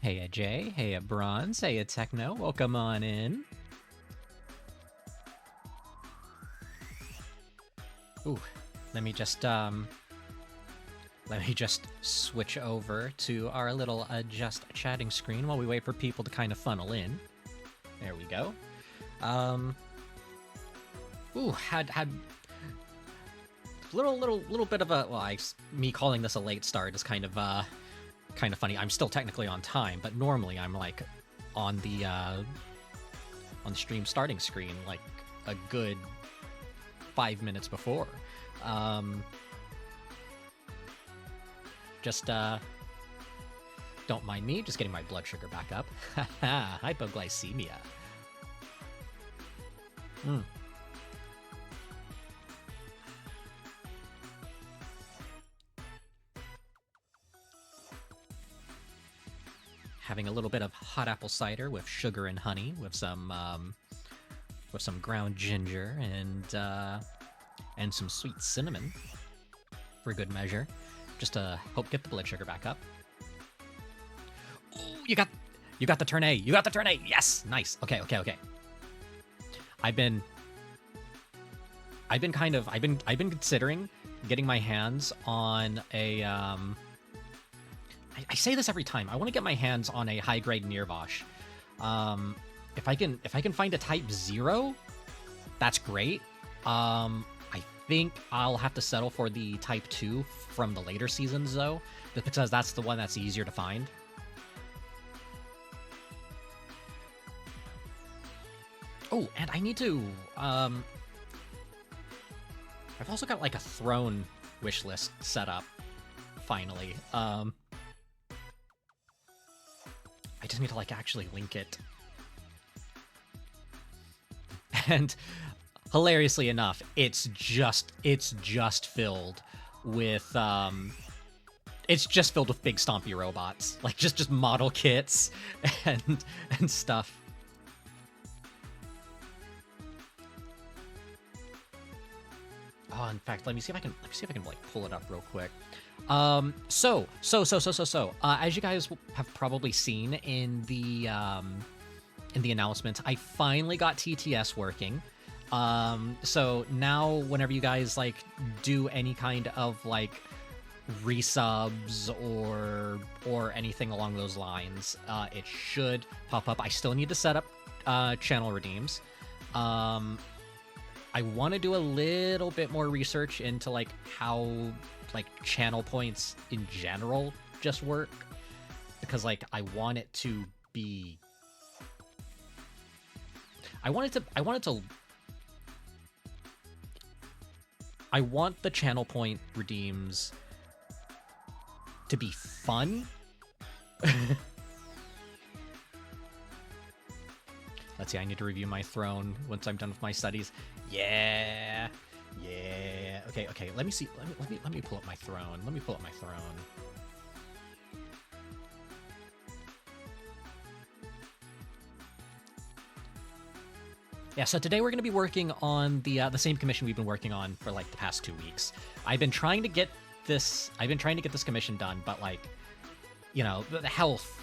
Hey, Jay. Hey, Bronze. Hey, Techno. Welcome on in. Ooh, let me just switch over to our little just chatting screen while we wait for people to kind of funnel in. There we go. Ooh, had little bit of a, well, me calling this a late start is kind of funny. I'm still technically on time, but normally I'm like on the stream starting screen like a good 5 minutes before. Just don't mind me, just getting my blood sugar back up. Haha, hypoglycemia. Having a little bit of hot apple cider with sugar and honey, with some ground ginger and some sweet cinnamon for good measure, just to help get the blood sugar back up. Ooh, you got the turn A. You got the turn A. Yes, nice. Okay. I've been considering getting my hands on a I say this every time. I want to get my hands on a high-grade Nirvash. If I can find a Type 0, that's great. I think I'll have to settle for the Type 2 from the later seasons, though, because that's the one that's easier to find. Oh, and I need to... I've also got, like, a throne wish list set up, finally. I just need to, like, actually link it. And hilariously enough, it's just filled with big stompy robots, like just model kits and stuff. Oh, in fact, let me see if I can like pull it up real quick. So, as you guys have probably seen in the announcement, I finally got TTS working. So now whenever you guys like do any kind of like resubs or anything along those lines, it should pop up. I still need to set up channel redeems. I want to do a little bit more research into like how like channel points in general just work, because like I want the channel point redeems to be fun. Let's see, I need to review my throne once I'm done with my studies. Yeah. Okay, let me see. Let me pull up my throne. Yeah, so today we're going to be working on the same commission we've been working on for like the past 2 weeks. I've been trying to get this commission done, but like, you know, the health,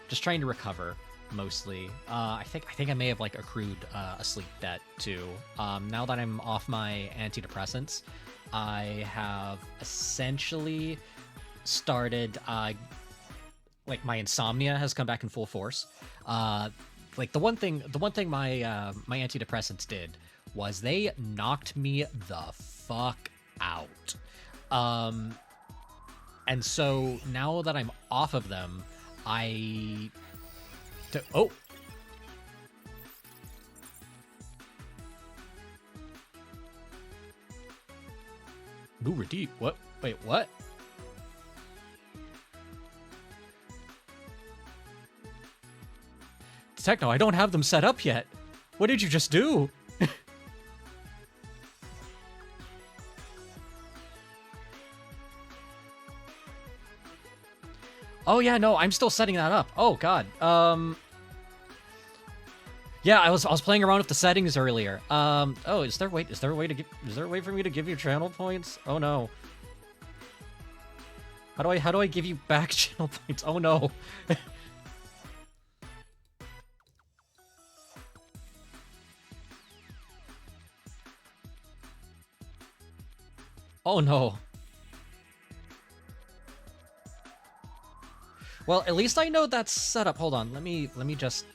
just trying to recover mostly. I think I may have like accrued a sleep debt too. Now that I'm off my antidepressants, I have essentially started like my insomnia has come back in full force. Like the one thing my antidepressants did was they knocked me the fuck out. And so now that I'm off of them, oh. Ooh, redeem. What? Wait, what? Techno, I don't have them set up yet. What did you just do? Oh yeah, no, I'm still setting that up. Oh god. Yeah, I was playing around with the settings earlier. Oh, is there a way for me to give you channel points? Oh no. How do I give you back channel points? Oh no. Oh no. Well, at least I know that's set up. Hold on. Let me just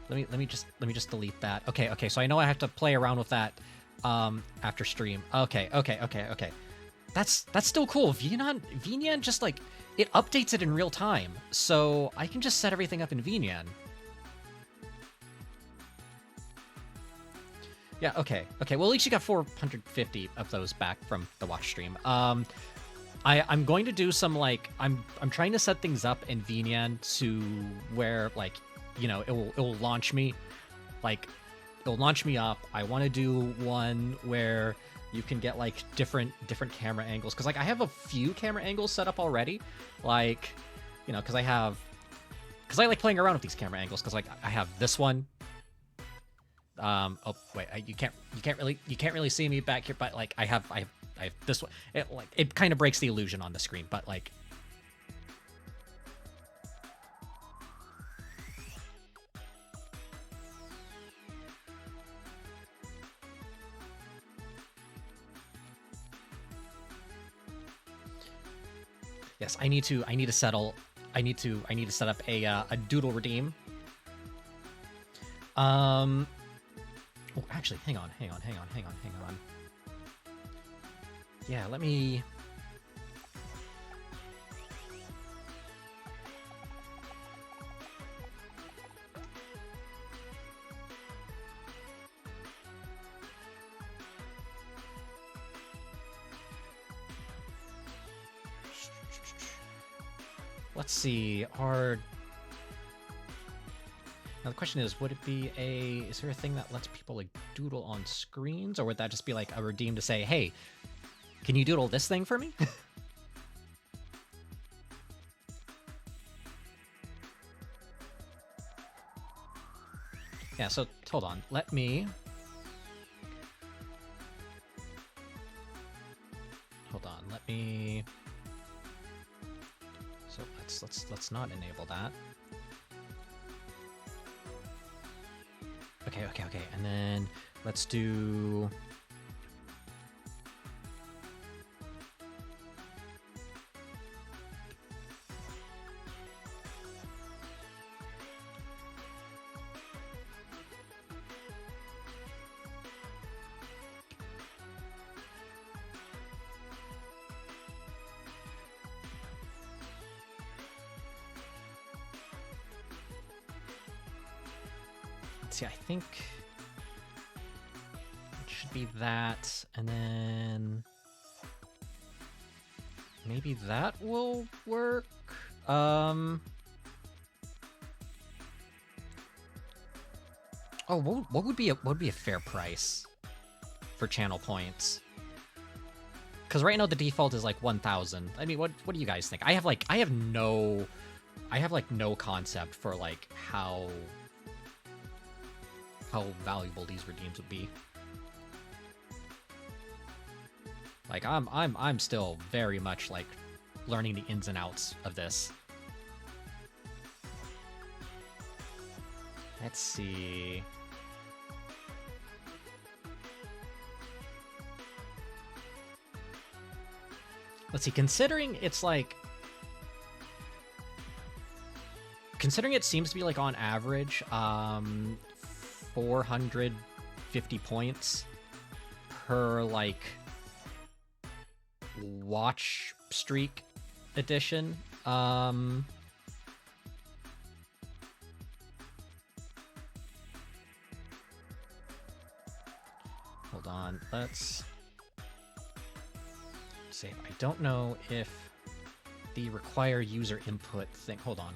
delete that. Okay. So I know I have to play around with that after stream. Okay. That's still cool. VNyan just like it updates it in real time. So I can just set everything up in VNyan. Yeah, okay. Well, at least you got 450 of those back from the watch stream. I'm going to do some like I'm trying to set things up in VNyan to where like, you know, it will launch me, like it'll launch me up. I want to do one where you can get like different camera angles, because like I have a few camera angles set up already, like, you know, because I like playing around with these camera angles, because like I have this one. Oh wait, you can't really see me back here, but like I have this one. It kind of breaks the illusion on the screen, but like yes, I need to set up a Doodle redeem. Oh, actually, hang on. Yeah, let me... Let's see, Now the question is, would it be is there a thing that lets people like doodle on screens, or would that just be like a redeem to say, hey, can you doodle this thing for me? Yeah, so hold on, let me so let's not enable that. Okay, and then let's do... See, I think it should be that, and then maybe that will work. Oh, what would be a fair price for channel points? Because right now the default is like 1,000. I mean, what do you guys think? I have no concept for like how valuable these redeems would be. Like I'm still very much like learning the ins and outs of this. Let's see. Considering it seems to be like on average 450 points per like watch streak edition. Hold on, let's see. I don't know if the require user input thing. Hold on.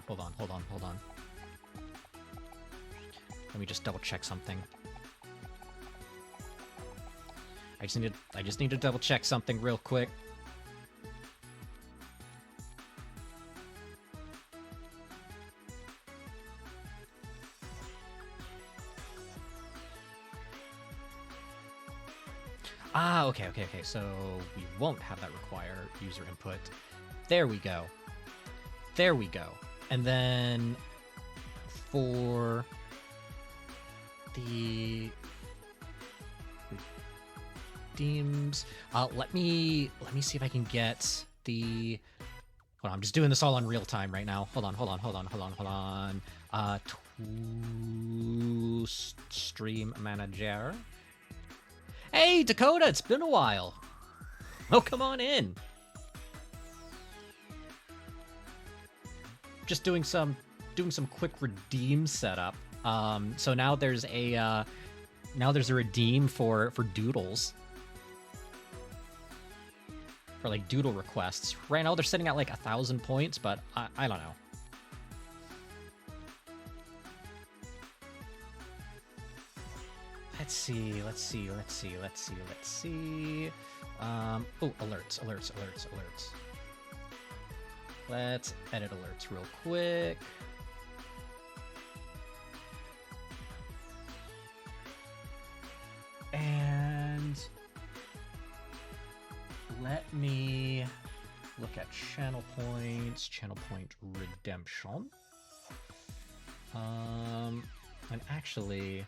Let me just double check something. I just need to double check something real quick. Ah, okay. So we won't have that require user input. There we go. There we go. And then for the redeems, let me see if I can get the. Hold on, I'm just doing this all on real time right now. Hold on. To stream manager. Hey, Dakota, it's been a while. Oh, come on in. Just doing some quick redeem setup. So now there's a redeem for Doodles. For like Doodle requests. Right now they're sitting at like 1,000 points, but I don't know. Let's see. Oh, alerts. Let's edit alerts real quick. And let me look at channel points, channel point redemption. And actually,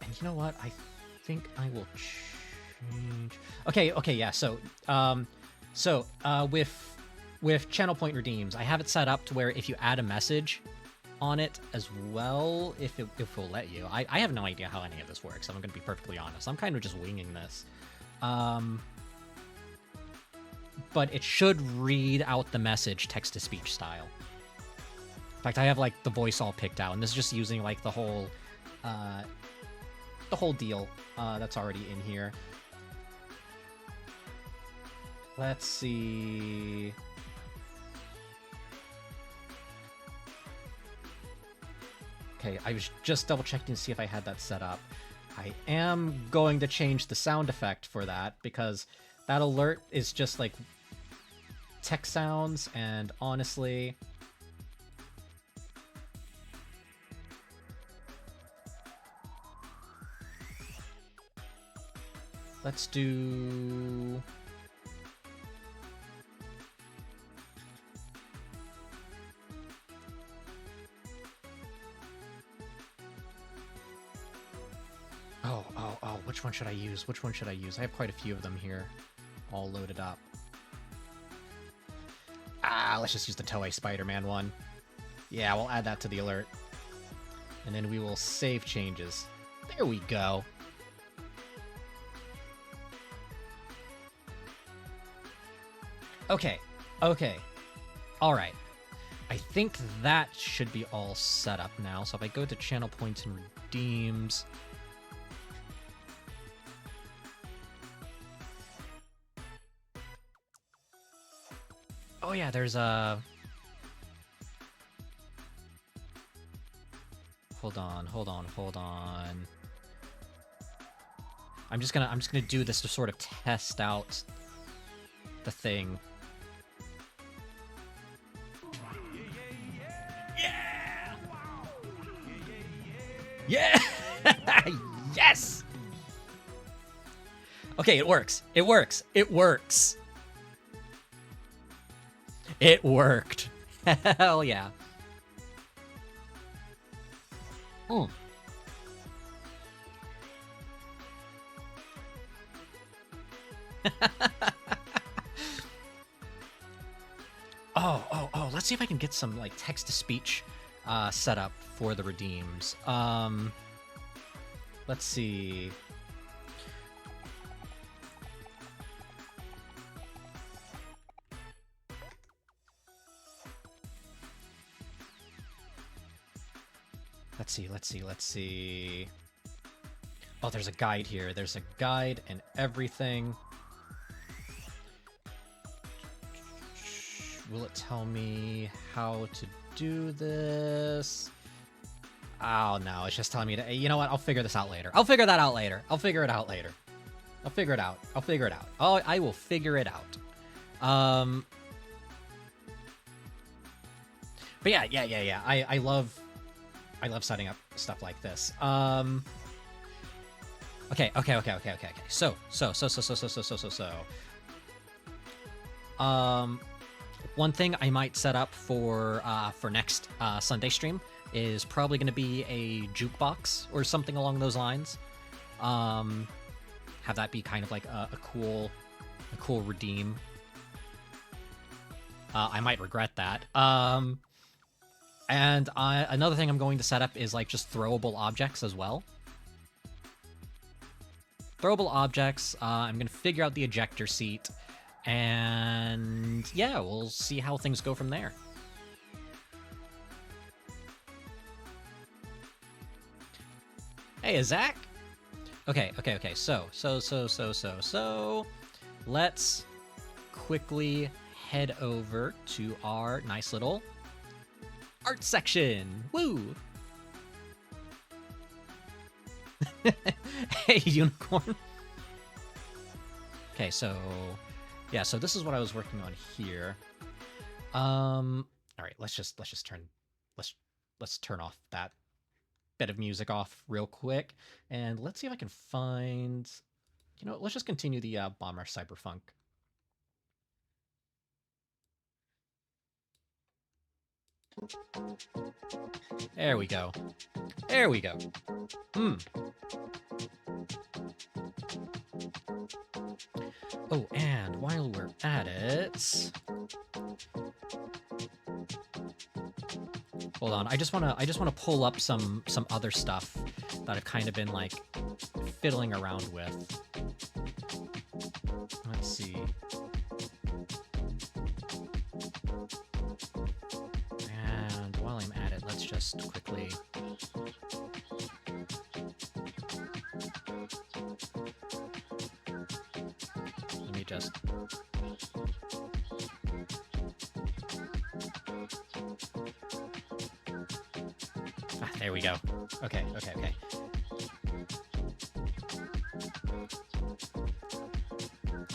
and you know what? I think I will change. Okay, yeah. So, with channel point redeems, I have it set up to where if you add a message on it as well, if it will let you. I have no idea how any of this works. I'm going to be perfectly honest. I'm kind of just winging this. But it should read out the message text-to-speech style. In fact, I have like the voice all picked out, and this is just using like the whole deal that's already in here. Let's see. Okay, I was just double checking to see if I had that set up. I am going to change the sound effect for that because that alert is just like text sounds, and honestly, let's do. Oh, which one should I use? I have quite a few of them here, all loaded up. Let's just use the Toei Spider-Man one. Yeah, we'll add that to the alert. And then we will save changes. There we go. Okay. All right. I think that should be all set up now. So if I go to channel points and redeems, oh yeah, there's a. Hold on. I'm just gonna do this to sort of test out the thing. Yeah! Yes! Okay, it works. It worked. Hell yeah. Oh, let's see if I can get some like text-to-speech set up for the redeems. Let's see. Let's see. Oh, there's a guide here. There's a guide and everything. Will it tell me how to do this? Oh, no. It's just telling me to... You know what? I'll figure this out later. I'll figure that out later. I'll figure it out. Oh, I will figure it out. But yeah. I love setting up stuff like this. Okay. So. One thing I might set up for next Sunday stream is probably going to be a jukebox or something along those lines. Have that be kind of like a cool redeem. I might regret that. And another thing I'm going to set up is like just throwable objects as well. Throwable objects. I'm going to figure out the ejector seat. And yeah, we'll see how things go from there. Hey, Zach. Okay. So. Let's quickly head over to our nice little art section. Woo! Hey, unicorn. Okay, so yeah, so this is what I was working on here. All right, let's turn off that bit of music off real quick, and let's see if I can find. You know, let's just continue the Bomber Cyberpunk. There we go. There we go. Oh, and while we're at it, hold on. I just wanna pull up some other stuff that I've kind of been like fiddling around with. Let's see. And while I'm at it, let's just quickly. Let me just. There we go. Okay.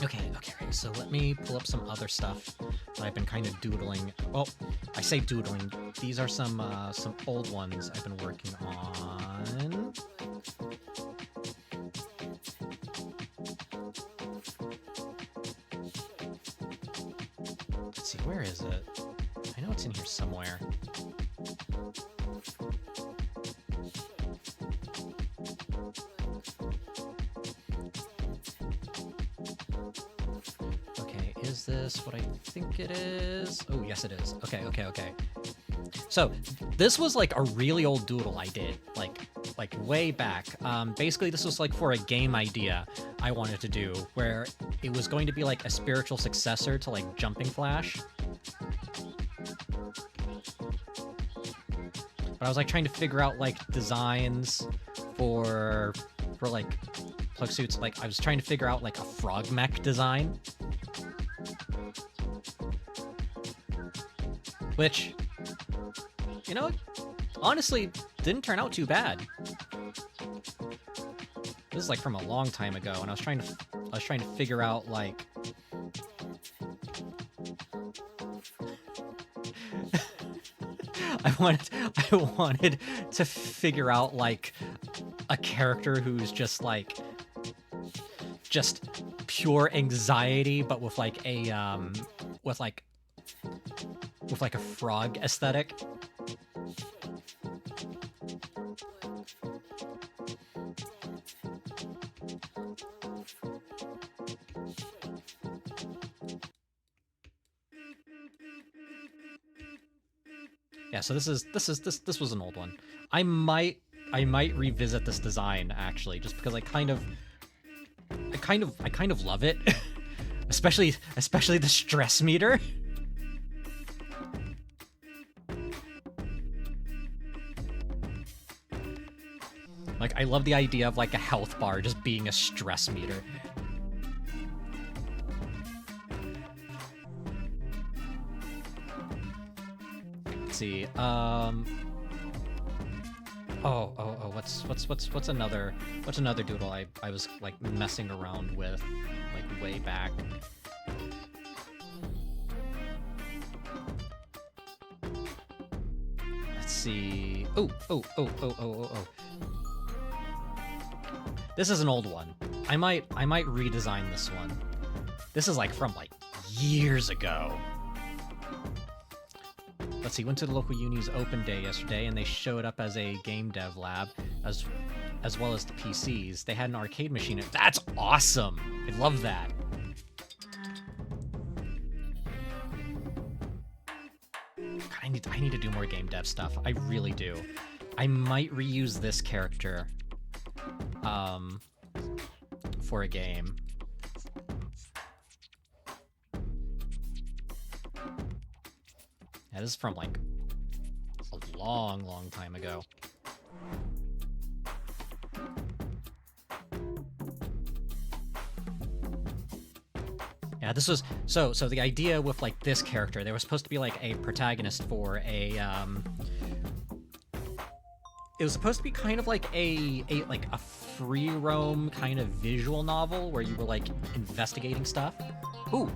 Okay, so let me pull up some other stuff that I've been kind of doodling. Well, I say doodling. These are some old ones I've been working on. Let's see, where is it? I know it's in here somewhere. Is this what I think it is? Oh, yes it is. Okay. So, this was like a really old doodle I did, like way back. Basically, this was like for a game idea I wanted to do, where it was going to be like a spiritual successor to like Jumping Flash. But I was like trying to figure out like designs for like plug suits. Like I was trying to figure out like a frog mech design. Which, you know, honestly, didn't turn out too bad. This is like from a long time ago, and I was trying to figure out like I wanted to figure out like a character who's just pure anxiety, but with like a with like a frog aesthetic. Yeah, so this was an old one. I might revisit this design actually, just because I kind of love it. especially the stress meter. Like, I love the idea of, like, a health bar just being a stress meter. Let's see, what's another doodle I was, like, messing around with, like, way back? Let's see. Oh. This is an old one. I might redesign this one. This is like from like years ago. Let's see, went to the local uni's open day yesterday, and they showed up as a game dev lab, as well as the PCs. They had an arcade machine. That's awesome! I love that. God, I need to do more game dev stuff. I really do. I might reuse this character for a game. Yeah, this is from like a long time ago. Yeah, this was so the idea with like this character, there was supposed to be like a protagonist for a it was supposed to be kind of like a free roam kind of visual novel where you were like investigating stuff. Ooh.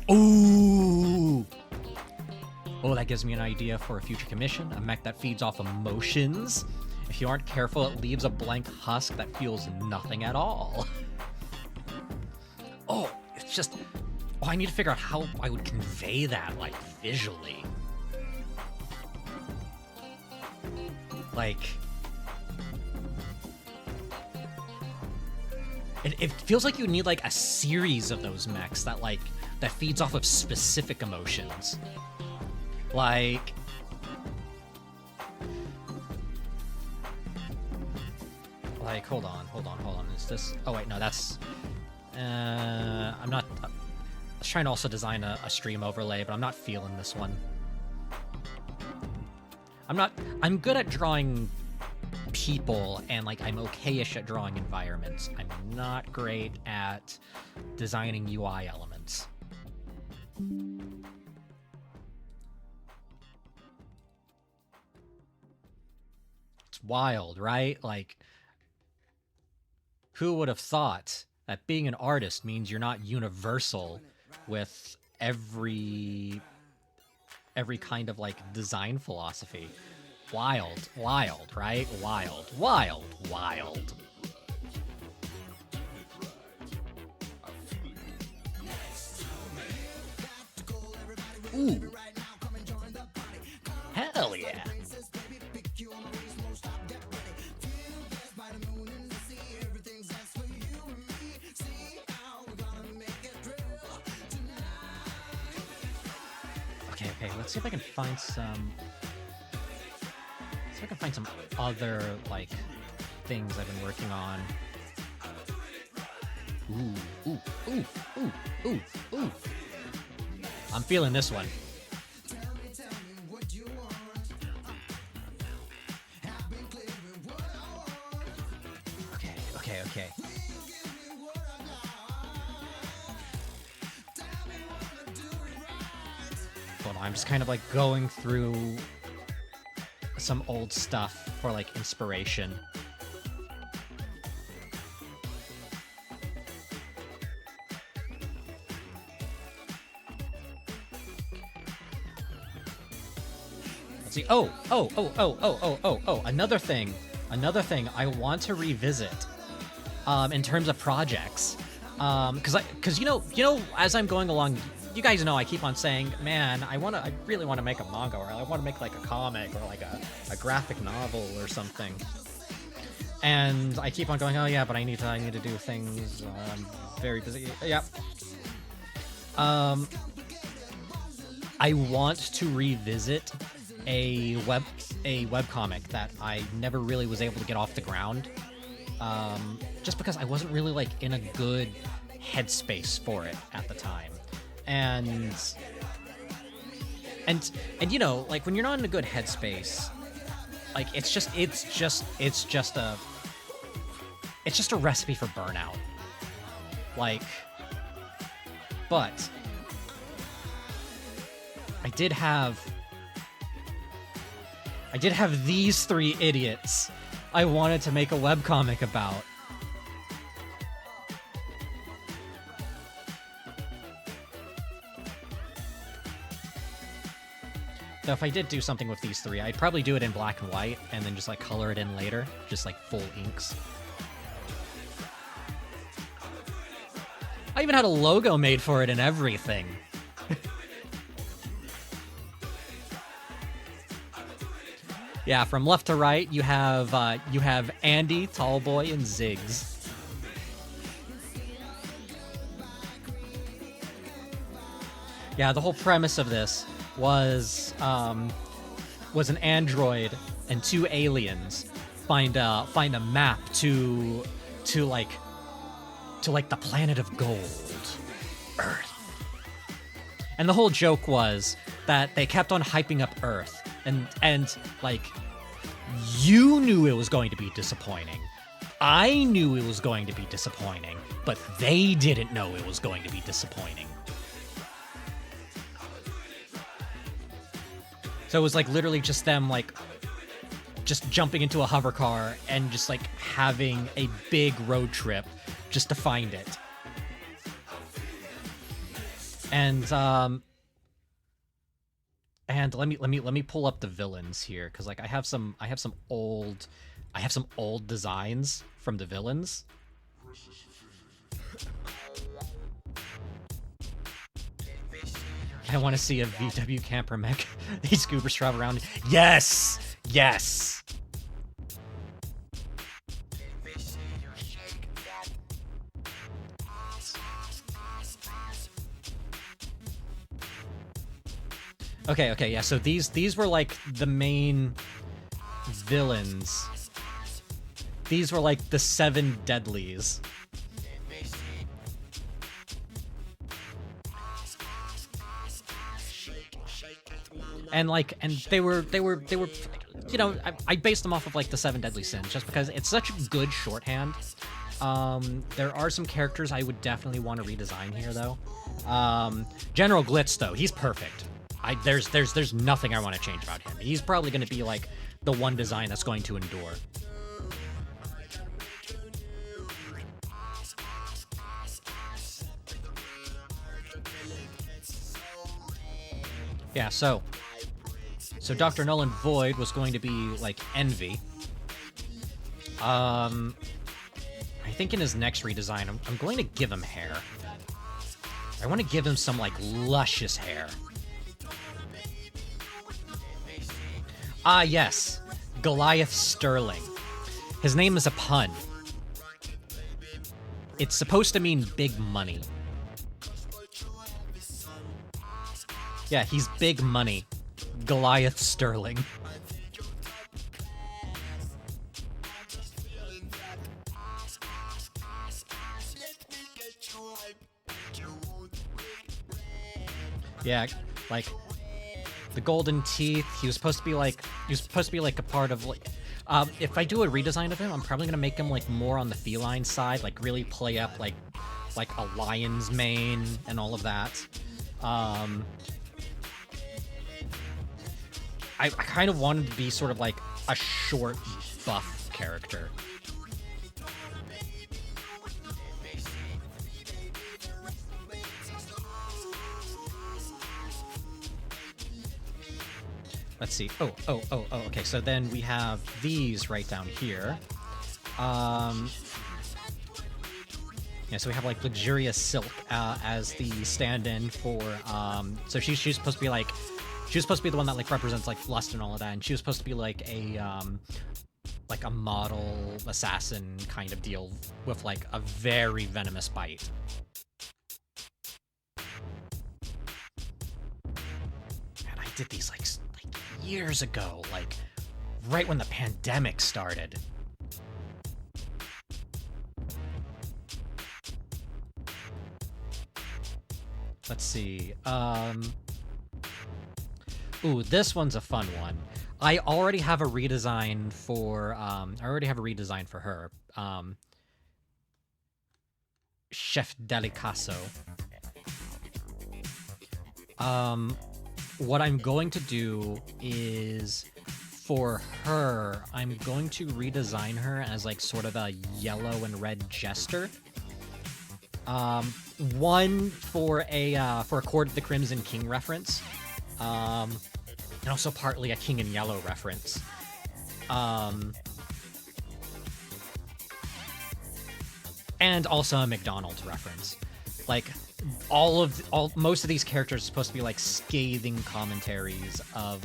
Ooh! Oh, that gives me an idea for a future commission. A mech that feeds off emotions. If you aren't careful, it leaves a blank husk that feels nothing at all. Oh, it's just... Oh, I need to figure out how I would convey that, like, visually. Like... It feels like you need, like, a series of those mechs that, like... that feeds off of specific emotions. Like... Like, hold on. Is this... Oh, wait, no, that's... I'm not... I was trying to also design a stream overlay, but I'm not feeling this one. I'm good at drawing people, and, like, I'm okay-ish at drawing environments. I'm not great at designing UI elements. It's wild, right? Like, who would have thought that being an artist means you're not universal with every kind of, like, design philosophy? Wild, right? Wild. Ooh. Hell yeah. Okay, let's see if I can find some... See if I can find some other, like, things I've been working on. Ooh. I'm feeling this one. Okay. Hold on, I'm just kind of like going through some old stuff for like inspiration. Let's see. Oh, another thing I want to revisit in terms of projects. Because you know, as I'm going along, you guys know I keep on saying, man, I really want to make a manga, or I want to make like a comic, or like a graphic novel or something. And I keep on going, oh yeah, but I need to do things. I'm very busy. Yeah. I want to revisit a webcomic that I never really was able to get off the ground. Just because I wasn't really like in a good headspace for it at the time. And you know, like when you're not in a good headspace, like it's just a recipe for burnout. Like, but I did have these three idiots I wanted to make a webcomic about. Though if I did do something with these three, I'd probably do it in black and white, and then just, like, color it in later. Just, like, full inks. I even had a logo made for it and everything. Yeah, from left to right, you have Andy, Tallboy, and Ziggs. Yeah, the whole premise of this was an android and two aliens find a map to the planet of gold, Earth. And the whole joke was that they kept on hyping up Earth, and like, you knew it was going to be disappointing. I knew it was going to be disappointing, but they didn't know it was going to be disappointing. So it was like literally just them like just jumping into a hover car and just like having a big road trip just to find it. And let me pull up the villains here, because like I have some old designs from the villains. I want to see a VW camper mech. These scooters travel around. Yes! Yes! Okay, yeah, so these were like the main villains. These were like the 7 deadlies. And they were, you know, I based them off of like the 7 deadly sins just because it's such a good shorthand. There are some characters I would definitely want to redesign here though. General Glitz though, he's perfect. There's nothing I want to change about him. He's probably going to be like the one design that's going to endure. Yeah, so Dr. Nolan Void was going to be like Envy. I think in his next redesign, I'm going to give him hair. I want to give him some like luscious hair. Ah, yes, Goliath Sterling. His name is a pun. It's supposed to mean big money. Yeah, he's big money. Goliath Sterling. Yeah, like the golden teeth. He was supposed to be like a part of like. If I do a redesign of him, I'm probably gonna make him like more on the feline side, like really play up like a lion's mane and all of that. I kind of wanted to be sort of like a short, buff character. Let's see. Oh, okay. So then we have these right down here. Yeah, so we have like Luxurious Silk as the stand-in for so she's supposed to be like, she was supposed to be the one that like represents like lust and all of that, and she was supposed to be like a model assassin kind of deal with like a very venomous bite. And I did these like years ago, like right when the pandemic started. Let's see. Ooh, this one's a fun one. I already have a redesign for her. Chef Delicasso. What I'm going to do is, for her, I'm going to redesign her as like sort of a yellow and red jester. One for a Court of the Crimson King reference. and also partly a King in Yellow reference. And also a McDonald's reference. Like, most of these characters are supposed to be like scathing commentaries of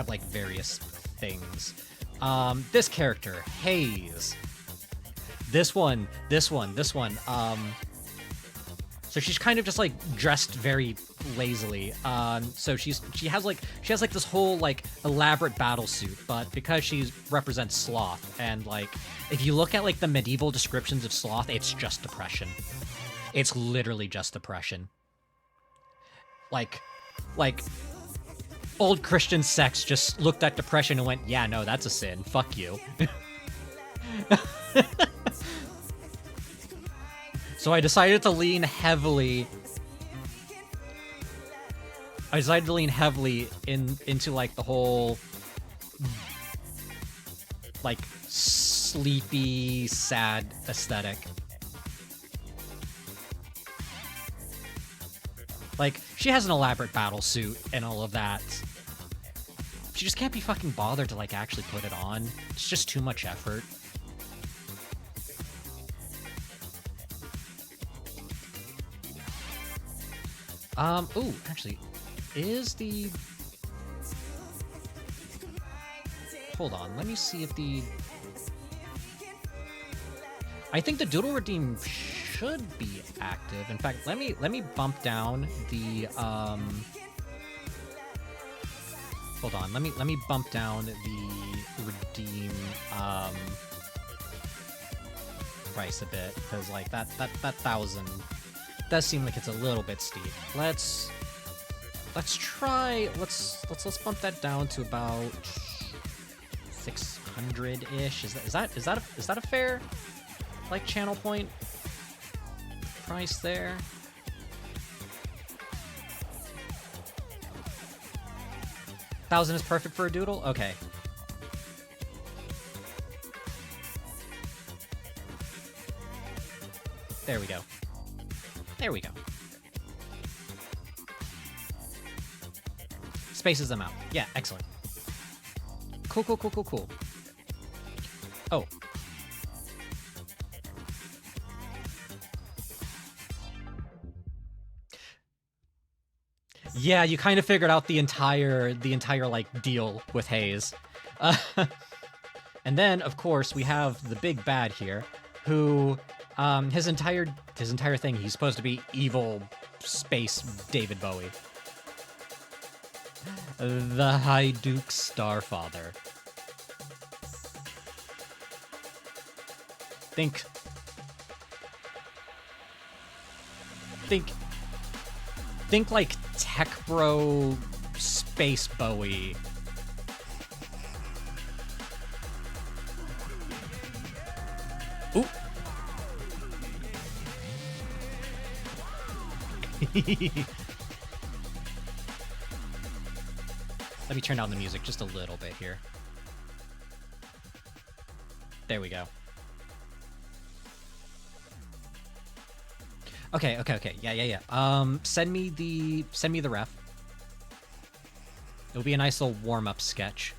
like various things. This character, Hayes. This one. So she's kind of just like dressed very lazily. So she has like this whole like elaborate battle suit, but because she represents sloth, and like if you look at like the medieval descriptions of sloth, it's just depression. It's literally just depression. Like old Christian sects just looked at depression and went, yeah, no, that's a sin. Fuck you. So I decided to lean heavily. Into like the whole like sleepy, sad aesthetic. Like, she has an elaborate battle suit and all of that. She just can't be fucking bothered to like actually put it on. It's just too much effort. Ooh, actually, is the... Hold on, let me see if the... I think the Doodle Redeem should be active. In fact, let me bump down the, Hold on, let me bump down the redeem, price a bit, because, like, that 1,000... does seem like it's a little bit steep. Let's bump that down to about 600-ish. Is that a fair like channel point price there? $1,000 is perfect for a Doodle? Okay. There we go. There we go. Spaces them out. Yeah, excellent. Cool. Oh. Yeah, you kind of figured out the entire like deal with Hayes. And then, of course, we have the big bad here, who his entire thing, he's supposed to be evil space David Bowie. The High Duke Starfather. Think like Tech Bro Space Bowie. Ooh. Let me turn down the music just a little bit here. There we go. Okay. Yeah. Send me the ref. It'll be a nice little warm-up sketch.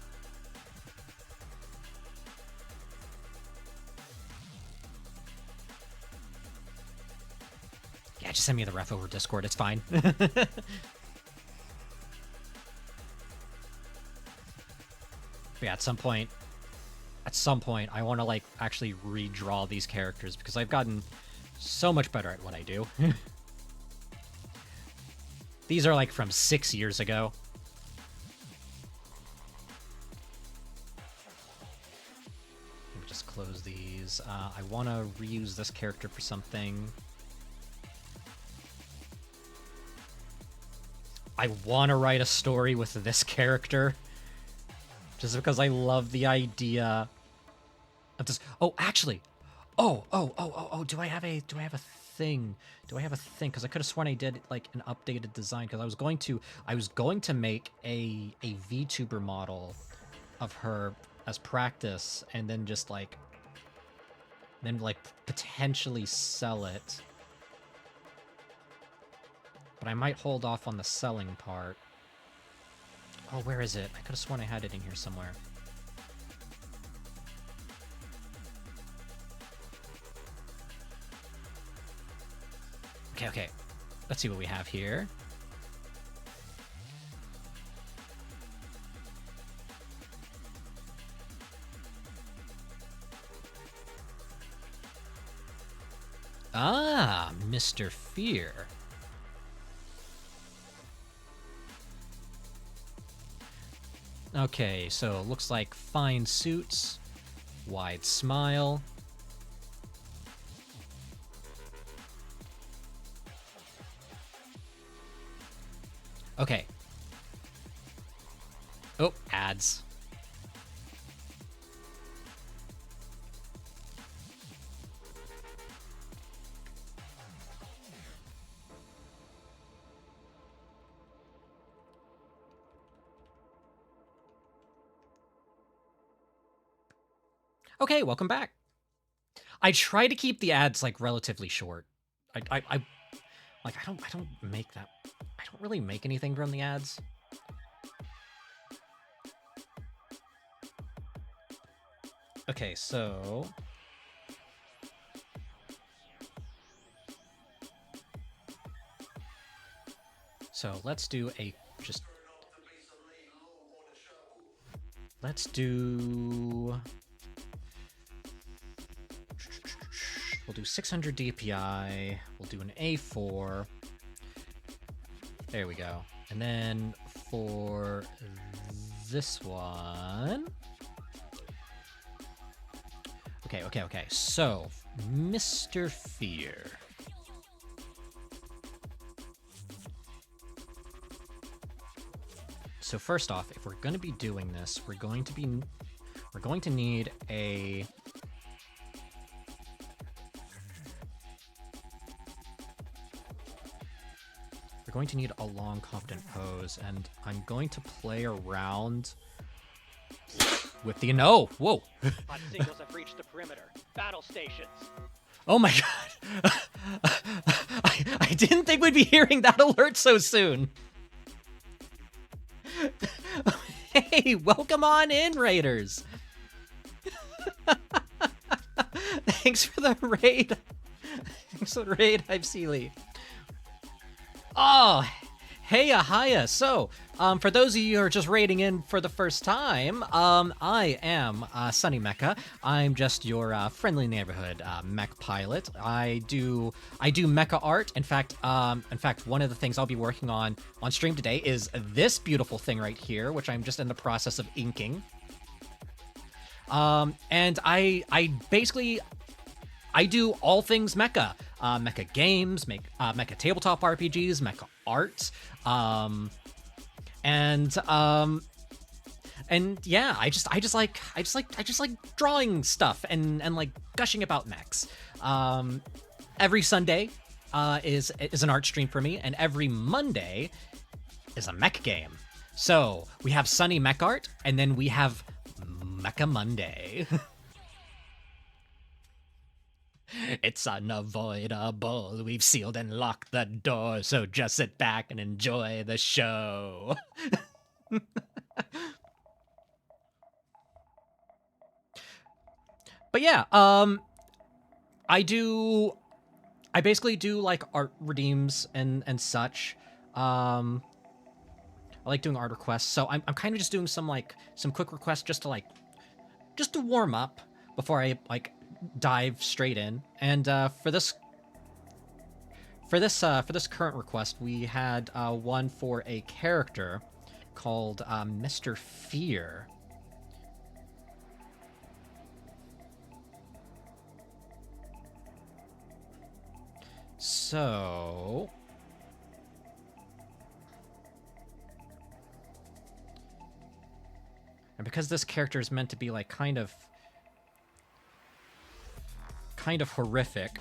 Yeah, just send me the ref over Discord. It's fine. But yeah, at some point, I want to like actually redraw these characters because I've gotten so much better at what I do. These are like from 6 years ago. Let me just close these. I want to reuse this character for something. I want to write a story with this character. Just because I love the idea of this. Oh, actually. Oh. Do I have a thing? Because I could have sworn I did like an updated design. Because I was going to make a VTuber model of her as practice, and then just like potentially sell it. but I might hold off on the selling part. Oh, where is it? I could have sworn I had it in here somewhere. Okay, okay. Let's see what we have here. Ah, Mr. Fear. Okay, so looks like fine suits, wide smile. Okay. Oh, ads. Okay, welcome back. I try to keep the ads like relatively short. I don't make that. I don't really make anything from the ads. Okay, so let's do a just. Let's do. We'll do 600 DPI. We'll do an A4. There we go. And then for this one. Okay. So, Mr. Fear. So first off, if we're going to be doing this, we're going to need a a long, confident pose, and I'm going to play around with the whoa. Hot signals have reached the perimeter. Battle stations. Oh my god. I didn't think we'd be hearing that alert so soon. Hey, welcome on in, Raiders. Thanks for the raid. Thanks for the raid, Hype Sealy. Oh, heya, hiya. So, for those of you who are just raiding in for the first time, I am Sunny Mecha. I'm just your friendly neighborhood mech pilot. I do mecha art. In fact, one of the things I'll be working on stream today is this beautiful thing right here, which I'm just in the process of inking. And I basically do all things mecha. Mecha games, mecha tabletop RPGs, mecha art, and yeah, I just like drawing stuff and like gushing about mechs. Every Sunday is an art stream for me, and every Monday is a mech game. So we have Sunny Mech Art, and then we have Mecha Monday. It's unavoidable. We've sealed and locked the door, so just sit back and enjoy the show. But yeah, I basically do like art redeems and such. I like doing art requests, so I'm kind of just doing some quick requests just to warm up before I dive straight in. And for this current request, we had one for a character called Mr. Fear. So and because this character is meant to be like kind of horrific,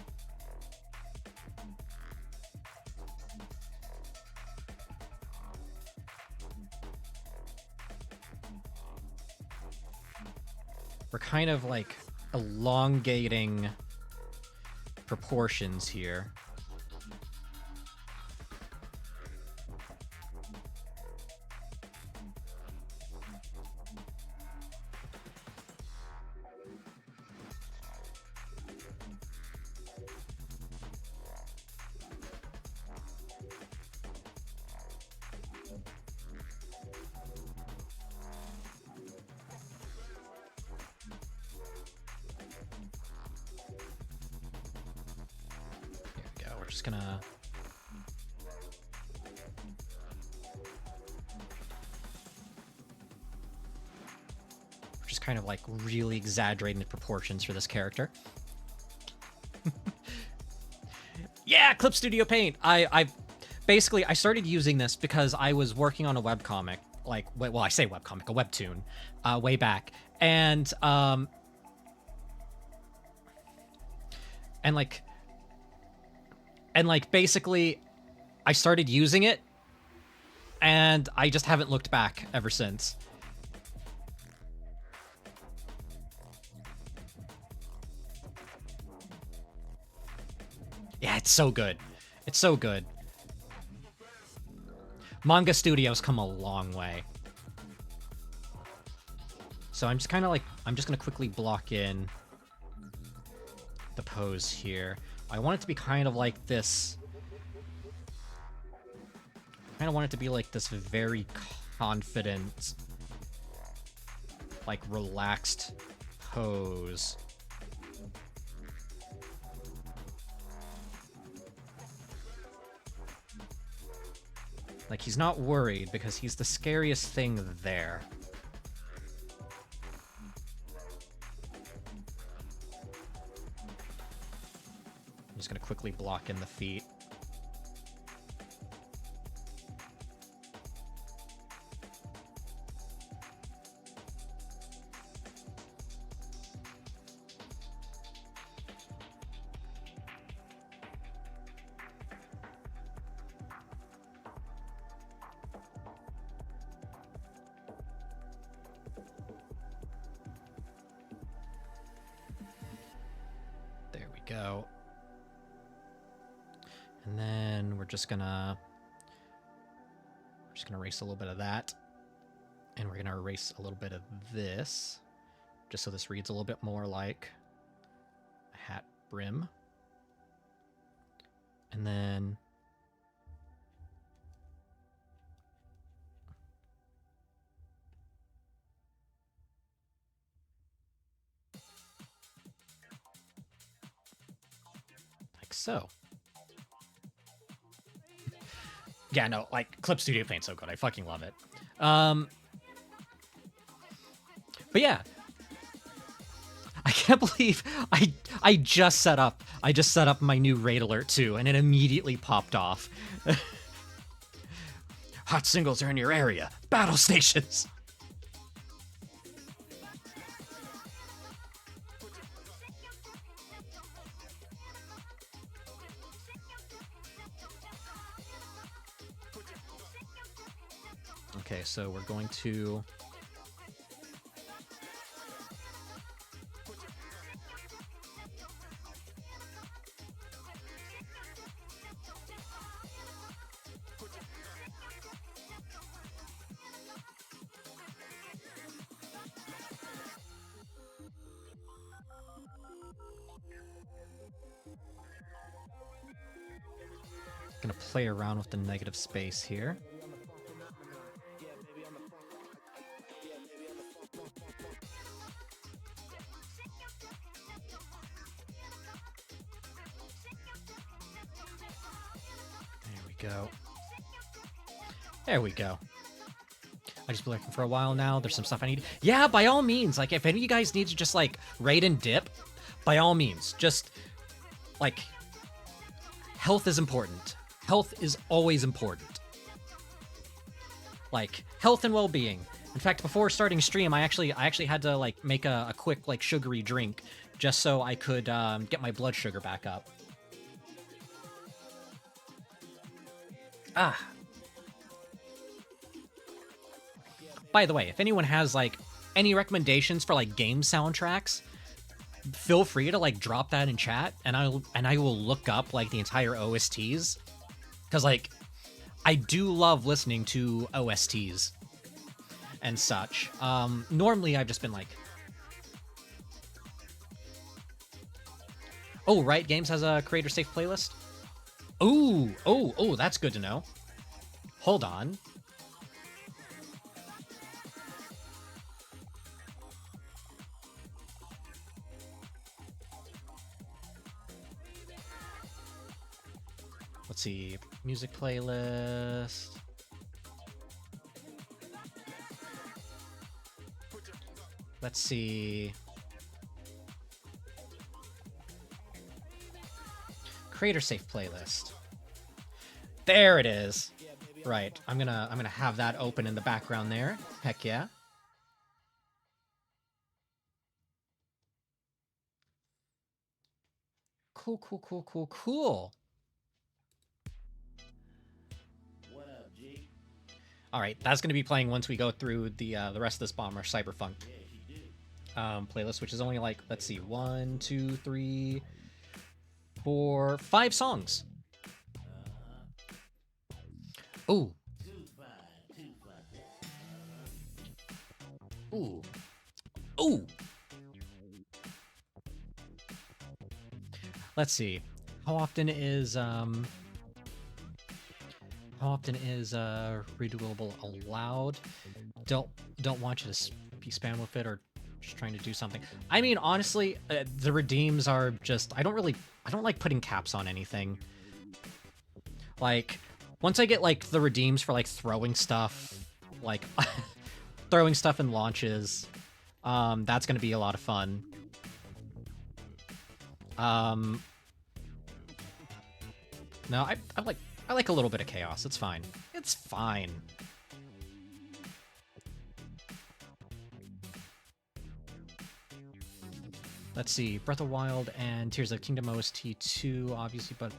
we're kind of like elongating proportions here. just gonna... We're just kind of like really exaggerating the proportions for this character. Yeah, Clip Studio Paint! I basically, I started using this because I was working on a webcomic, like, well, I say webcomic, a webtoon, way back. And basically, I started using it, and I just haven't looked back ever since. Yeah, it's so good. It's so good. Manga studios come a long way. So I'm just kind of like, I'm just going to quickly block in the pose here. I want it to be kind of like this. I kind of want it to be like this very confident, like relaxed pose. Like, he's not worried because he's the scariest thing there. I'm just gonna quickly block in the feet. Go. And then we're just gonna erase a little bit of that, and we're gonna erase a little bit of this, just so this reads a little bit more like a hat brim. And then like so. Yeah, no, like, Clip Studio Paint's so good. I fucking love it. But yeah. I can't believe I just set up my new raid alert too, and it immediately popped off. Hot singles are in your area. Battle stations. Okay, so we're going to... Gonna play around with the negative space here. Go. There we go. I just been looking for a while now. There's some stuff I need. Yeah, by all means. Like, if any of you guys need to just, like, raid and dip, by all means. Just, like, health is important. Health is always important. Like, health and well-being. In fact, before starting stream, I actually had to, like, make a quick, like, sugary drink just so I could get my blood sugar back up. Ah. By the way, if anyone has, like, any recommendations for, like, game soundtracks, feel free to, like, drop that in chat, and I will look up, like, the entire OSTs. Because, like, I do love listening to OSTs and such. Normally, I've just been, like... Oh, Riot Games has a creator-safe playlist? Ooh, oh, that's good to know. Hold on. Let's see, music playlist. Let's see. Creator safe playlist. There it is. Right. I'm gonna have that open in the background there. Heck yeah. Cool, cool, cool, cool, cool. What up, G? All right, that's gonna be playing once we go through the rest of this bomber cyberpunk playlist, which is only like, let's see, 1, 2, 3, 4, 5 songs. Ooh. Ooh. Ooh. Let's see. How often is redoable allowed? Don't want you to be spam with it or just trying to do something. I mean, honestly, the redeems are just I don't like putting caps on anything. Like once I get like the redeems for like throwing stuff, like throwing stuff in launches, that's gonna be a lot of fun. No, I like a little bit of chaos. It's fine. It's fine. Let's see, Breath of Wild and Tears of the Kingdom OST 2, obviously, but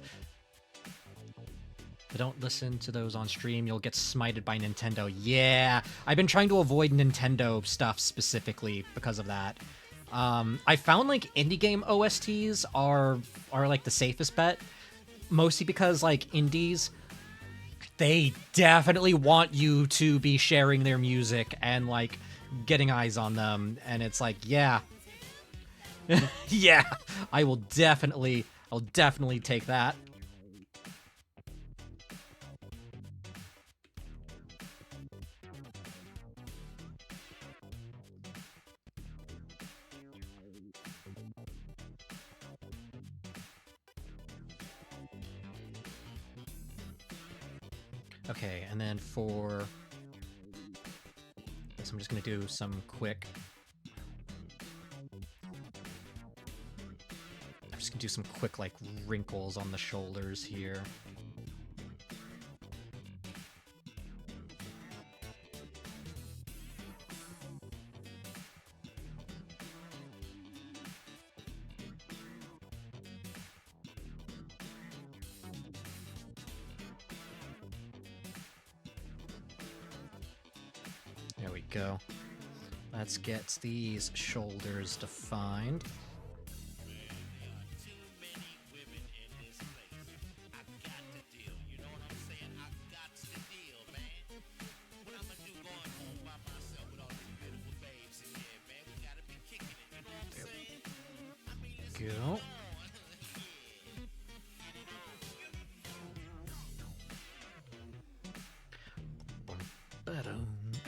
don't listen to those on stream. You'll get smited by Nintendo. Yeah, I've been trying to avoid Nintendo stuff specifically because of that. I found like indie game OSTs are like the safest bet, mostly because like indies, they definitely want you to be sharing their music and like getting eyes on them, and it's like, yeah. Yeah, I'll definitely take that. Okay, and then for this, I'm just gonna do some quick. I'm just gonna do some quick like wrinkles on the shoulders here. There we go. Let's get these shoulders defined. Go.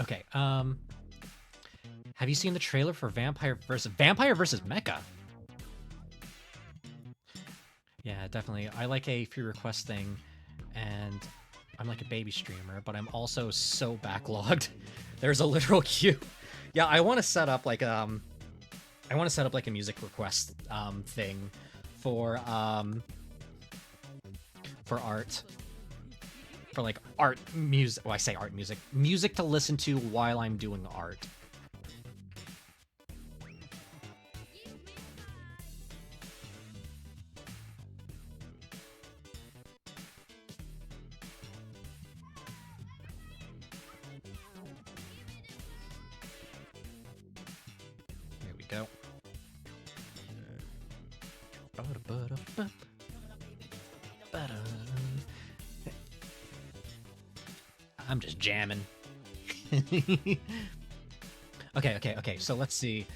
Okay, have you seen the trailer for Vampire versus Mecha? Yeah, definitely. I like a free request thing, and I'm like a baby streamer, but I'm also so backlogged. There's a literal queue. Yeah, I want to set up like a music request thing for art. For like art music. Well, I say art music. Music to listen to while I'm doing art. There we go. I'm just jamming. Okay. So let's see.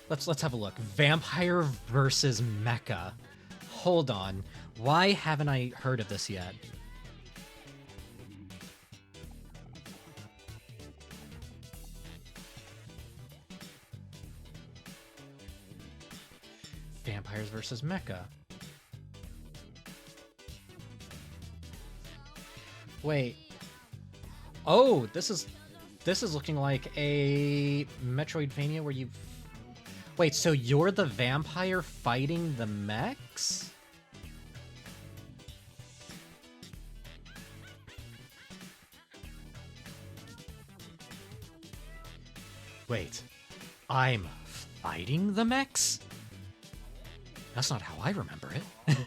Let's have a look. Vampire versus Mecha. Hold on. Why haven't I heard of this yet? Vampires versus Mecha. Wait. Oh, this is looking like a Metroidvania where you... Wait, so you're the vampire fighting the mechs? Wait, I'm fighting the mechs? That's not how I remember it.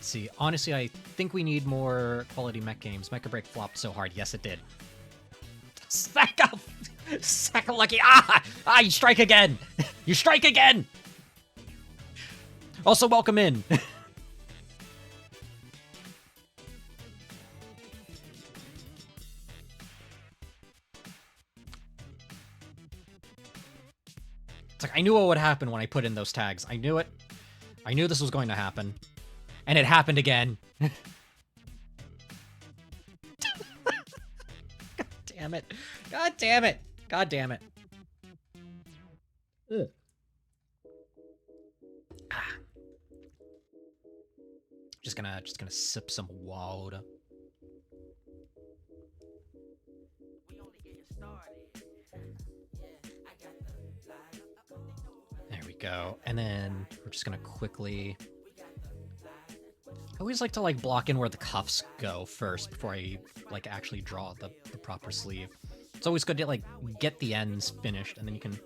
See, honestly, I think we need more quality mech games. Mecha Break flopped so hard. Yes, it did. Sack up! Sack lucky! Ah! Ah, you strike again! You strike again! Also, welcome in. It's like, I knew what would happen when I put in those tags. I knew it. I knew this was going to happen. And it happened again. God damn it. God damn it. God damn it. Ugh. Ah. Just gonna sip some water. There we go. And then we're just gonna quickly... I always like to like block in where the cuffs go first before I like actually draw the proper sleeve. It's always good to like get the ends finished and then you can...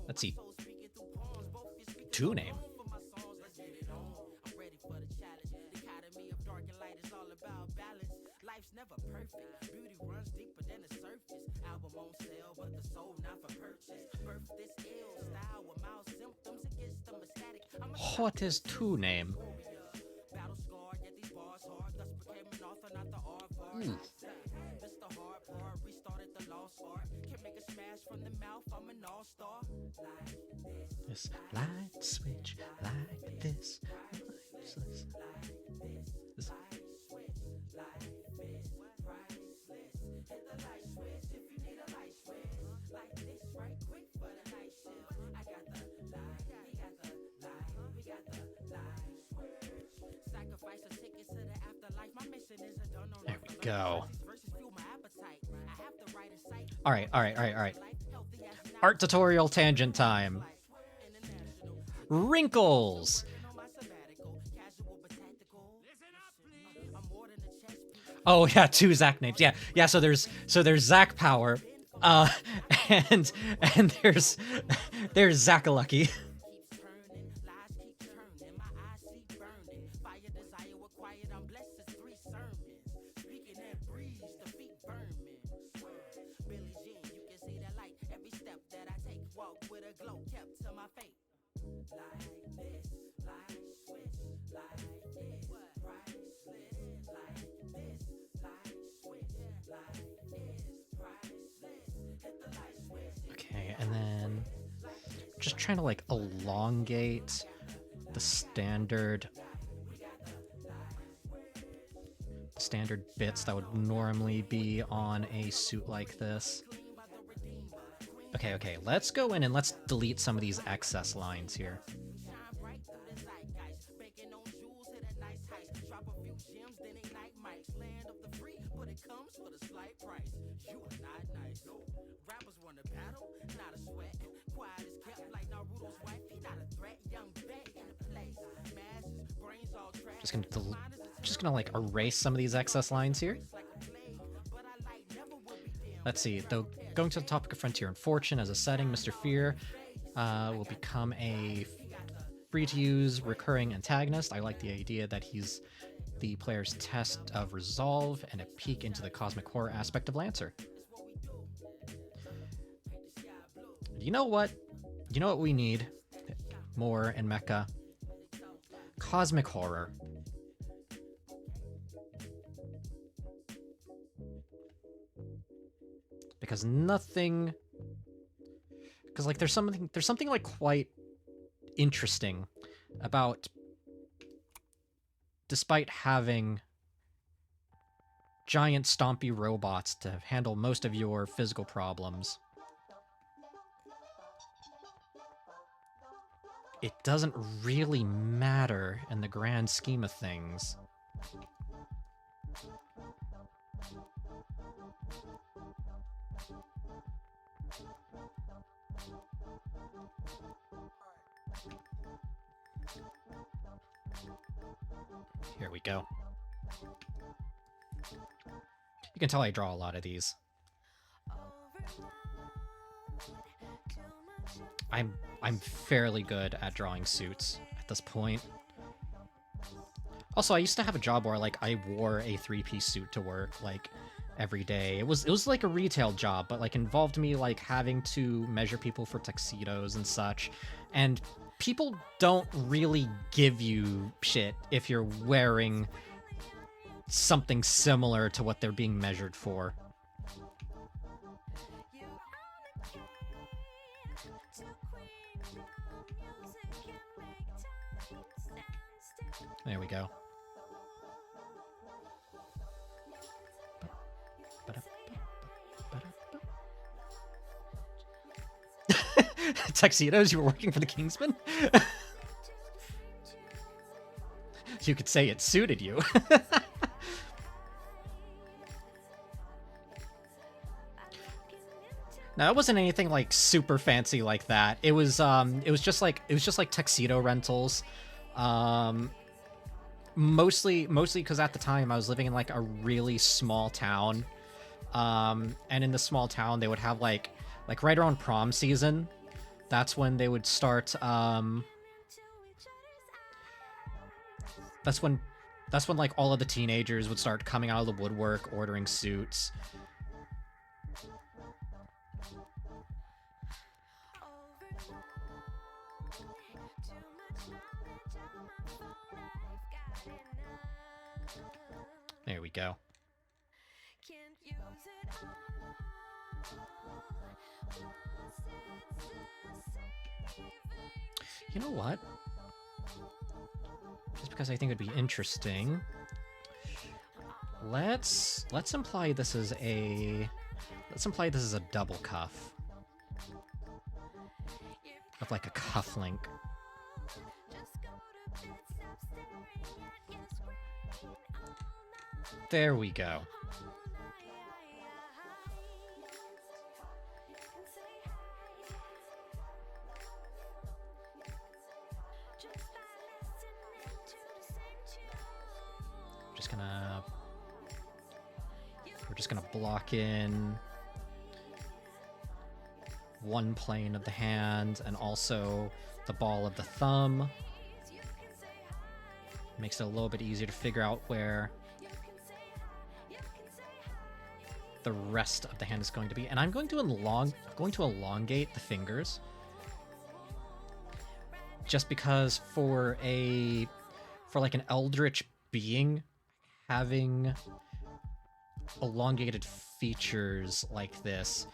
Let's see. Two name. What is two name? Mm. This light switch like this. There we go. All right. Art tutorial tangent time. Wrinkles. Oh yeah, two Zack names. Yeah. So there's Zack Power, and there's Zack-a-Lucky. Okay, and then just trying to like elongate the standard bits that would normally be on a suit like this. Okay, let's go in and let's delete some of these excess lines here. Just gonna like erase some of these excess lines here. Let's see, though, going to the topic of Frontier and Fortune as a setting, Mr. Fear will become a free-to-use recurring antagonist. I like the idea that he's the player's test of resolve and a peek into the cosmic horror aspect of Lancer. You know what? You know what we need more in Mecha? Cosmic horror. Because like there's something like quite interesting about, despite having giant stompy robots to handle most of your physical problems. It doesn't really matter in the grand scheme of things. Here we go. You can tell I draw a lot of these. I'm fairly good at drawing suits at this point. Also, I used to have a job where like I wore a 3-piece suit to work like every day. It was like a retail job, but like involved me like having to measure people for tuxedos and such. And people don't really give you shit if you're wearing something similar to what they're being measured for. There we go. Tuxedos? You were working for the Kingsman? You could say it suited you. Now, it wasn't anything like super fancy like that. It was just like tuxedo rentals. Mostly because at the time I was living in like a really small town. And in the small town they would have like right around prom season. That's when they would start that's when like all of the teenagers would start coming out of the woodwork ordering suits. There we go. You know what? Just because I think it'd be interesting, let's imply this is a double cuff of like a cuff link. There we go. We're just gonna block in one plane of the hand and also the ball of the thumb. Makes it a little bit easier to figure out where the rest of the hand is going to be. And I'm going to elongate the fingers. Just because for like an eldritch being, having elongated features like this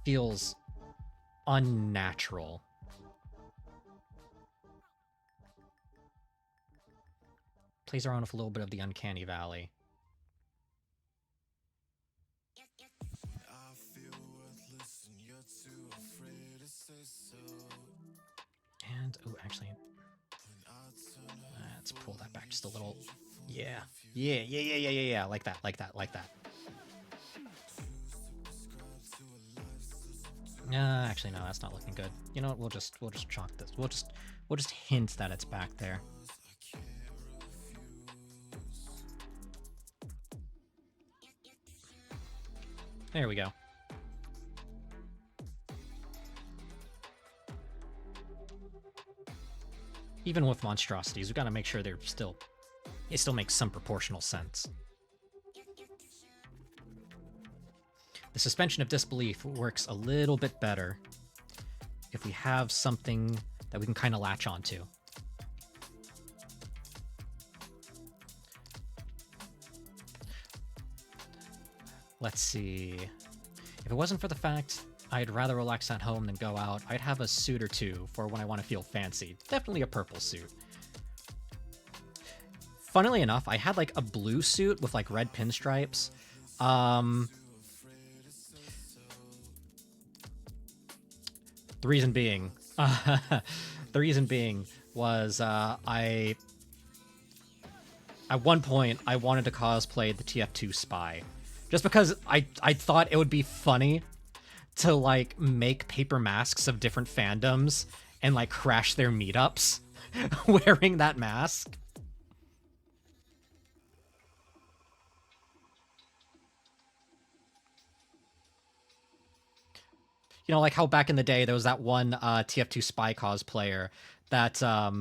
feels unnatural. Plays around with a little bit of the uncanny valley. And, oh, actually, let's pull that back just a little. Yeah. Like that. Actually, no, that's not looking good. You know what? We'll just chalk this. We'll just hint that it's back there. There we go. Even with monstrosities, we've got to make sure it still makes some proportional sense. The suspension of disbelief works a little bit better if we have something that we can kind of latch onto. Let's see. If it wasn't for the fact I'd rather relax at home than go out, I'd have a suit or two for when I want to feel fancy. Definitely a purple suit. funnily enough, I had like a blue suit with like red pinstripes. The reason being, was I at one point I wanted to cosplay the TF2 spy, just because I thought it would be funny to like make paper masks of different fandoms and like crash their meetups wearing that mask. You know, like how back in the day there was that one TF2 spy cosplayer that at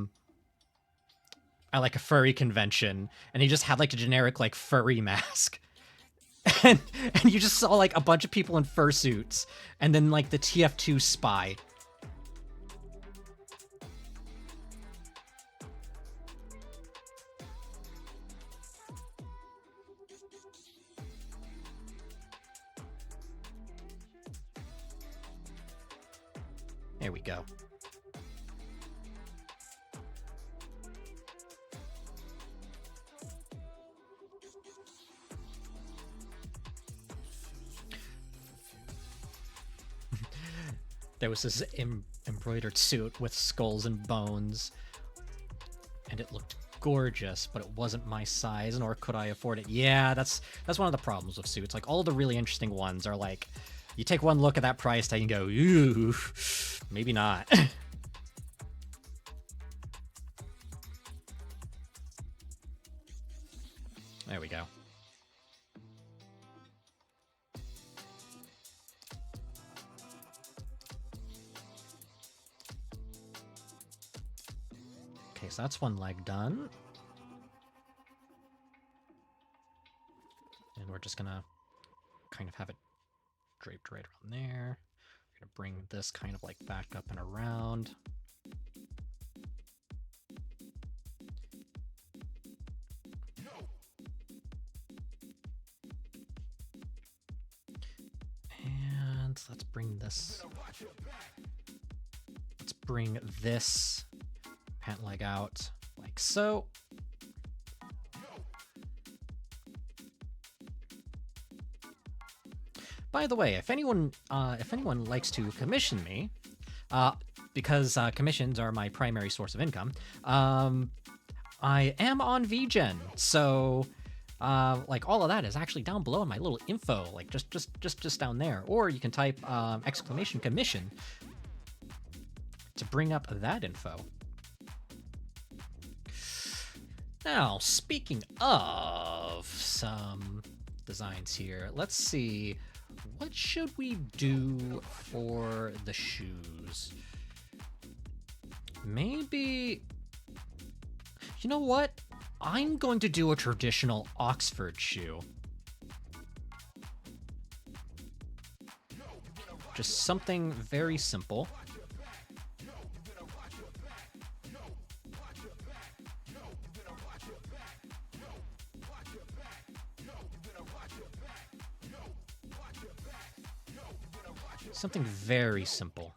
like a furry convention, and he just had like a generic like furry mask. and you just saw like a bunch of people in fursuits, and then like the TF2 spy. There we go. There was this embroidered suit with skulls and bones, and it looked gorgeous, but it wasn't my size, nor could I afford it. Yeah, that's one of the problems with suits. Like, all the really interesting ones are like, you take one look at that price tag and go, ooh, maybe not. There we go. Okay, so that's one leg done. And we're just gonna kind of have it draped right around there. We're gonna bring this kind of like back up and around. And let's bring this pant leg out like so. By the way, if anyone likes to commission me, because commissions are my primary source of income, I am on VGen, so like all of that is actually down below in my little info, like just down there. Or you can type exclamation commission to bring up that info. Now, speaking of some designs here, let's see. What should we do for the shoes? Maybe... You know what? I'm going to do a traditional Oxford shoe. Just something very simple. Something very simple.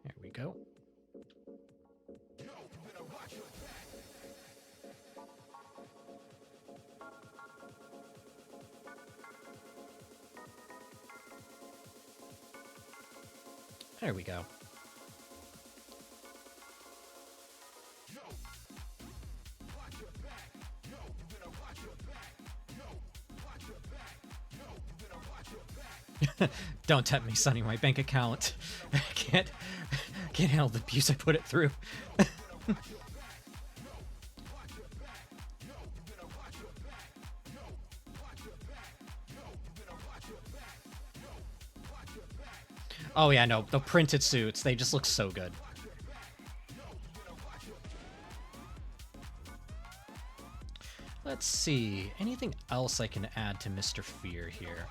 There we go. There we go. Don't tempt me, Sonny. My bank account can't handle the abuse I put it through. Oh yeah, no, the printed suits, they just look so good. Let's see, anything else I can add to Mr. Fear here?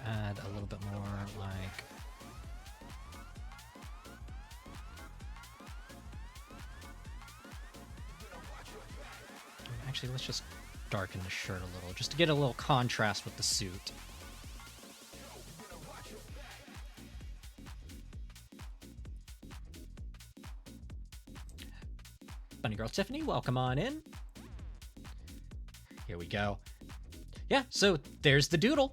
add a little bit more like... Actually, let's just darken the shirt a little, just to get a little contrast with the suit. Funny Girl Tiffany, welcome on in. Here we go. Yeah, so there's the Doodle.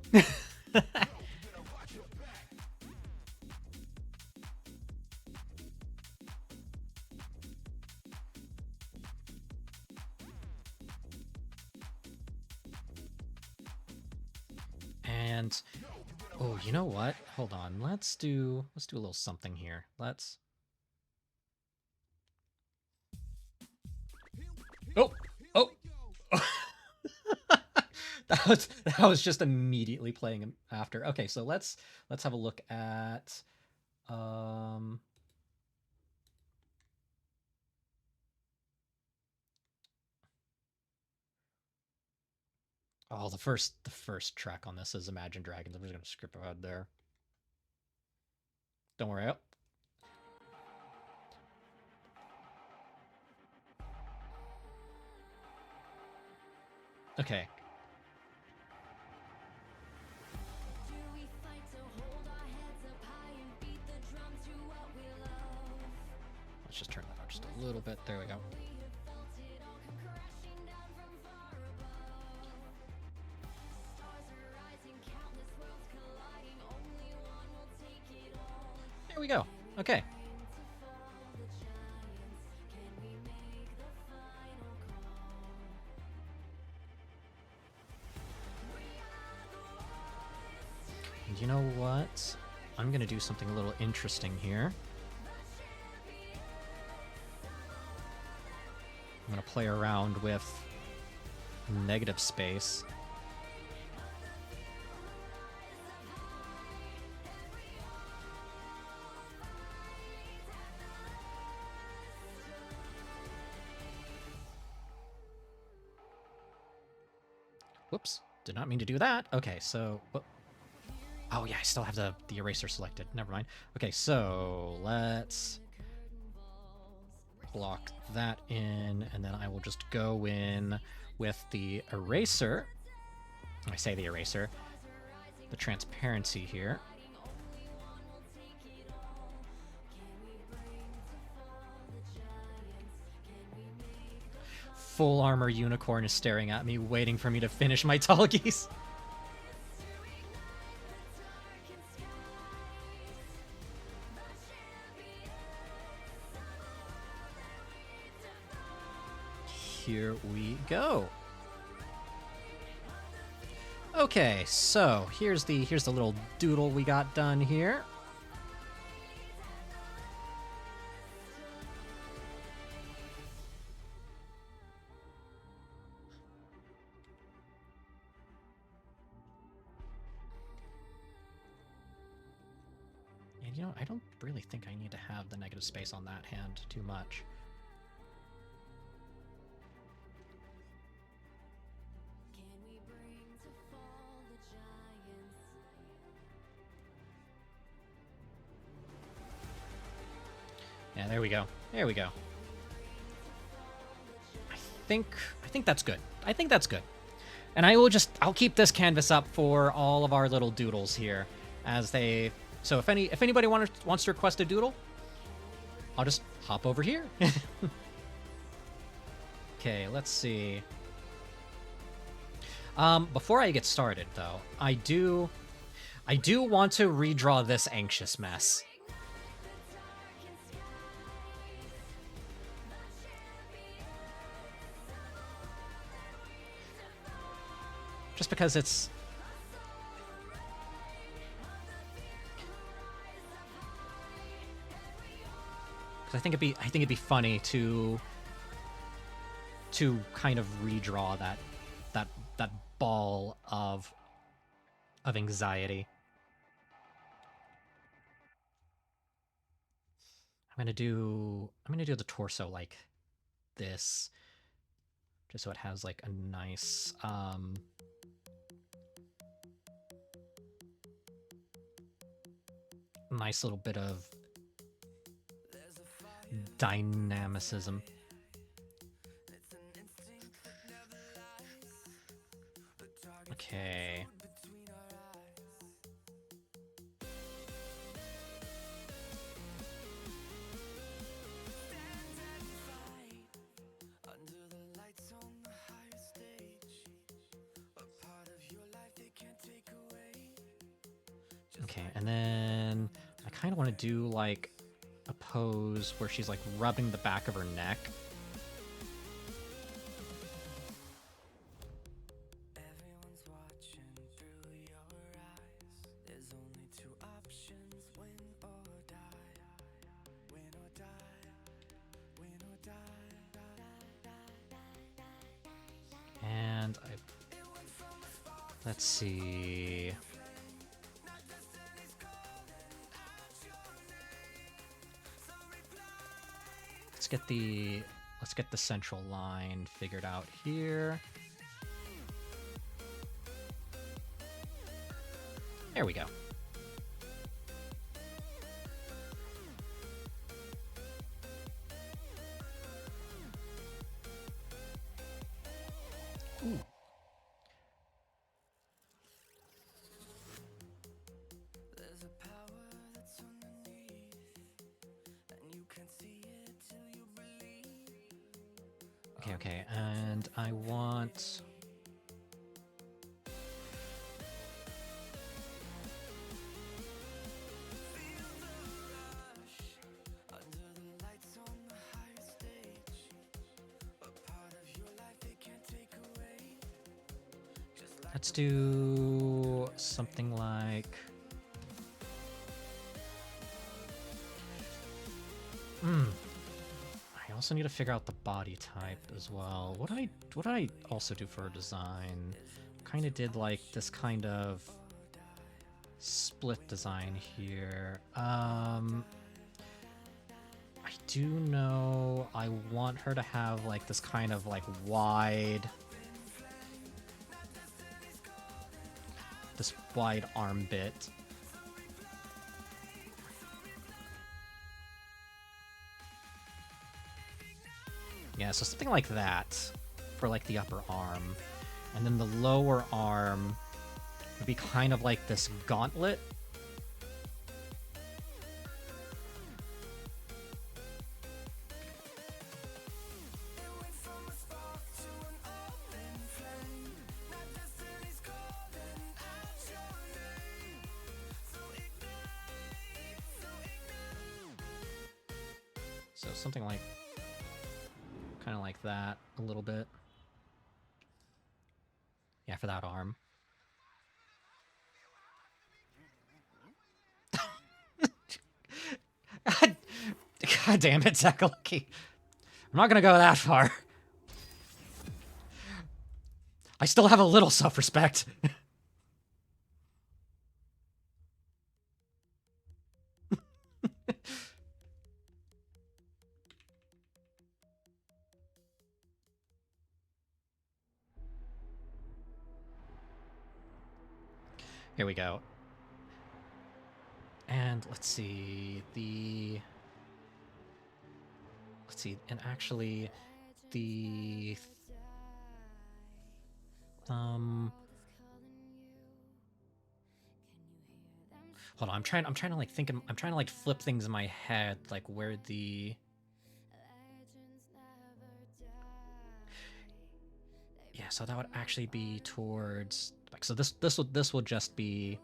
And oh, you know what? Hold on. Let's do a little something here. Let's Oh. that was just immediately playing him after. Okay, so let's have a look at oh, the first track on this is Imagine Dragons. I'm just gonna skip ahead there. Don't worry. Oh. Okay. Let's just turn that up just a little bit. There we go. There we go. Okay. And you know what? I'm gonna do something a little interesting here. I'm gonna play around with negative space. Whoops, did not mean to do that. Okay, so... Oh yeah, I still have the eraser selected. Never mind. Okay, so let's block that in, and then I will just go in with the eraser. I say the eraser. The transparency here. Full armor unicorn is staring at me, waiting for me to finish my tall geese. Here we go. Okay, so here's the little doodle we got done here. And you know, I don't really think I need to have the negative space on that hand too much. Yeah, there we go. There we go. I think that's good. I think that's good. And I'll keep this canvas up for all of our little doodles here as they... So if anybody wants to request a doodle, I'll just hop over here. Okay, let's see. Before I get started though, I do want to redraw this anxious mess. Just because it's... Because I think it'd be funny to kind of redraw that ball of anxiety. I'm gonna do the torso like this, just so it has like a nice nice little bit of dynamicism. Okay. Okay, and then I kind of want to do like a pose where she's like rubbing the back of her neck. And let's see. Let's get the central line figured out here. There we go. Ooh. Okay, and I want... Let's do something like... I also need to figure out the body type as well. What did I also do for a design? Kind of did like this kind of split design here. I do know I want her to have like this kind of like wide arm bit. Yeah, so something like that for like the upper arm. And then the lower arm would be kind of like this gauntlet. So something like kind of like that a little bit. Yeah, for that arm. God damn it, Zakalaki. I'm not gonna go that far. I still have a little self-respect. Here we go. And let's see, and actually the hold on, I'm trying to like think, I'm trying to like flip things in my head, like where the yeah, so that would actually be towards like, so this will just be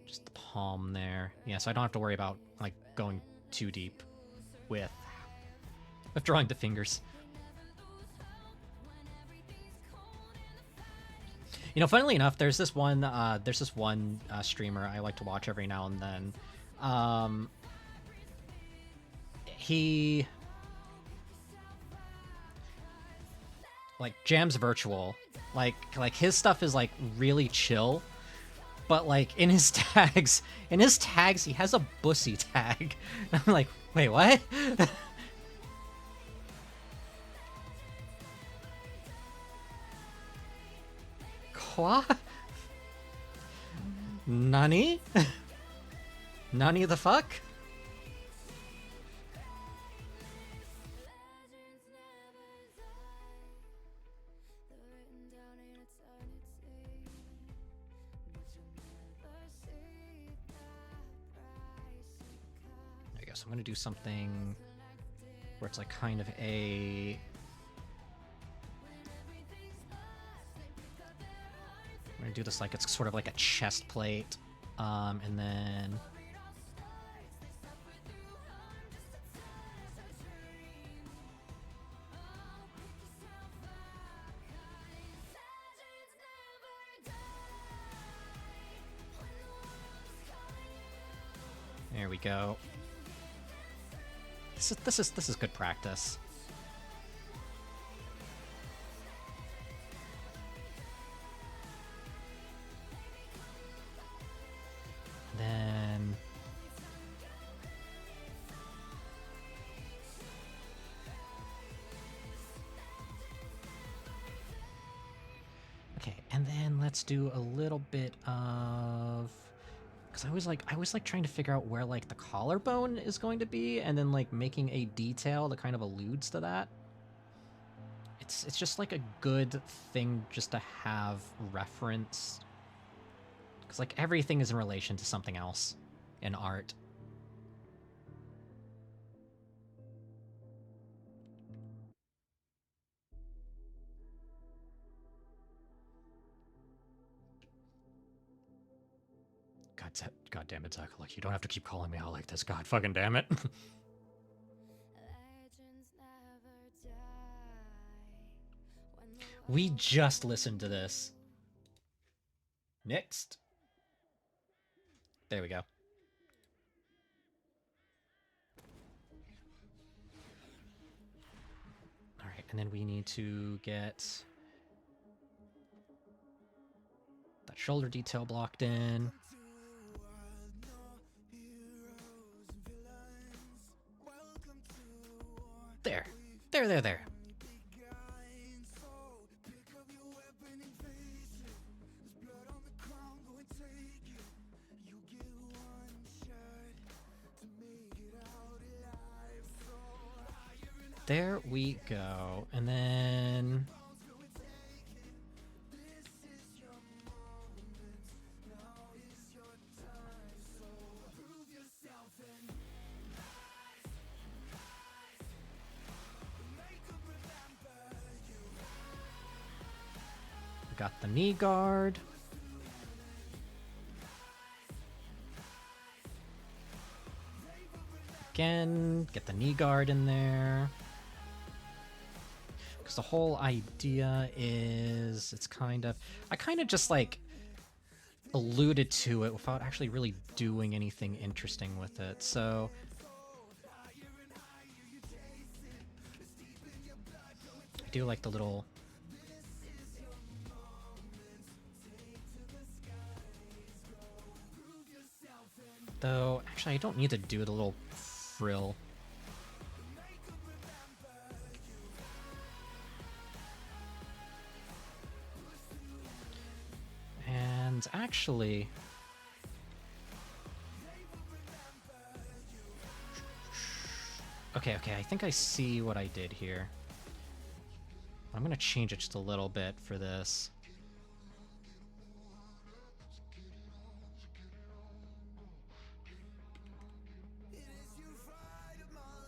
just the palm there. Yeah, so I don't have to worry about like going too deep with drawing the fingers. You know, funnily enough, there's this one streamer I like to watch every now and then. He like jams virtual, like his stuff is like really chill, but like in his tags he has a bussy tag. I'm like, wait, what? Quoi? Nani? Nani the fuck? There you go. So I'm gonna do something where it's like kind of a... I'm gonna do this like it's sort of like a chest plate, and then... There we go. This is good practice. Then okay, and then let's do a little bit of, because I was like trying to figure out where like the collarbone is going to be, and then like making a detail that kind of alludes to that. It's just like a good thing just to have reference. Because, like, everything is in relation to something else in art. God damn it, Zach. Like, you don't have to keep calling me out like this. God fucking damn it. We just listened to this. Next. There we go. Alright, and then we need to get that shoulder detail blocked in. There. There. There we go. And then... got the knee guard. Again, get the knee guard in there. Because the whole idea is, it's kind of... I kind of just, like, alluded to it without actually really doing anything interesting with it, so... I do like the little... Though, actually, I don't need to do the little frill. And actually... Okay, I think I see what I did here. I'm gonna change it just a little bit for this.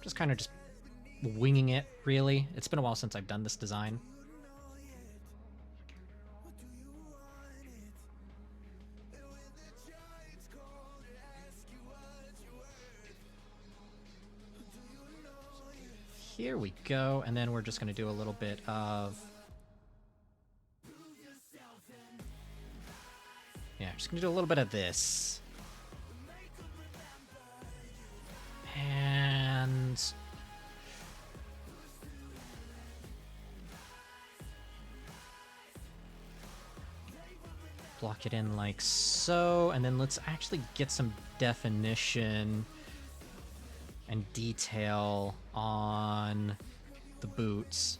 Just kind of just winging it, really. It's been a while since I've done this design. Here we go, and then we're just going to do a little bit of... Yeah, just going to do a little bit of this. And... block it in like so, and then let's actually get some definition and detail on the boots.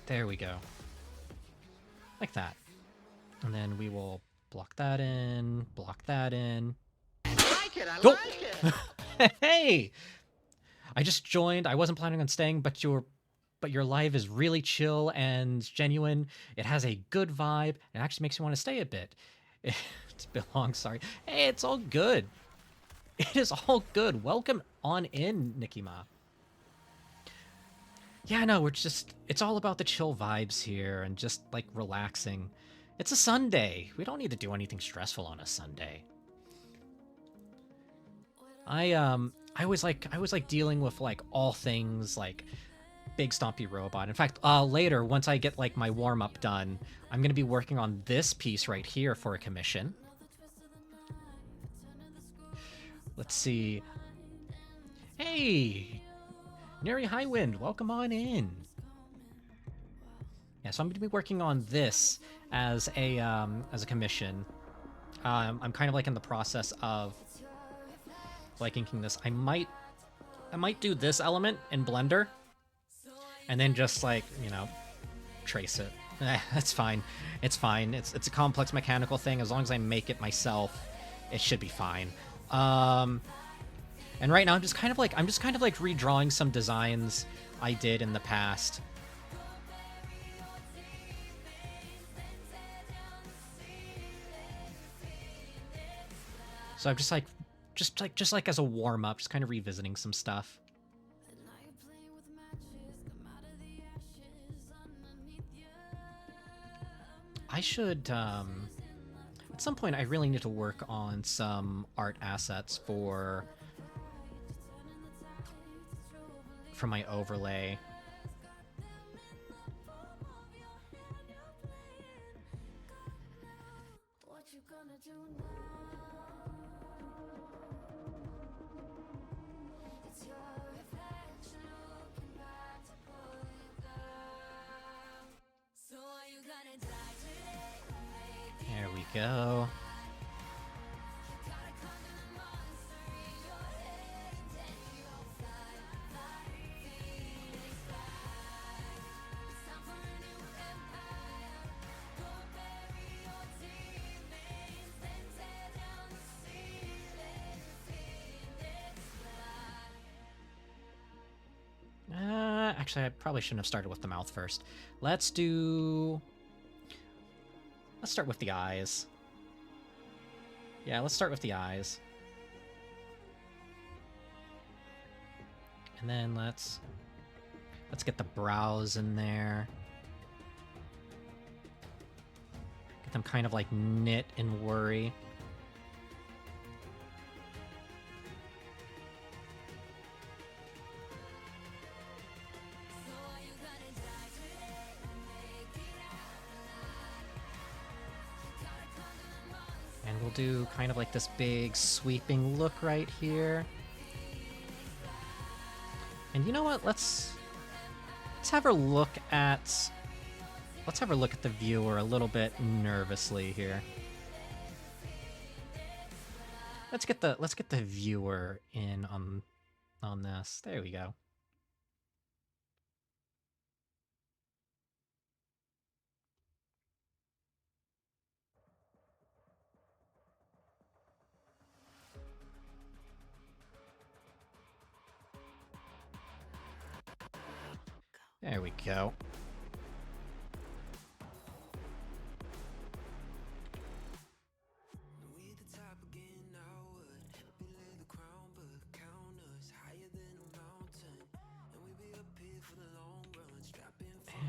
There we go. Like that. And then we will block that in, block that in. I like it, I Go! like it. Hey! I just joined. I wasn't planning on staying, but your live is really chill and genuine. It has a good vibe. It actually makes me want to stay a bit. It's been long, sorry. Hey, it's all good. It is all good. Welcome on in, Nikima. Yeah, no, it's all about the chill vibes here and just like relaxing. It's a Sunday. We don't need to do anything stressful on a Sunday. I always like dealing with like all things like big stompy robot. In fact, later once I get like my warm up done, I'm gonna be working on this piece right here for a commission. Let's see. Hey, Neri Highwind, welcome on in. Yeah, so I'm gonna be working on this as a commission. I'm kind of like in the process of like inking this. I might do this element in Blender and then just like, you know, trace it. That's fine. It's fine. It's a complex mechanical thing. As long as I make it myself, it should be fine. And right now I'm just kind of like redrawing some designs I did in the past. So I'm just like as a warm up, just kind of revisiting some stuff. I should at some point I really need to work on some art assets for my overlay. There we go. Actually, I probably shouldn't have started with the mouth first. Let's start with the eyes. Yeah, let's start with the eyes. And then let's get the brows in there. Get them kind of like knit and worry. We'll do kind of like this big sweeping look right here. And you know what? Let's have her look at the viewer a little bit nervously here. Let's get the viewer in on this. There we go. There we go.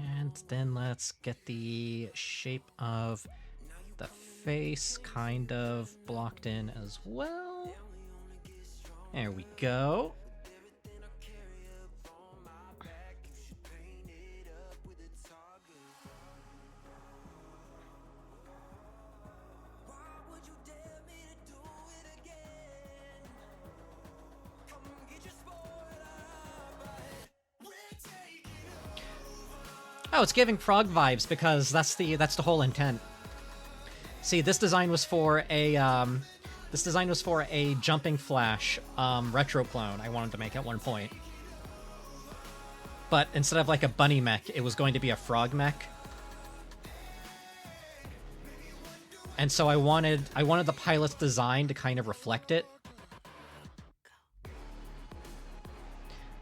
And then let's get the shape of the face kind of blocked in as well. There we go. Oh, it's giving frog vibes because that's the whole intent. See, this design was for a jumping flash retro clone I wanted to make at one point. but instead of like a bunny mech, it was going to be a frog mech. And so I wanted the pilot's design to kind of reflect it.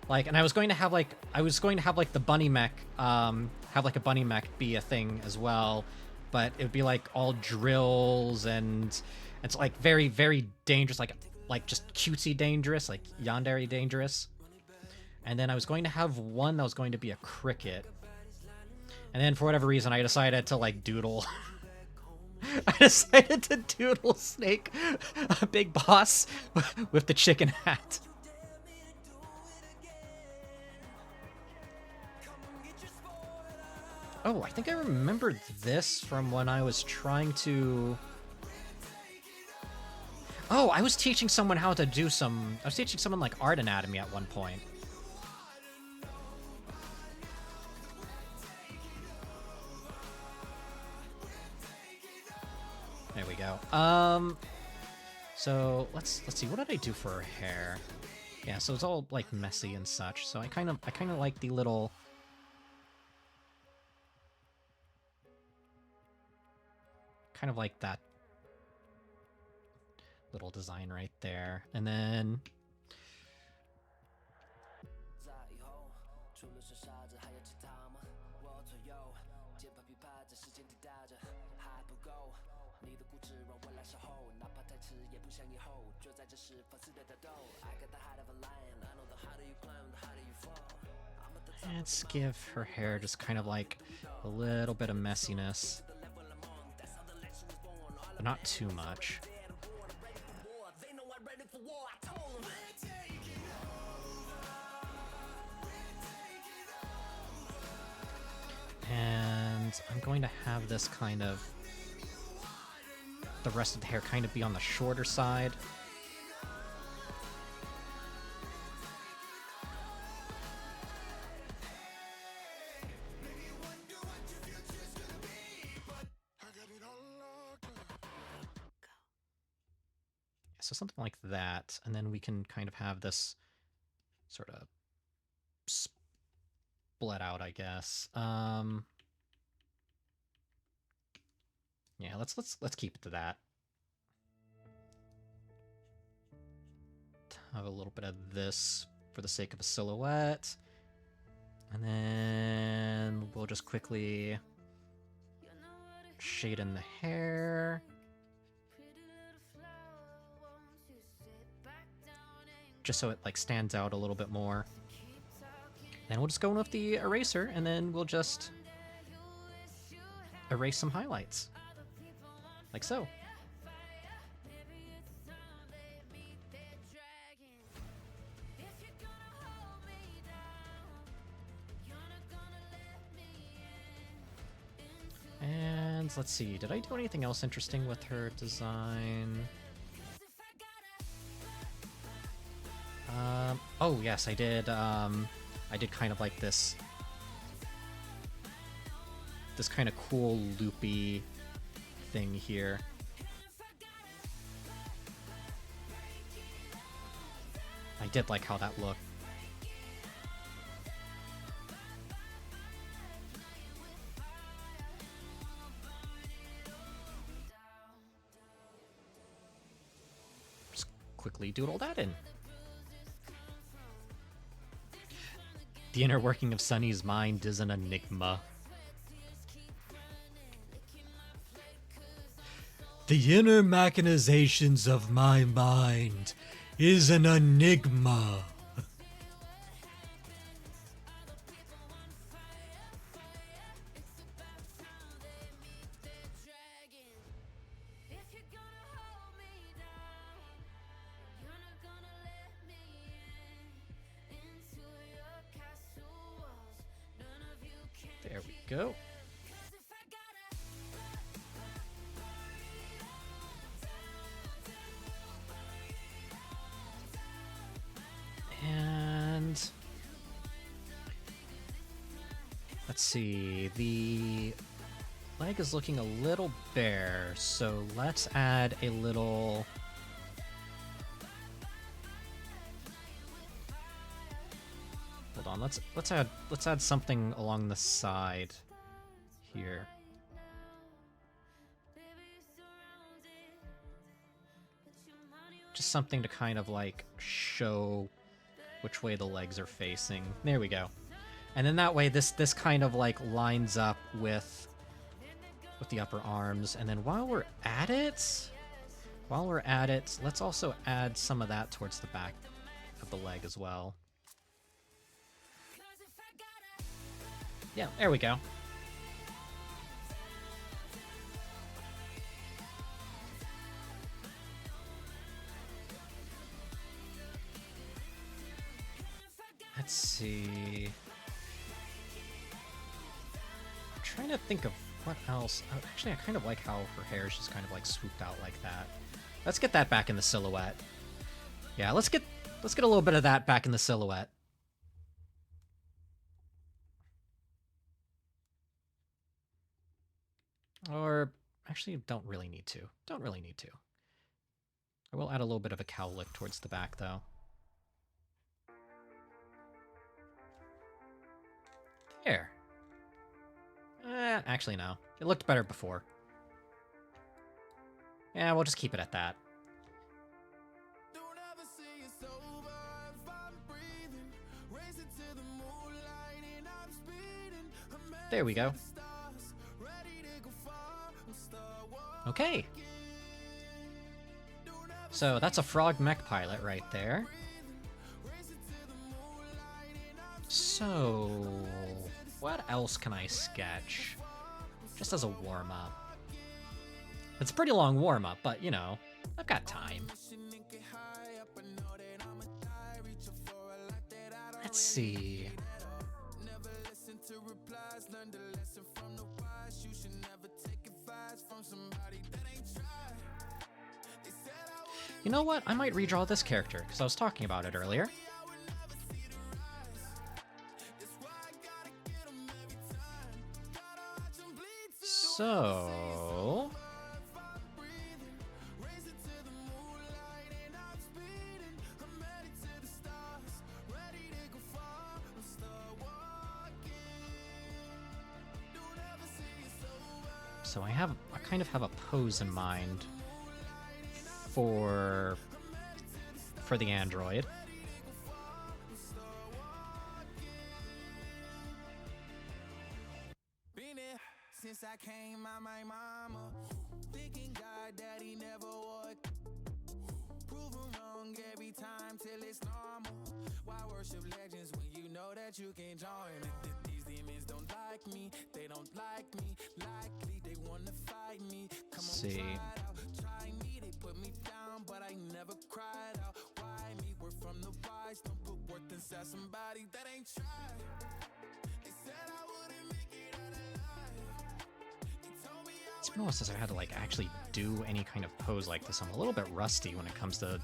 Like, and I was going to have like the bunny mech have like a bunny mech be a thing as well, but it would be like all drills and it's like very, very dangerous, like just cutesy dangerous, like yandere dangerous. And then I was going to have one that was going to be a cricket. And then for whatever reason I decided to like Doodle. I decided to Doodle Snake, a big boss with the chicken hat. Oh, I think I remembered this from when I was trying to... Oh, I was teaching someone how to do some... I was teaching someone, like, art anatomy at one point. There we go. So, let's see, what did I do for her hair? Yeah, so it's all, like, messy and such, so I kind of like the little... Kind of like that little design right there. And then let's give her hair just kind of like a little bit of messiness. But not too much. And I'm going to have this kind of... the rest of the hair kind of be on the shorter side. So something like that, and then we can kind of have this sort of split out, I guess. Yeah, let's keep it to that. Have a little bit of this for the sake of a silhouette, and then we'll just quickly shade in the hair. Just so it like stands out a little bit more. Then we'll just go in with the eraser, and then we'll just erase some highlights. Like so. And let's see, did I do anything else interesting with her design? Oh yes, I did. I did kind of like this kind of cool loopy thing here. I did like how that looked. Just quickly doodle that in. The inner working of Sunny's mind is an enigma. The inner machinations of my mind is an enigma. There we go. And let's see, the leg is looking a little bare, so let's add a little Hold on, let's add something along the side here. Just something to kind of like show which way the legs are facing. There we go. And then that way this kind of like lines up with the upper arms. And then while we're at it, let's also add some of that towards the back of the leg as well. Yeah, there we go. Let's see. I'm trying to think of what else. Oh, actually, I kind of like how her hair is just kind of like swooped out like that. Let's get that back in the silhouette. Yeah, let's get a little bit of that back in the silhouette. Or actually, don't really need to. Don't really need to. I will add a little bit of a cowlick towards the back, though. There. Actually, no. It looked better before. Yeah, we'll just keep it at that. There we go. Okay. So that's a frog mech pilot right there. So what else can I sketch? Just as a warm-up. It's a pretty long warm-up, but you know, I've got time. Let's see. You know what? I might redraw this character, because I was talking about it earlier. So... So I kind of have a pose in mind for the android. Since I came out my mama, thinking God that he never would. Proven wrong every time till it's normal. Why worship legends when you know that you can join? These demons don't like me, they don't like me. Likely they wanna fight me. Come on, try it out, try me. They put me down, but I never cried out. Why me? We're from the wise, don't put worth inside somebody that ain't tried. They said I wouldn't make it out alive. It's been a while since I had to like actually do any kind of pose like this. I'm a little bit rusty when it comes to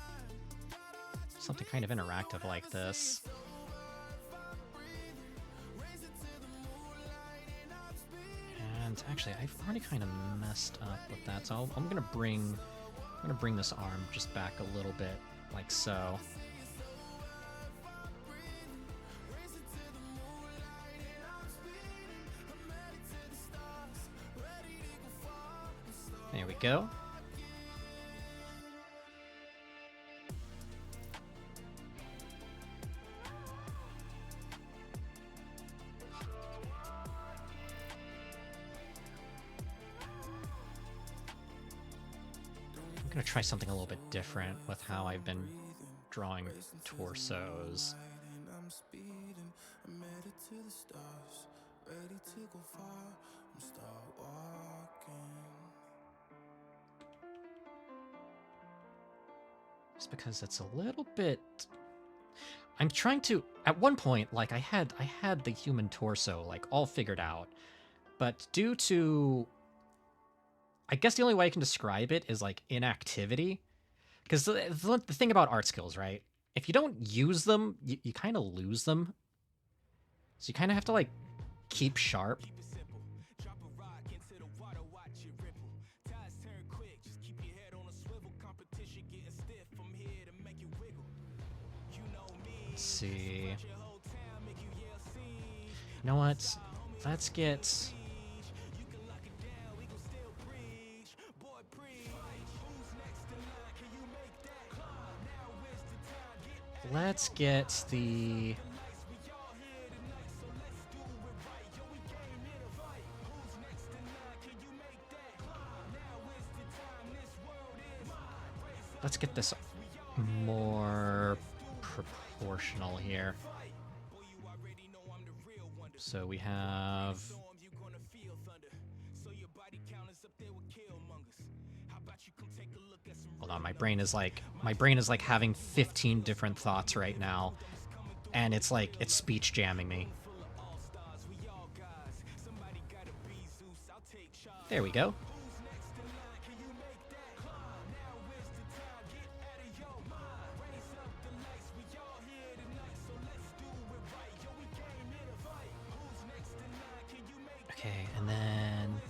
something kind of interactive like this. And actually, I've already kind of messed up with that, so I'm gonna bring this arm just back a little bit, like so. There we go. I'm gonna try something a little bit different with how I've been drawing torsos. Just because it's a little bit... I'm trying to... At one point, like, I had the human torso, like, all figured out. But due to... I guess the only way I can describe it is, like, inactivity. Because the thing about art skills, right? If you don't use them, you kind of lose them. So you kind of have to, like, keep sharp. Let's see. You know what? Let's get... Let's get the... Let's get this more proportional here. So we have... Hold on, my brain is like having 15 different thoughts right now, and it's like it's speech jamming me. There we go. Okay, and then...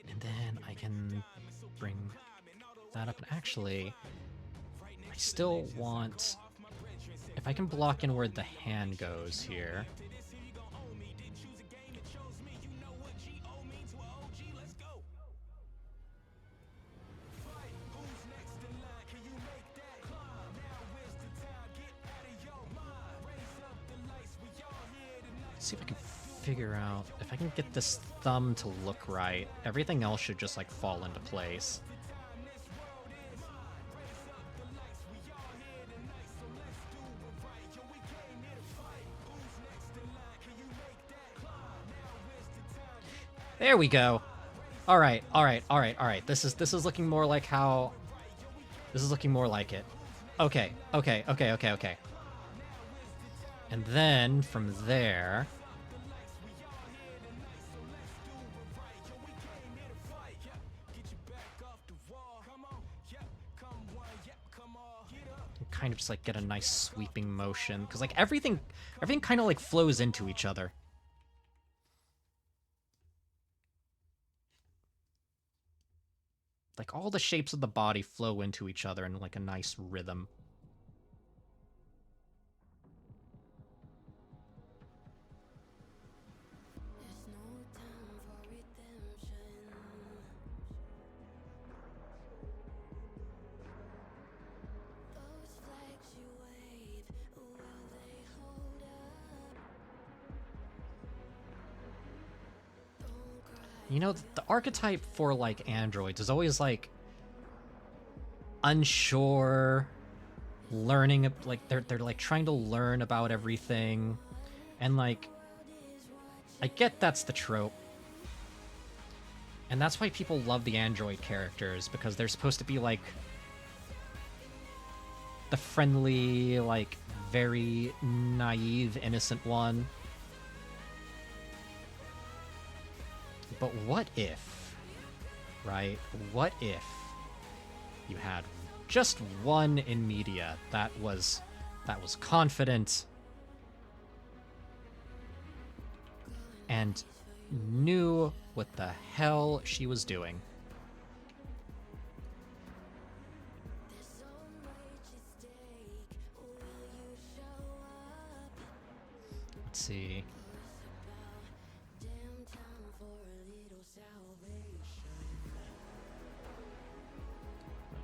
And then I can bring that up. And actually, I still want... If I can block in where the hand goes here... See if I can figure out if I can get this thumb to look right. Everything else should just like fall into place. There we go. All right, all right, all right, all right. This is looking more like how. This is looking more like it. Okay, okay, okay, okay, okay. And then from there. Kind of just like get a nice sweeping motion, because like everything kind of like flows into each other. Like all the shapes of the body flow into each other in like a nice rhythm. You know, the archetype for, like, androids is always, like, unsure, learning, like, they're like, trying to learn about everything, and, like, I get that's the trope, and that's why people love the android characters, because they're supposed to be, like, the friendly, like, very naive, innocent one. But what if, right? What if you had just one in media that was confident and knew what the hell she was doing? Let's see.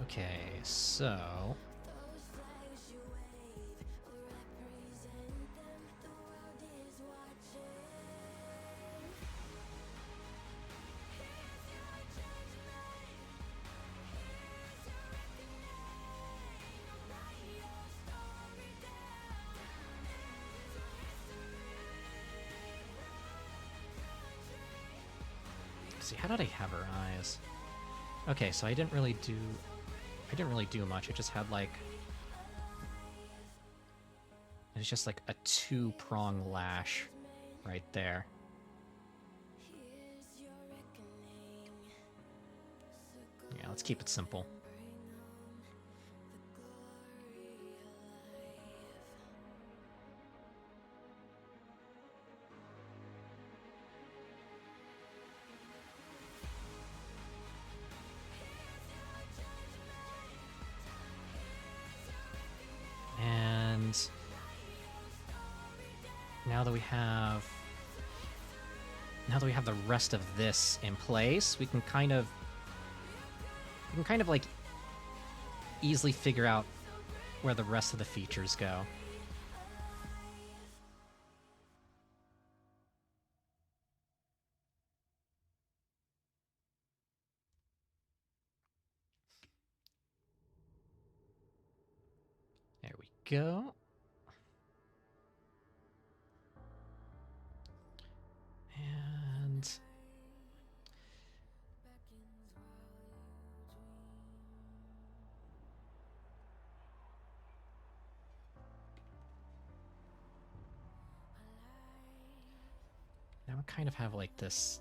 Okay, so... See, how did I have her eyes? Okay, so I didn't really do much. It just had like... It was just like a two-prong lash right there. Yeah, let's keep it simple. now that we have the rest of this in place, we can kind of like easily figure out where the rest of the features go. There we go. And now we kind of have like this.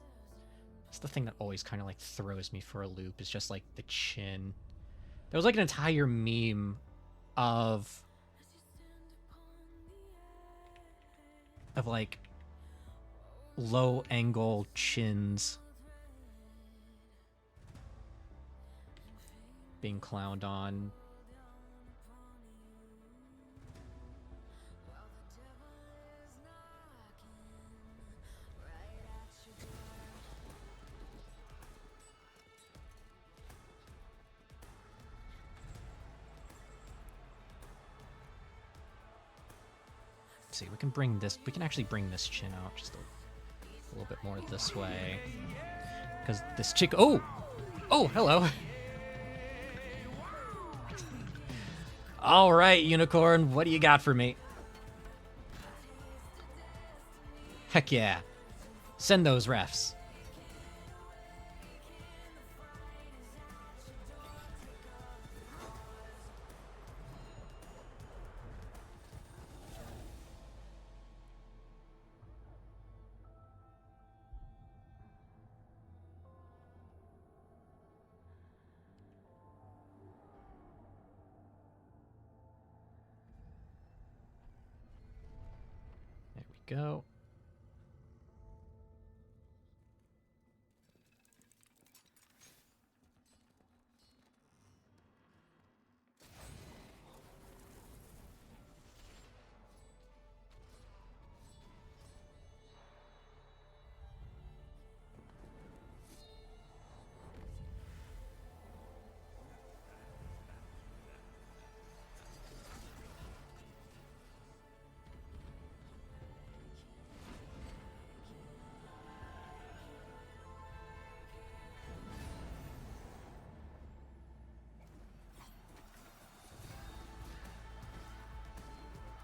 It's the thing that always kind of like throws me for a loop, is just like the chin. There was like an entire meme of like low angle chins being clowned on. Let's see, we can actually bring this chin out just a little bit more this way. Because this chick, oh, hello. All right, Unicorn, what do you got for me? Heck yeah. Send those refs. There we go.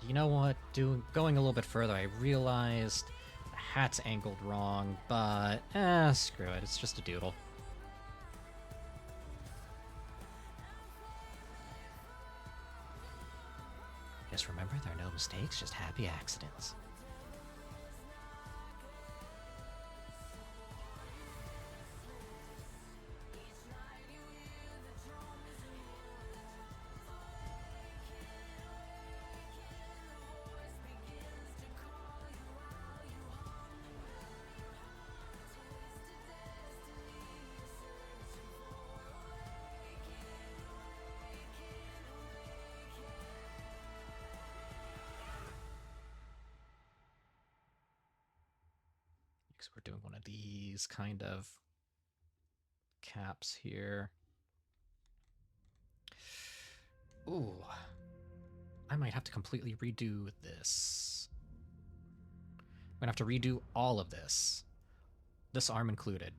You know what? Going a little bit further, I realized the hat's angled wrong, but screw it. It's just a doodle. Just remember, there are no mistakes, just happy accidents. We're doing one of these kind of caps here. Ooh. I might have to completely redo this. I'm gonna have to redo all of this. This arm included.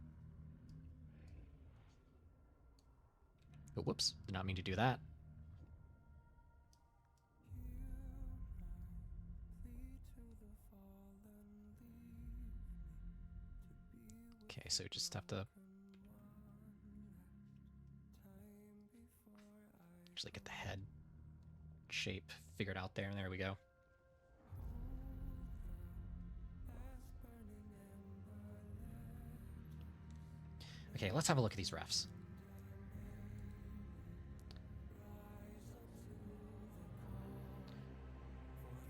Oh, whoops. Did not mean to do that. Okay, so just have to actually get the head shape figured out there, and there we go. Okay, let's have a look at these refs.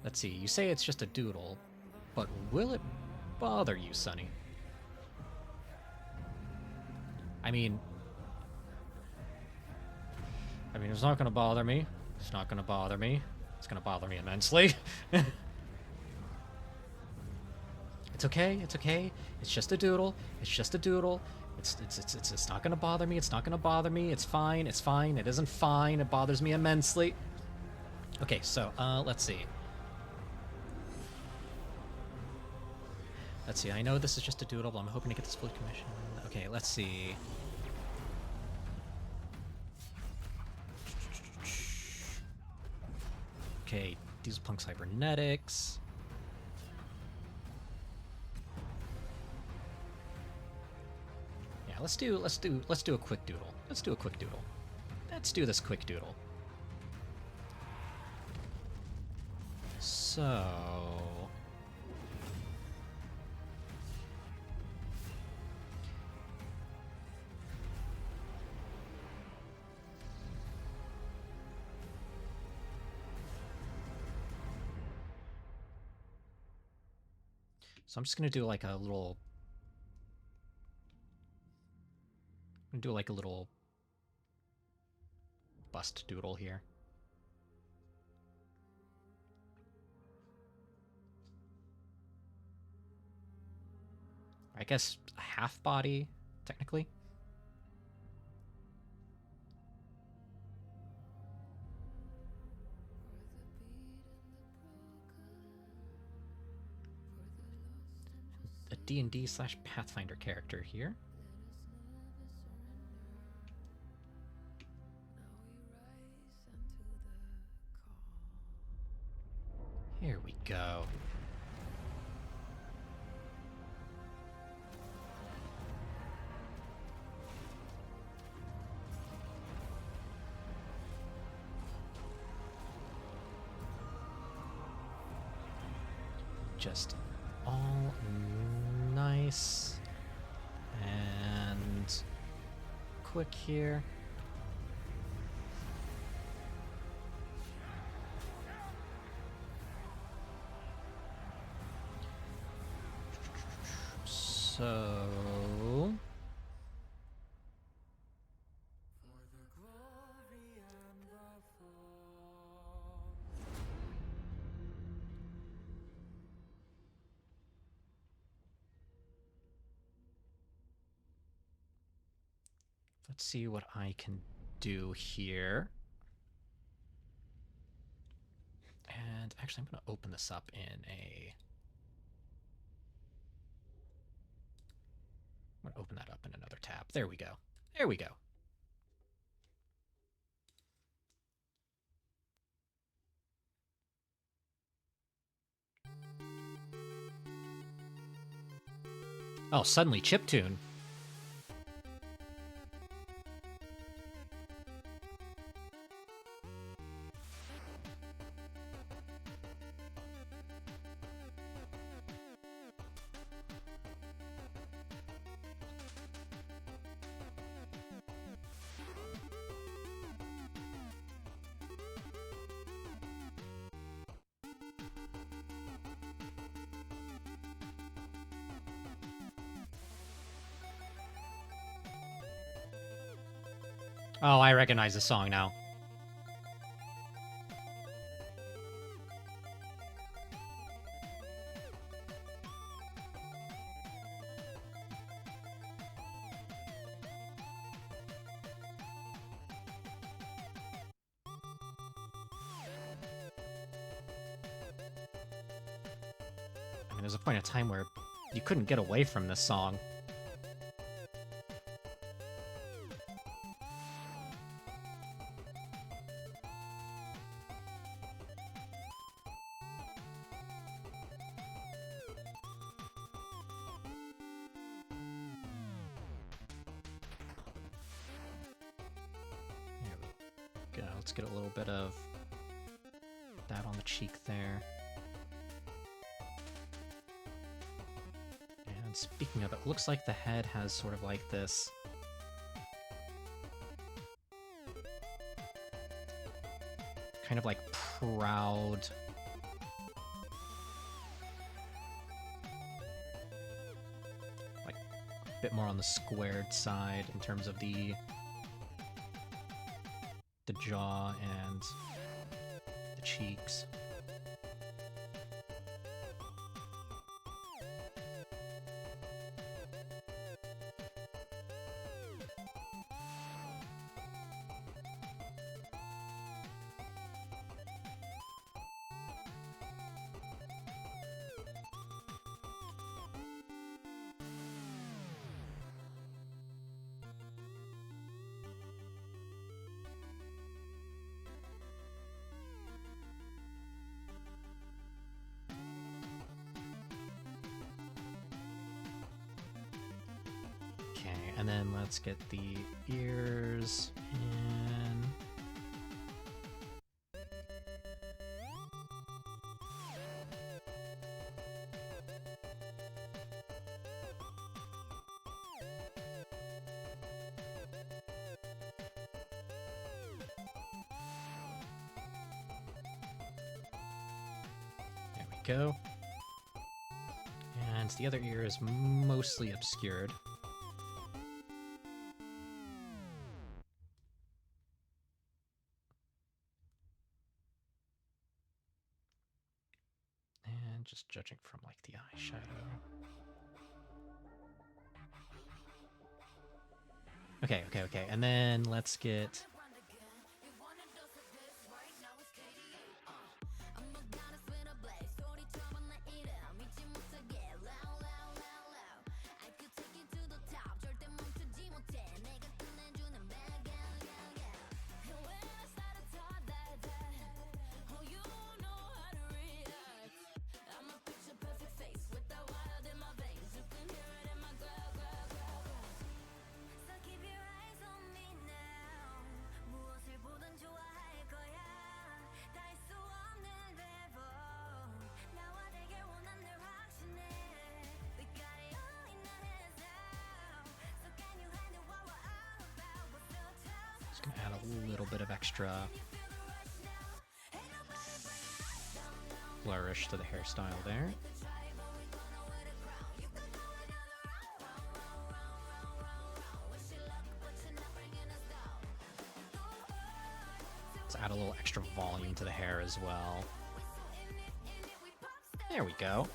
Let's see, you say it's just a doodle, but will it bother you, Sonny? I mean, it's not going to bother me. It's not going to bother me. It's going to bother me immensely. It's okay. It's okay. It's just a doodle. It's just a doodle. It's not gonna bother me. It's not gonna bother me. It's fine. It's fine. It isn't fine. It bothers me immensely. Okay, so let's see. Let's see. I know this is just a doodle, but I'm hoping to get this fully commissioned. Okay, let's see. Okay, Diesel Punk Cybernetics. Yeah, let's do a quick doodle. Let's do a quick doodle. Let's do this quick doodle. So I'm just gonna do like a little. I'm gonna do like a little bust doodle here. I guess a half body, technically. A D&D/Pathfinder character here. Here we go. Just all nice and quick here. So let's see what I can do here. And actually, I'm going to open this up in a... I'm going to open that up in another tab. There we go. There we go. Oh, suddenly chiptune. Oh, I recognize the song now. I mean, there's a point in time where you couldn't get away from this song. Let's get a little bit of that on the cheek there. And speaking of it, looks like the head has sort of like this kind of like proud, like a bit more on the squared side in terms of the jaw and the cheeks. and then let's get the ears in. There we go. And the other ear is mostly obscured. And just judging from like the eyeshadow. Okay. And then let's get... Just gonna add a little bit of extra flourish to the hairstyle there. Let's add a little extra volume to the hair as well. There we go.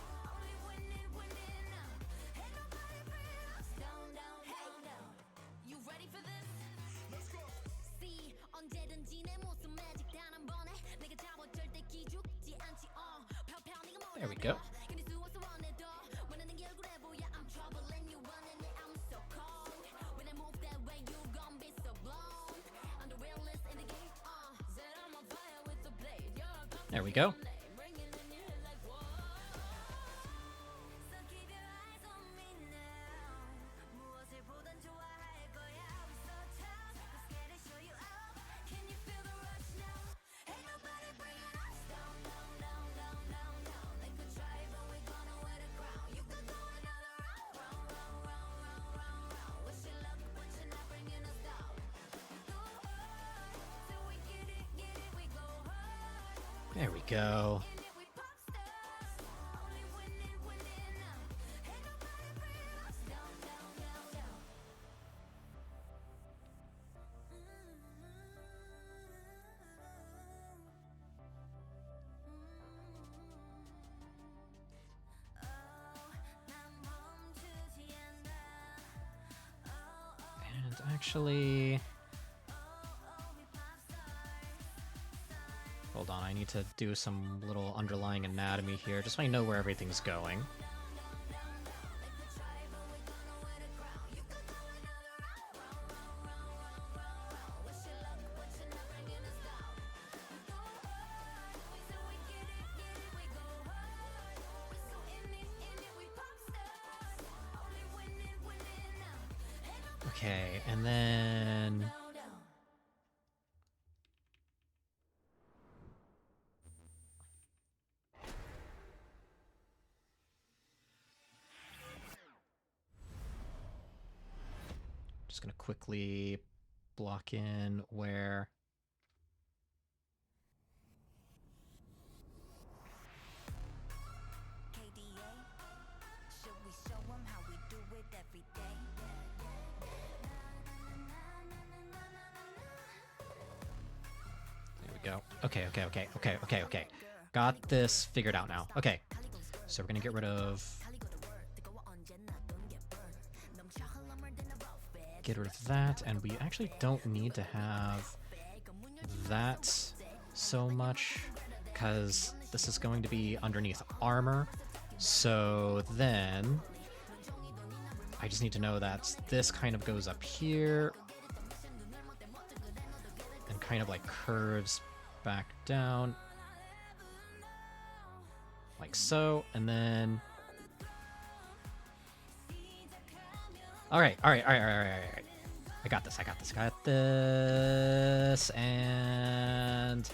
There we go. There we go. There we go. And actually... Hold on, I need to do some little underlying anatomy here, just so I know where everything's going. Okay, and then... Just gonna quickly block in where... There we go. Okay. Got this figured out now. Okay, so we're gonna get rid of... Get rid of that, and we actually don't need to have that so much, because this is going to be underneath armor. So then I just need to know that this kind of goes up here and kind of like curves back down like so, and then All right, all right, all right, all right, all right, all right. I got this, I got this, I got this, and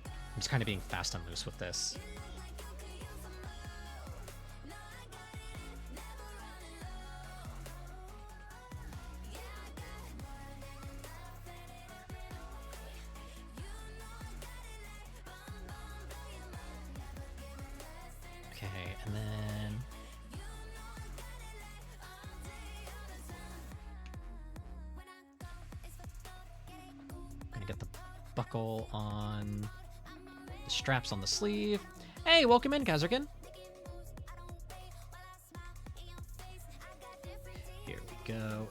I'm just kind of being fast and loose with this. Okay, and then I'm gonna get the buckle on the straps on the sleeve. Hey, welcome in, Kazerkin. Here we go.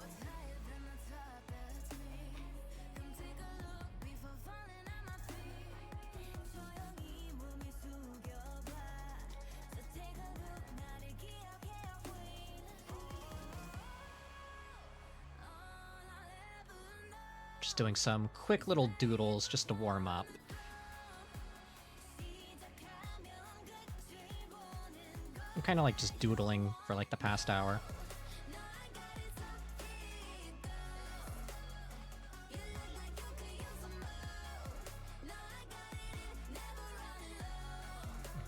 Just doing some quick little doodles just to warm up. I'm kind of like just doodling for like the past hour.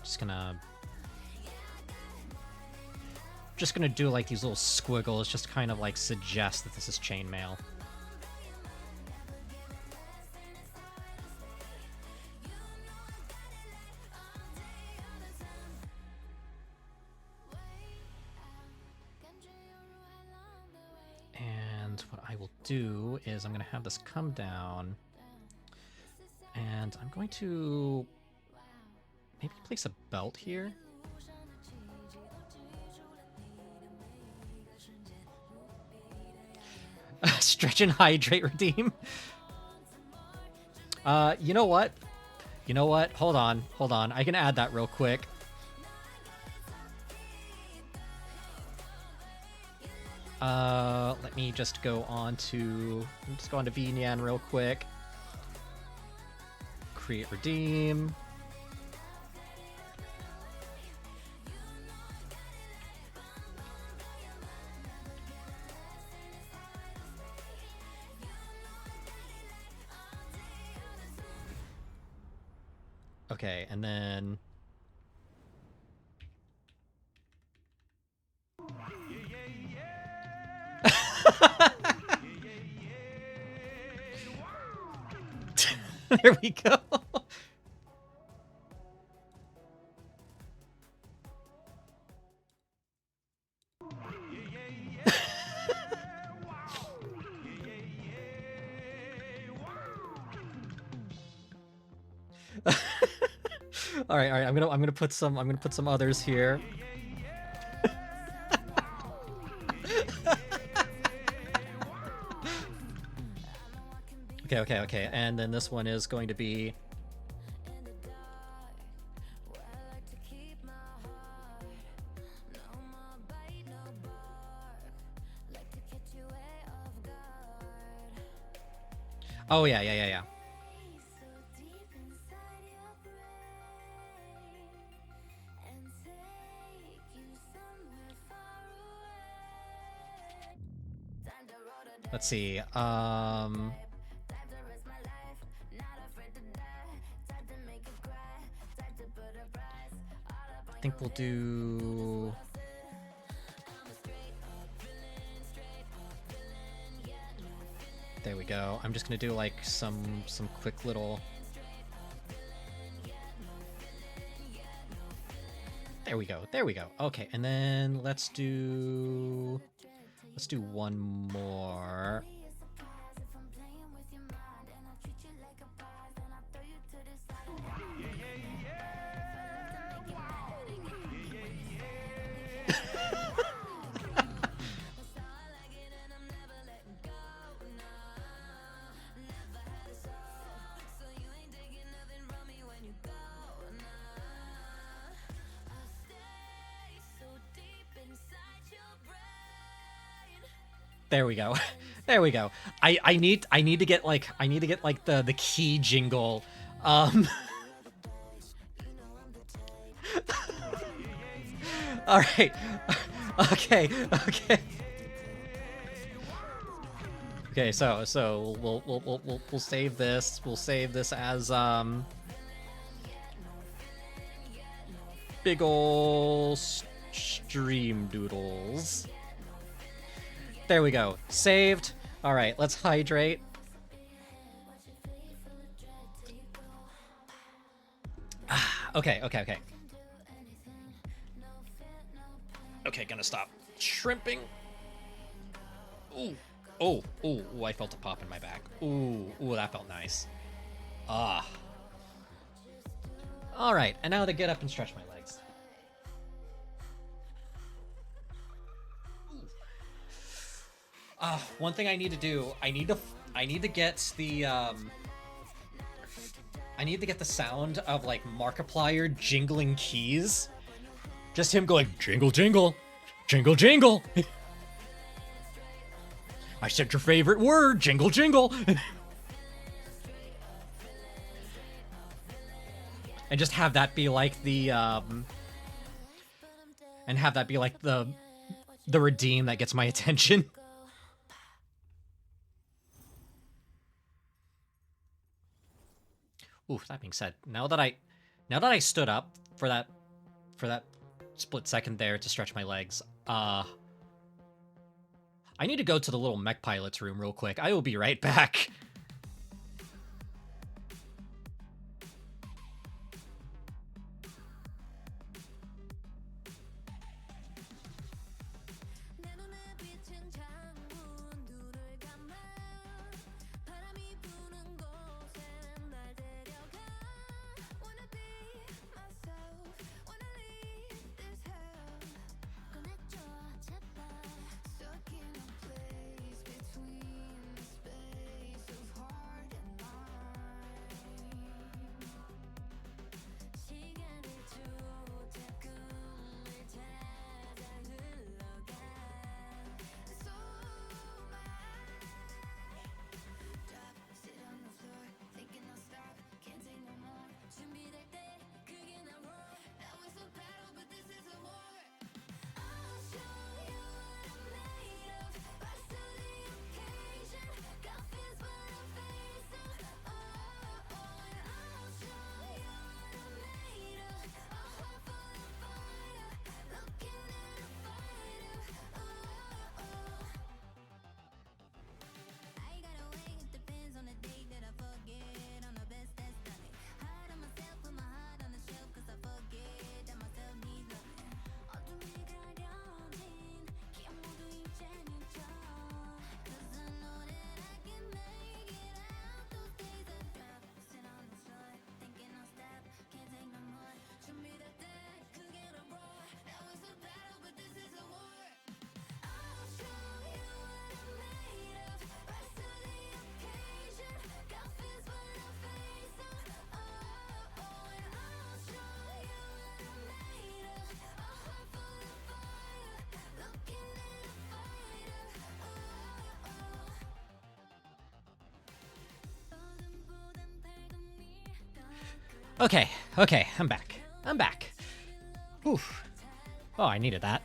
Just gonna do like these little squiggles, just kind of like suggest that this is chainmail. And what I will do is I'm gonna have this come down, and I'm going to maybe place a belt here. Stretch and hydrate redeem. You know what? You know what? Hold on. Hold on. I can add that real quick. Let me just go on to VNyan real quick. Create redeem. Okay, and then there we go. All right, all right. I'm gonna put some others here. Okay. And then this one is going to be oh yeah. Let's see. I think we'll do. There we go. I'm just gonna do like some quick little. There we go. There we go. Okay, and then let's do one more. There we go. There we go. I need to get like the key jingle. All right. Okay. Okay, so we'll save this. We'll save this as big ol' stream doodles. There we go. Saved. All right, let's hydrate. Okay. Okay, gonna stop shrimping. Ooh. Ooh, I felt a pop in my back. Ooh, that felt nice. Ah. All right, and now to get up and stretch my legs. One thing I need to do, I need to get the I need to get the sound of like Markiplier jingling keys. Just him going jingle jingle, jingle jingle. I said your favorite word, jingle jingle. And just have that be like the and have that be like the redeem that gets my attention. Ooh, that being said, now that I stood up for that split second there to stretch my legs, I need to go to the little mech pilot's room real quick. I will be right back. Okay, I'm back. Oof. Oh, I needed that.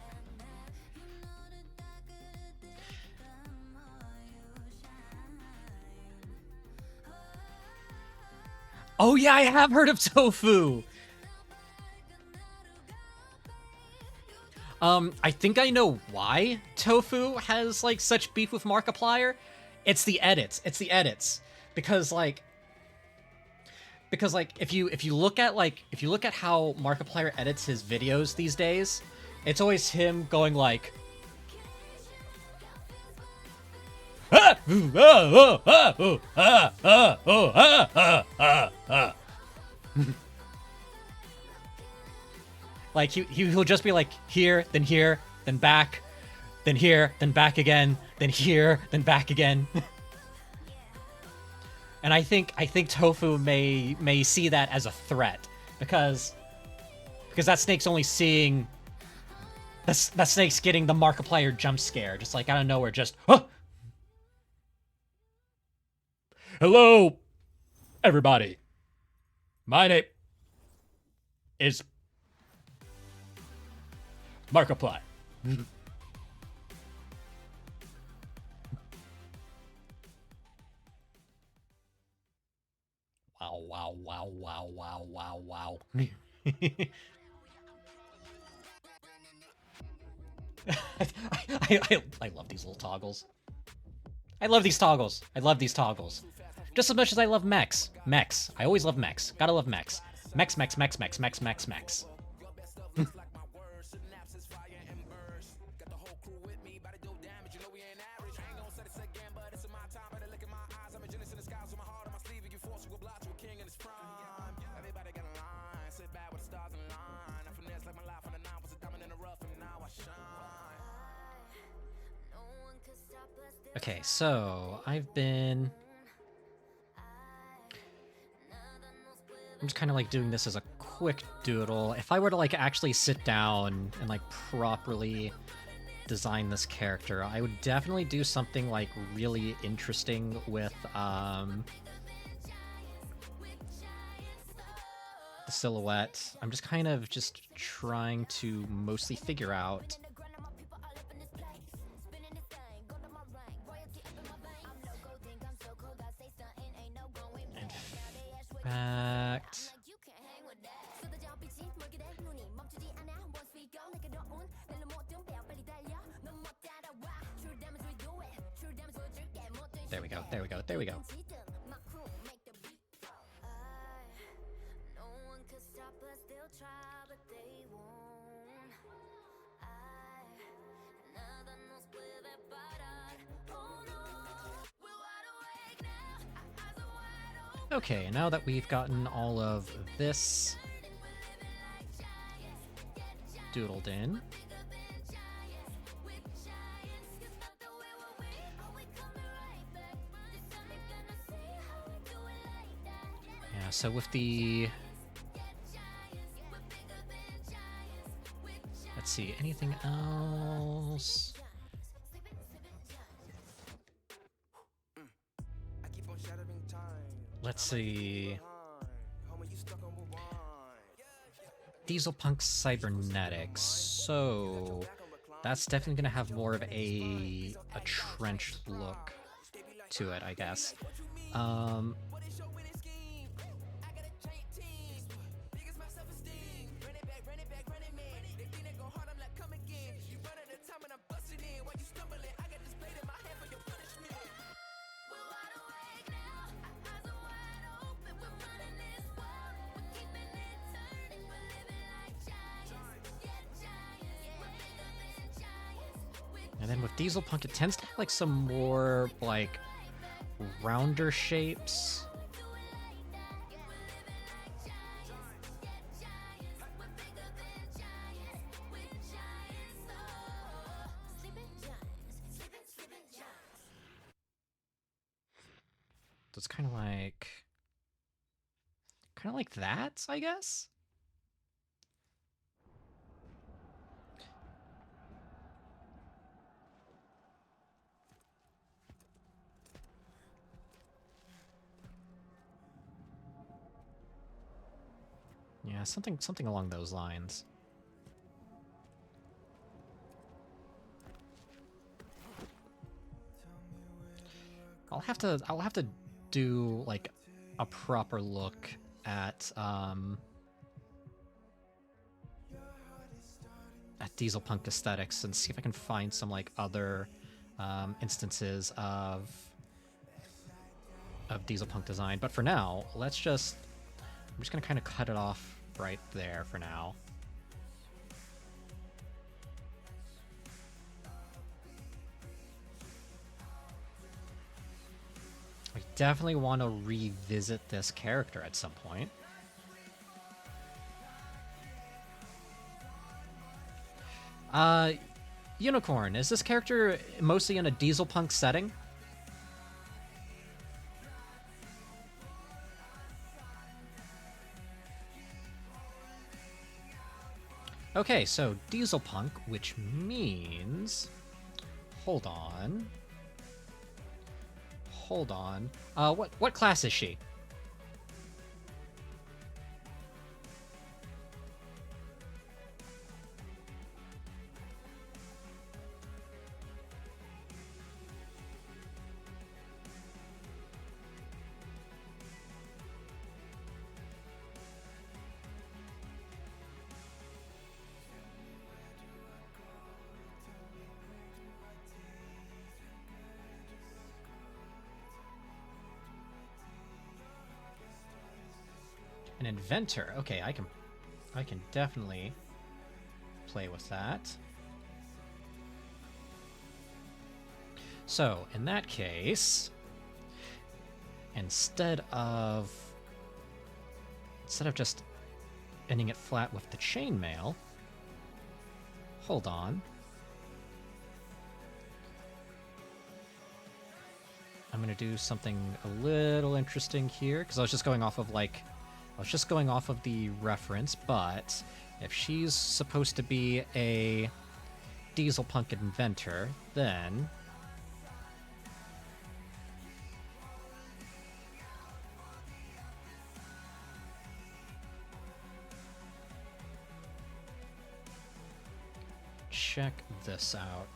Oh yeah, I have heard of tofu! I think I know why tofu has, like, such beef with Markiplier. It's the edits. Because if you look at how Markiplier edits his videos these days, it's always him going like like he'll just be like here, then back, then here, then back again, then here, then back again. And I think Tofu may see that as a threat because that snake's only seeing that snake's getting the Markiplier jump scare just like out of nowhere, just Hello, everybody. My name is Markiplier. wow, wow, wow, wow, wow, wow. I love these little toggles. I love these toggles. I love these toggles. Just as much as I love mechs. Mechs. I always love mechs. Gotta love mechs. Mechs, mechs, mechs, mechs, mechs, mechs, mechs. Okay, so I'm just kind of like doing this as a quick doodle. If I were to like actually sit down and like properly design this character, I would definitely do something like really interesting with the silhouette. I'm just kind of just trying to mostly figure out in fact, there we go, there we go, there we go. Okay, now that we've gotten all of this doodled in, yeah, so with the, let's see, anything else? Let's see. Dieselpunk Cybernetics. So that's definitely gonna have more of a trenched look to it, I guess. And then with Dieselpunk, it tends to have like some more like rounder shapes. So it's kind of like that, I guess. Yeah, something along those lines. I'll have to do like a proper look at Dieselpunk aesthetics and see if I can find some like other instances of Dieselpunk design. But for now, I'm just gonna kind of cut it off right there for now. I definitely want to revisit this character at some point. Unicorn, is this character mostly in a Dieselpunk setting? Okay, so Dieselpunk, which means... Hold on. What class is she? An inventor. Okay, I can definitely play with that. So, in that case, instead of just ending it flat with the chainmail, hold on. I'm gonna do something a little interesting here, because I was just going off of the reference, but if she's supposed to be a diesel punk inventor, then check this out.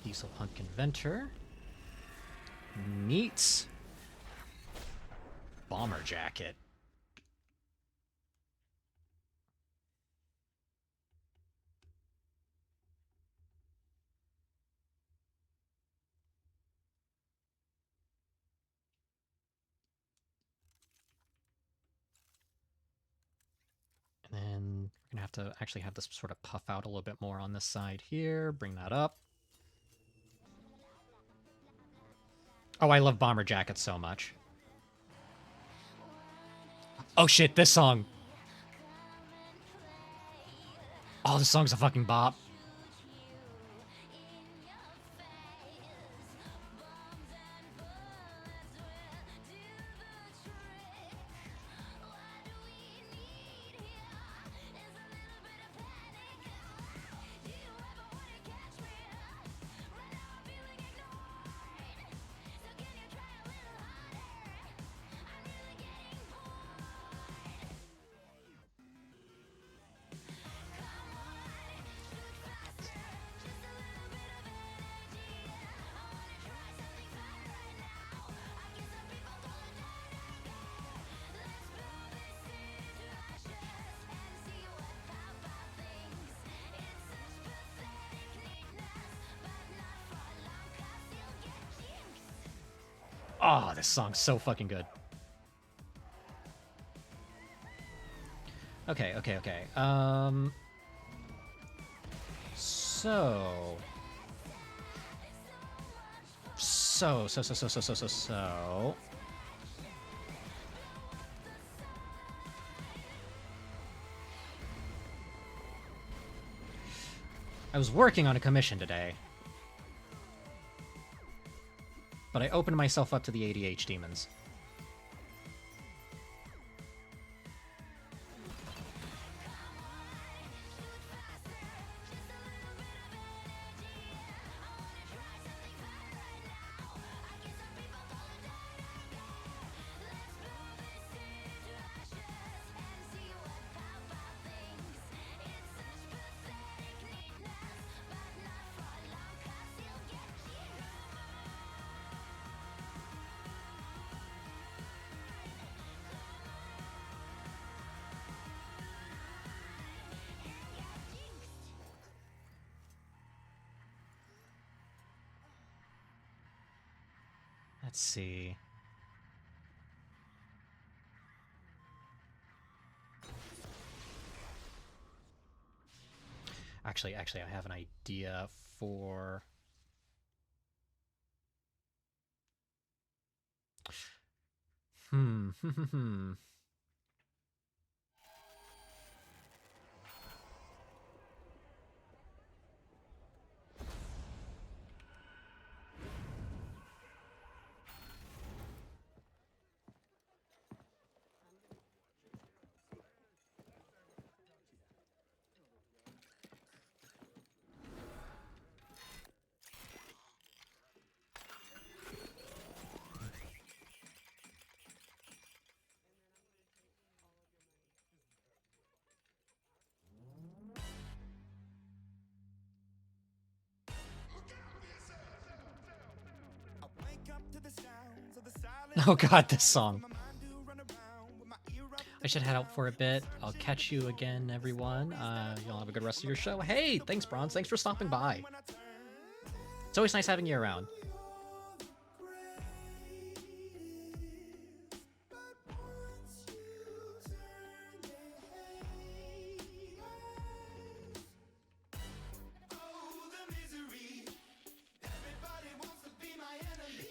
Diesel punk inventor meets bomber jacket. And then we're gonna have to actually have this sort of puff out a little bit more on this side here. Bring that up. Oh, I love bomber jackets so much. Oh shit, this song. Oh, this song's a fucking bop. Oh, this song's so fucking good. Okay. So I was working on a commission today, but I opened myself up to the ADH demons. Let's see. Actually, I have an idea for... Oh god, this song. I should head out for a bit. I'll catch you again, everyone. You'll have a good rest of your show. Hey, thanks, Bronze. Thanks for stopping by. It's always nice having you around.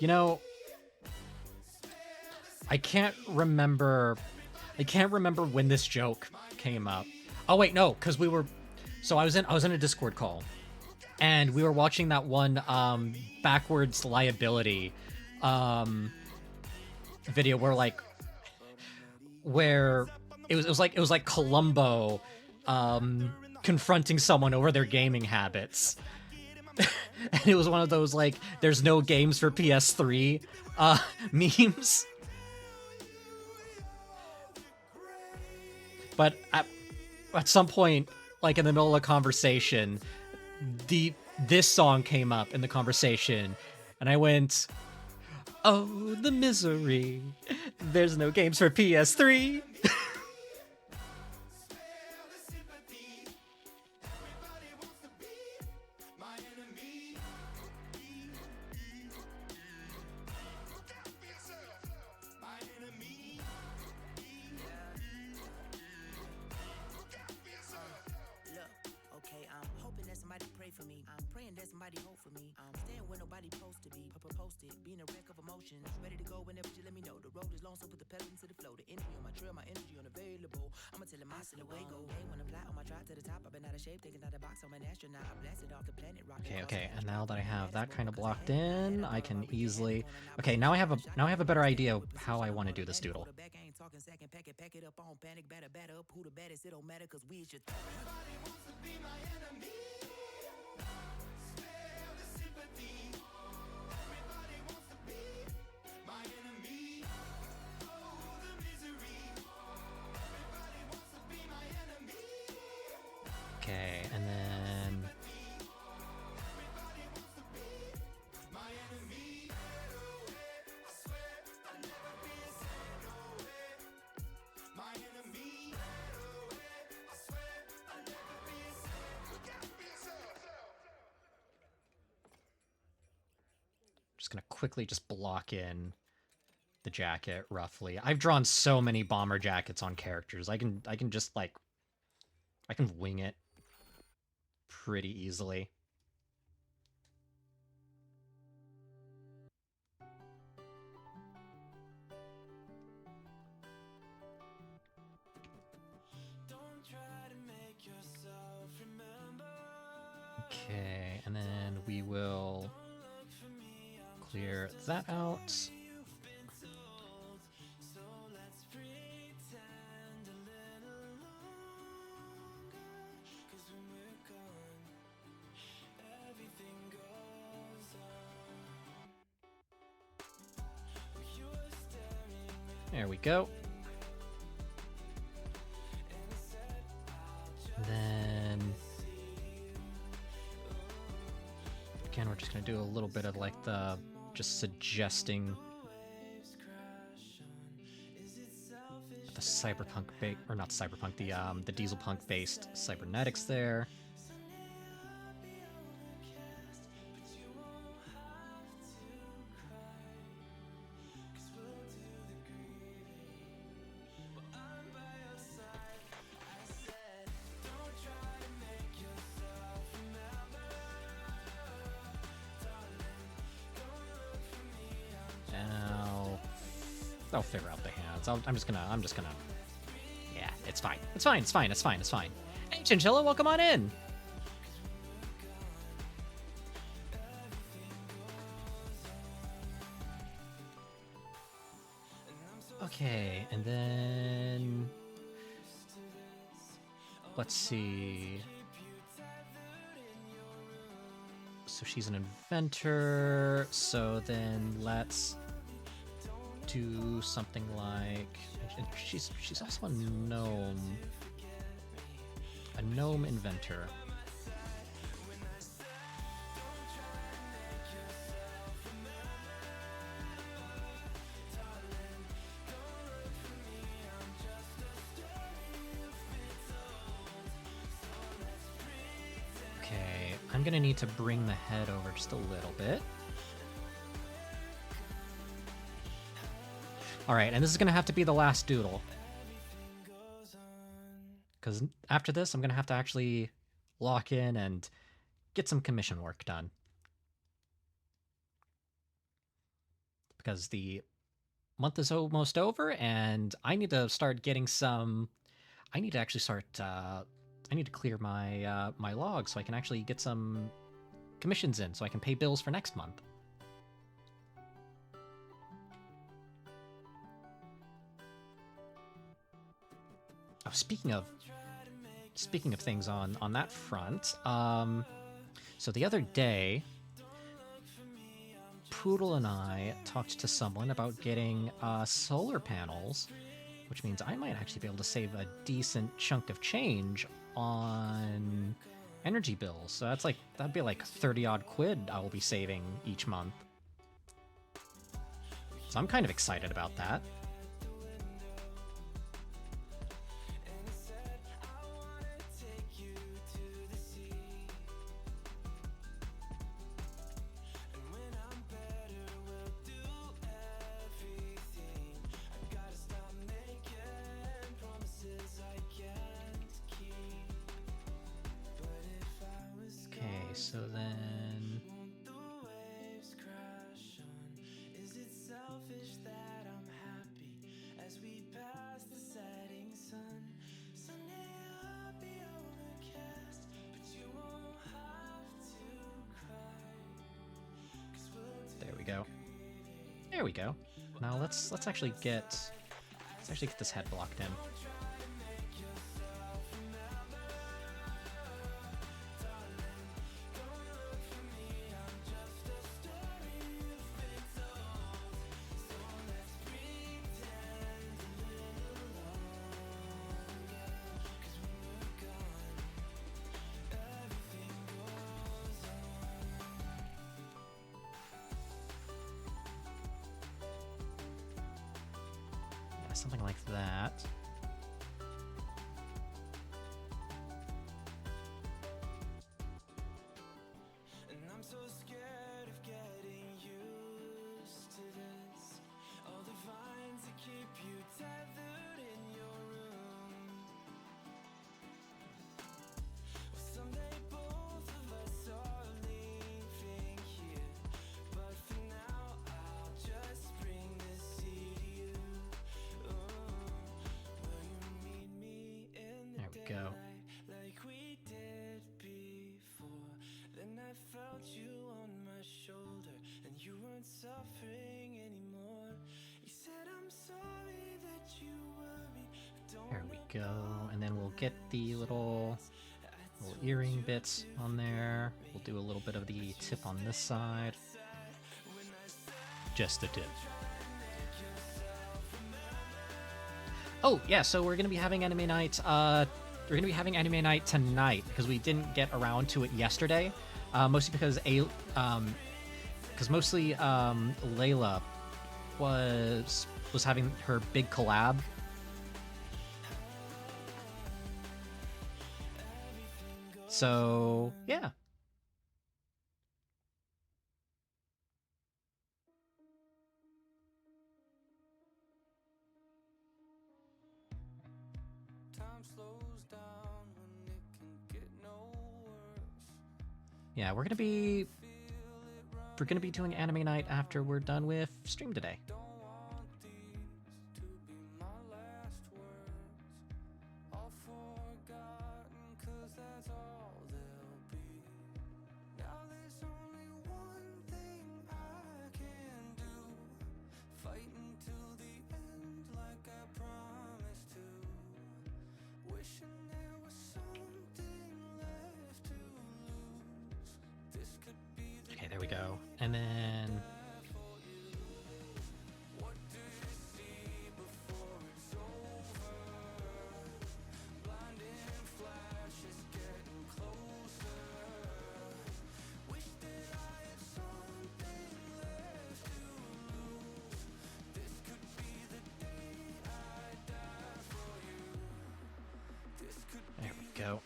You know, I can't remember when this joke came up. Oh wait, no, because we were, so I was in a Discord call, and we were watching that one backwards liability video where it was like Columbo confronting someone over their gaming habits. And it was one of those like there's no games for PS3 memes. But at some point, like in the middle of a conversation, this song came up in the conversation, and I went, "Oh, the misery. There's no games for PS3." Okay, and now that I have that kind of blocked in, I can easily. Okay, now I have a better idea of how I want to do this doodle. Okay, and then just gonna quickly just block in the jacket roughly. I've drawn so many bomber jackets on characters. I can just like I can wing it pretty easily. Okay, and then we will clear that out. There we go. Then again, we're just gonna do a little bit of like the just suggesting the cyberpunk or not cyberpunk, the diesel punk based cybernetics there. I'll figure out the hands. I'm just gonna. Yeah, it's fine. It's fine. It's fine. It's fine. It's fine. Hey, Chinchilla, welcome on in. Okay, and then let's see. So she's an inventor. So then let's do something like she's also a gnome inventor. I'm gonna need to bring the head over just a little bit. Alright, and this is gonna have to be the last doodle. Because after this, I'm gonna have to actually lock in and get some commission work done. Because the month is almost over, and I need to start getting some... I need to actually start... I need to clear my my log so I can actually get some commissions in, so I can pay bills for next month. Oh, speaking of things on that front, so the other day, Poodle and I talked to someone about getting solar panels, which means I might actually be able to save a decent chunk of change on energy bills. So that'd be like 30 odd quid I will be saving each month. So I'm kind of excited about that. So then... There we go. There we go. Now let's actually get this head blocked in. Something like that. And I'm so scared of getting used to this. All the vines that keep you tethered in your room. Well, someday both of us are leaving here, but for now I'll just bring this seed to you. There we go. Like we did before. Then I felt you on my shoulder, and you weren't suffering anymore. You said I'm sorry that you worried. There we go. And then we'll get the little earring bits on there. We'll do a little bit of the tip on this side. Just a tip. Oh, yeah, so we're going to be having anime night, we're going to be having anime night tonight, because we didn't get around to it yesterday, mostly because, Layla was having her big collab. So, yeah. Yeah, we're gonna be doing anime night after we're done with stream today. Okay, there we go. And then... There we go.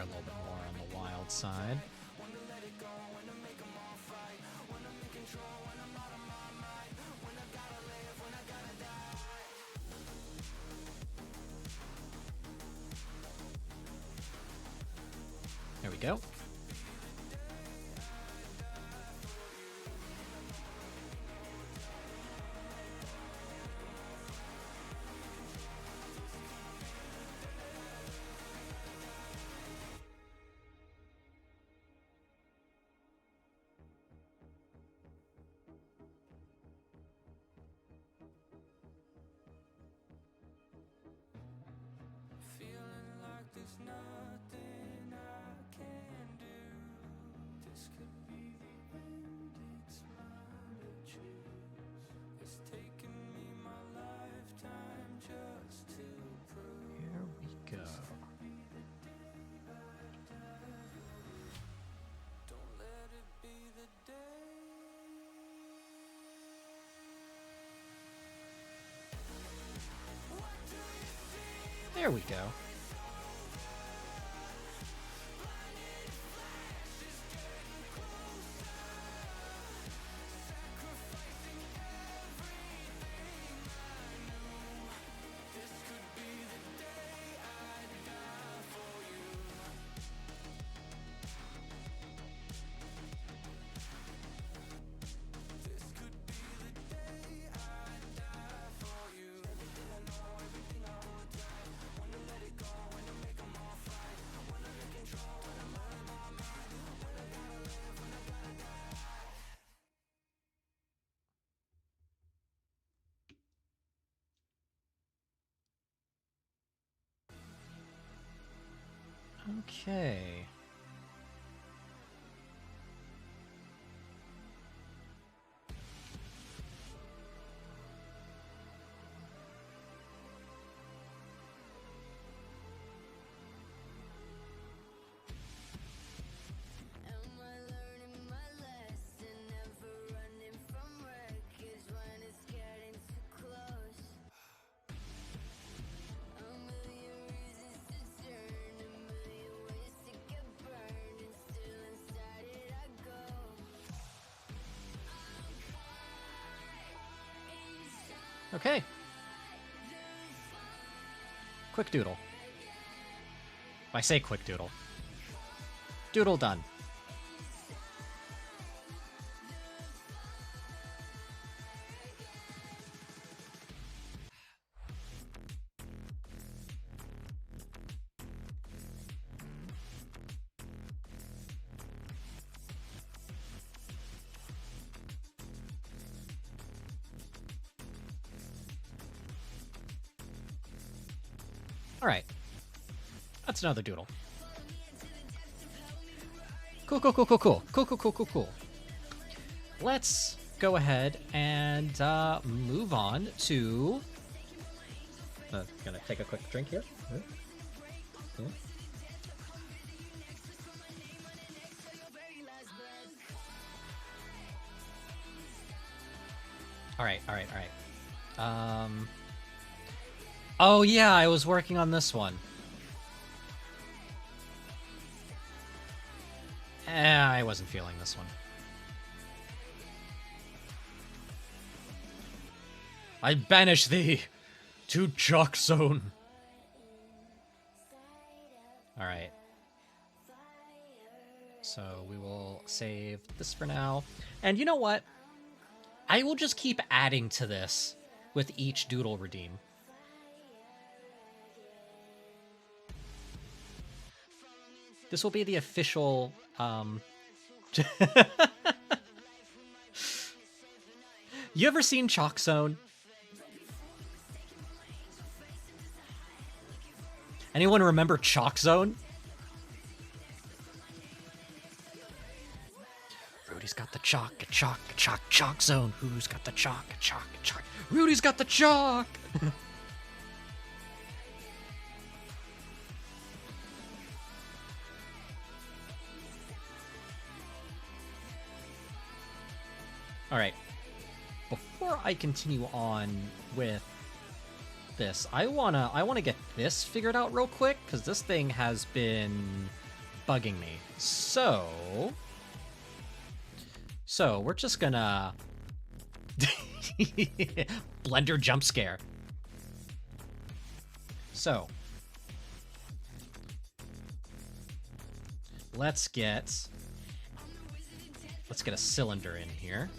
a little bit more on the wild side. There we go. Here we go. There we go. Okay. Okay. Quick doodle. I say quick doodle. Doodle done. Alright. That's another doodle. Cool, cool, cool, cool, cool. Cool, cool, cool, cool, cool. Let's go ahead and move on to... gonna take a quick drink here. Alright, alright, alright. Oh yeah, I was working on this one. I wasn't feeling this one. I banish thee to Chalk Zone. Alright. So we will save this for now. And you know what? I will just keep adding to this with each doodle redeem. This will be the official, You ever seen Chalk Zone? Anyone remember Chalk Zone? Rudy's got the chalk zone. Who's got the chalk? Rudy's got the chalk! Alright. Before I continue on with this, I wanna get this figured out real quick, because this thing has been bugging me. So we're just gonna Blender jump scare. So let's get a cylinder in here.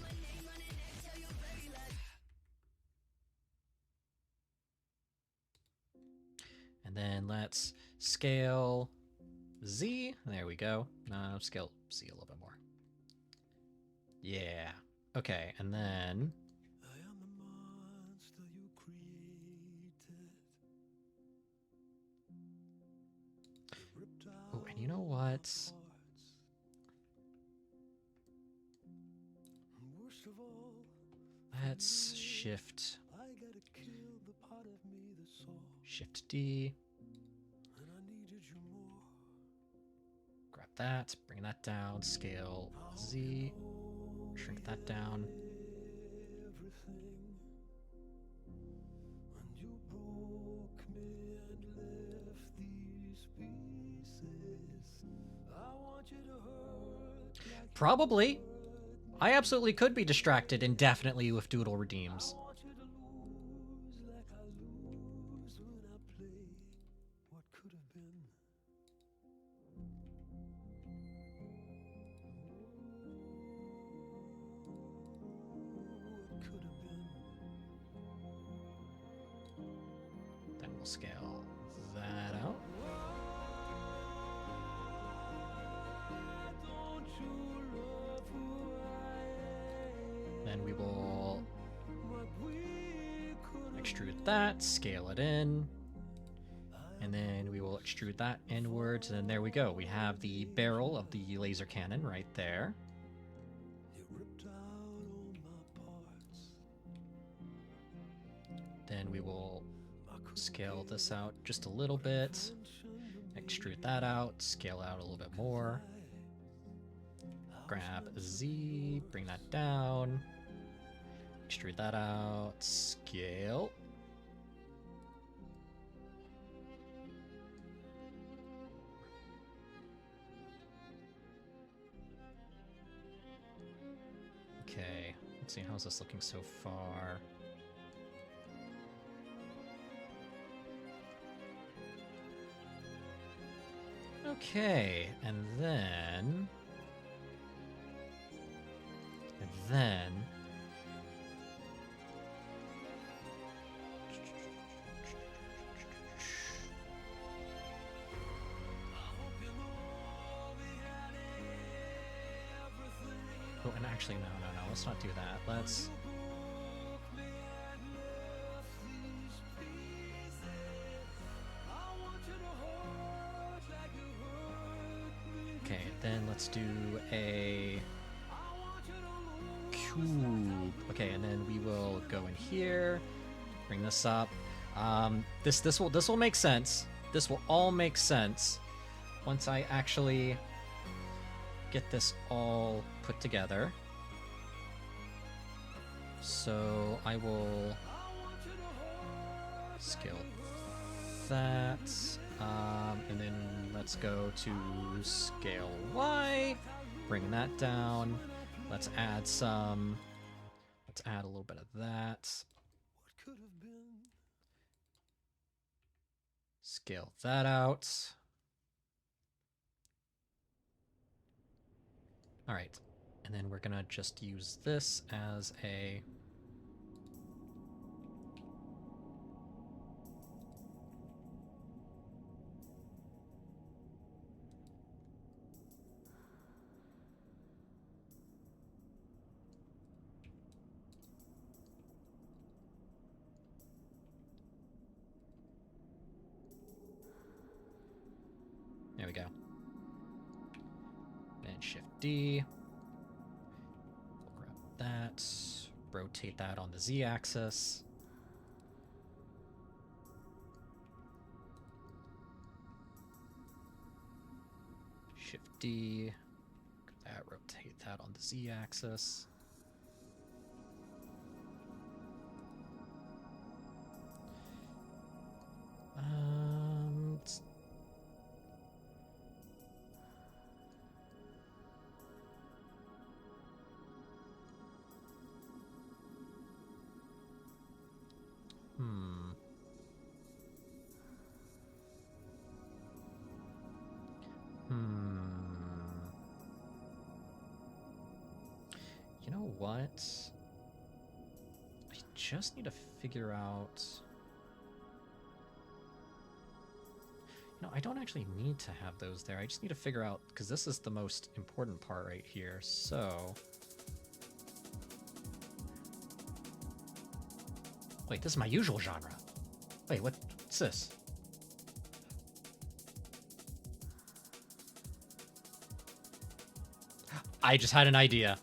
And then let's scale Z. There we go. Scale Z a little bit more. Yeah. Okay, and then oh, and you know what? Let's shift D. Grab that, bring that down, scale Z, shrink that down. Probably. I absolutely could be distracted indefinitely with Doodle redeems. Then we'll scale that out. Then we will extrude that, scale it in, and then we will extrude that inwards, and then there we go. We have the barrel of the laser cannon right there. Then we will scale this out just a little bit, extrude that out, scale out a little bit more. Grab Z, bring that down, extrude that out, scale. Okay, let's see, how's this looking so far? Okay, and then oh, and actually, no, let's not do that. Let's okay, then let's do a cube. Okay, and then we will go in here, bring this up. This will make sense. This will all make sense once I actually get this all put together. So I will scale that, and then let's go to scale Y, bring that down. Let's add a little bit of that. Scale that out. All right, and then we're gonna just use this as a there we go. And Shift D. We'll grab that, rotate that on the Z-axis. Shift D. Grab that, rotate that on the Z-axis. You know what? I just need to figure out... No, I don't actually need to have those there. I just need to figure out, because this is the most important part right here. So... Wait, this is my usual genre. Wait, what's this? I just had an idea.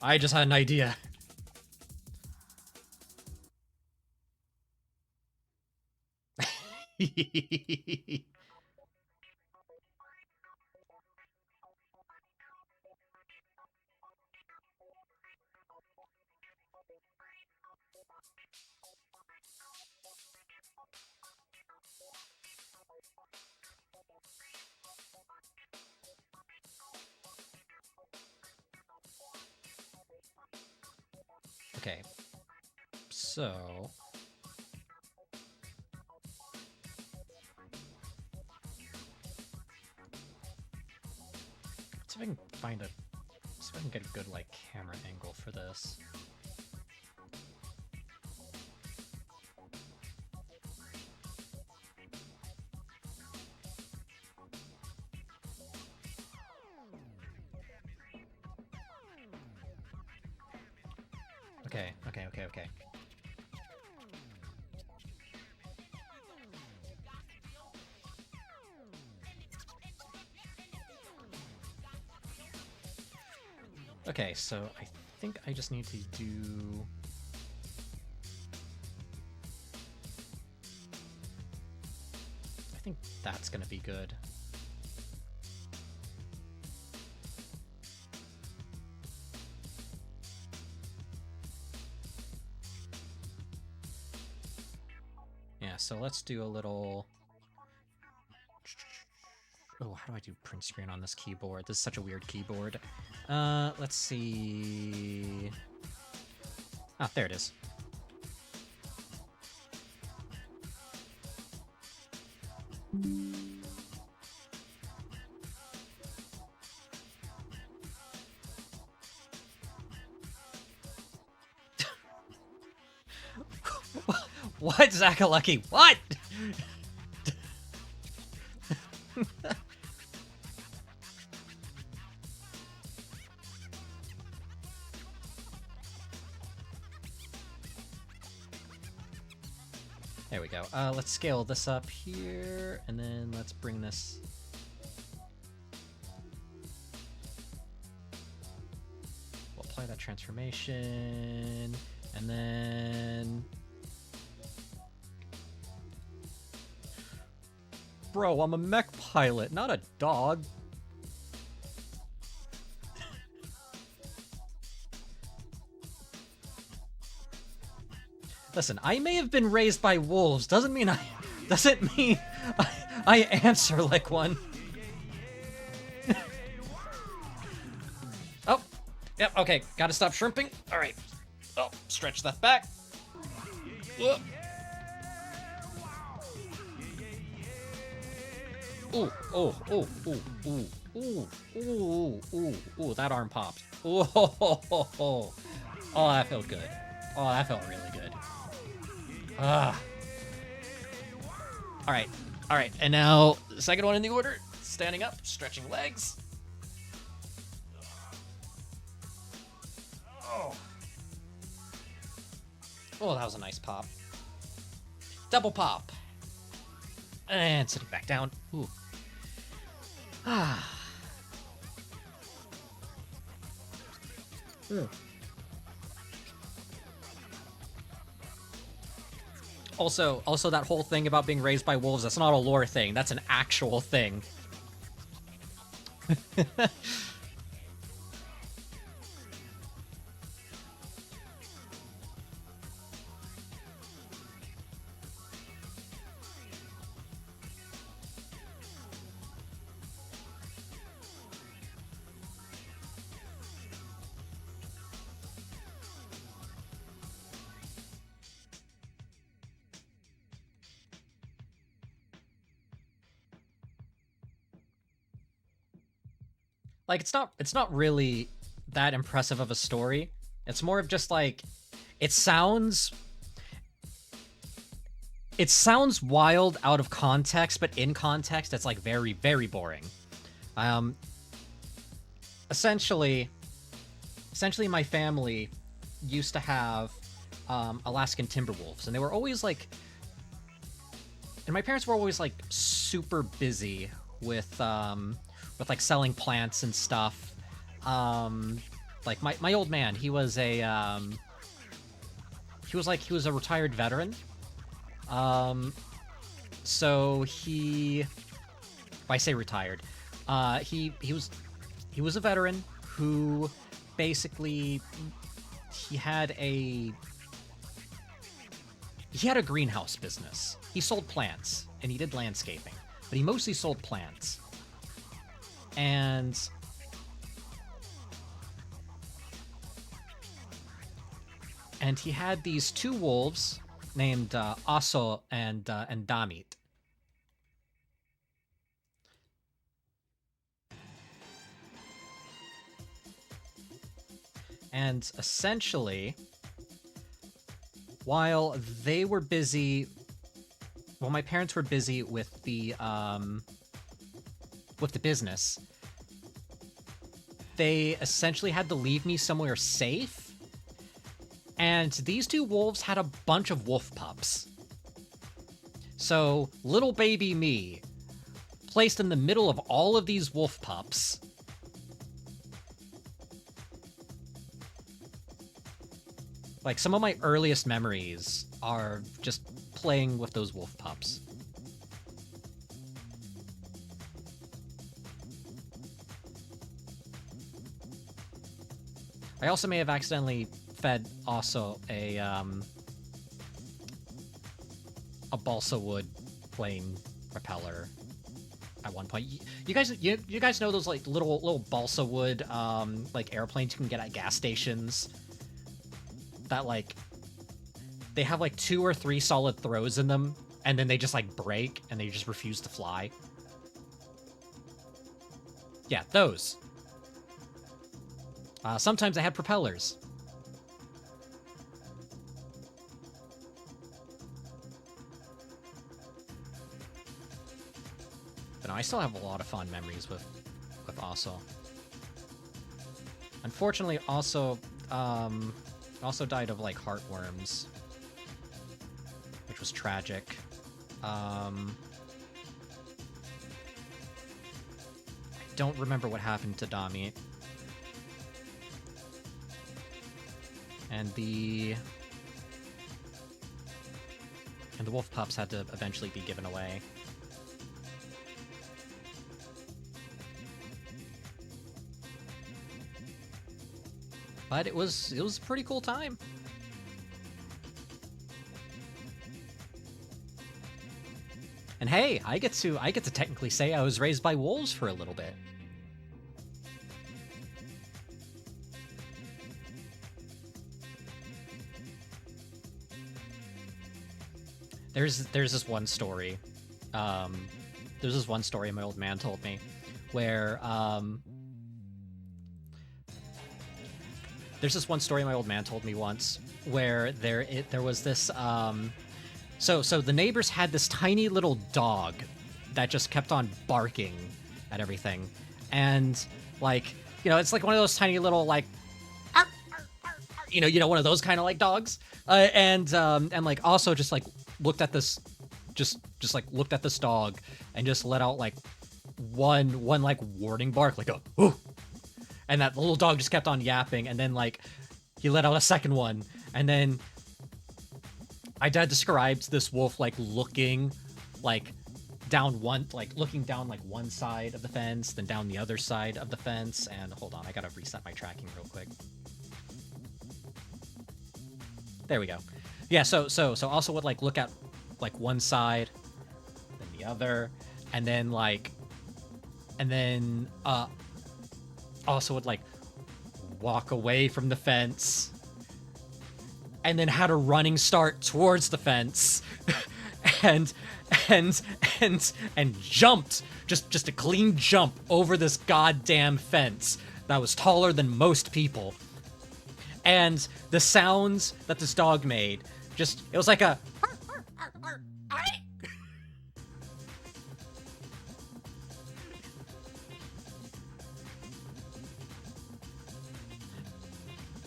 I just had an idea. Okay. So... see if I can find a... see if I can get a good, like, camera angle for this. Okay. Okay, so I think I just need to do... I think that's gonna be good. Yeah, so let's do a little... Oh, how do I do print screen on this keyboard? This is such a weird keyboard. Let's see... Ah, there it is. What, Zakalucky? What? There we go. Let's scale this up here, and then let's bring this... we'll apply that transformation, and then... Bro, I'm a mech pilot, not a dog. Listen, I may have been raised by wolves. Doesn't mean I answer like one. Oh, yep. Okay, gotta stop shrimping. All right. Oh, stretch that back. Whoop. Ooh, oh, oh, ooh, ooh, ooh, ooh, ooh, ooh, that arm popped. Ooh, ho, ho, ho, ho. Oh, that felt good. Oh, that felt really good. Ah. All right, and now the second one in the order, standing up, stretching legs. Oh. Oh, that was a nice pop. Double pop. And sitting back down. Ooh. Ah. Also that whole thing about being raised by wolves, that's not a lore thing. That's an actual thing. like it's not really that impressive of a story. It's more of just like it sounds wild out of context, but in context it's like very, very boring. Essentially my family used to have Alaskan timber wolves, and they were always like, and my parents were always like super busy with like selling plants and stuff. Like my old man, he was a retired veteran. So he, I say retired, he was a veteran who basically he had a greenhouse business. He sold plants and he did landscaping, but he mostly sold plants. And he had these two wolves named Aso and Damit. And essentially, while my parents were busy with the business, they essentially had to leave me somewhere safe. And these two wolves had a bunch of wolf pups. So little baby me, placed in the middle of all of these wolf pups. Like, some of my earliest memories are just playing with those wolf pups. I also may have accidentally fed also a balsa wood plane propeller at one point. You guys know those like little balsa wood like airplanes you can get at gas stations that like they have like 2 or 3 solid throws in them and then they just like break and they just refuse to fly. Yeah, those. Sometimes they had propellers. But no, I still have a lot of fond memories with Osso. Unfortunately, also died of like heartworms, which was tragic. I don't remember what happened to Dami. And the wolf pups had to eventually be given away. But it was a pretty cool time. And hey, I get to technically say I was raised by wolves for a little bit. There's this one story. There's this one story my old man told me where there's this one story my old man told me once where there was this so the neighbors had this tiny little dog that just kept on barking at everything. And like, you know, it's like one of those tiny little like you know one of those kind of like dogs. And like also just like looked at this looked at this dog and just let out like one like warning bark, like a ooh. And that little dog just kept on yapping, and then like he let out a second one, and then my dad describes this wolf like looking like down one, like looking down like one side of the fence, then down the other side of the fence. And hold on, I gotta reset my tracking real quick. There we go. Yeah, so also would like look at like one side, then the other, and then also would like walk away from the fence and then had a running start towards the fence and and jumped, just a clean jump over this goddamn fence that was taller than most people. And the sounds that this dog made, it was like a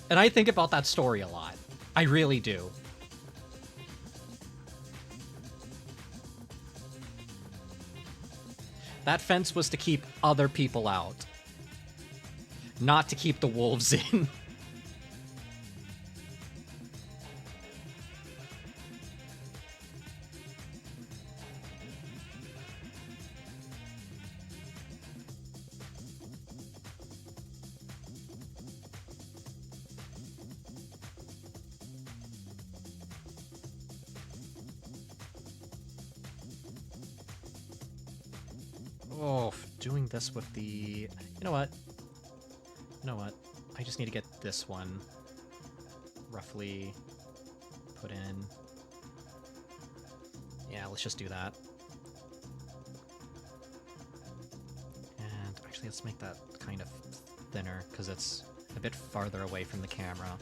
and I think about that story a lot. I really do. That fence was to keep other people out, not to keep the wolves in. Oh, doing this with the... You know what? I just need to get this one roughly put in. Yeah, let's just do that. And actually, let's make that kind of thinner, because it's a bit farther away from the camera.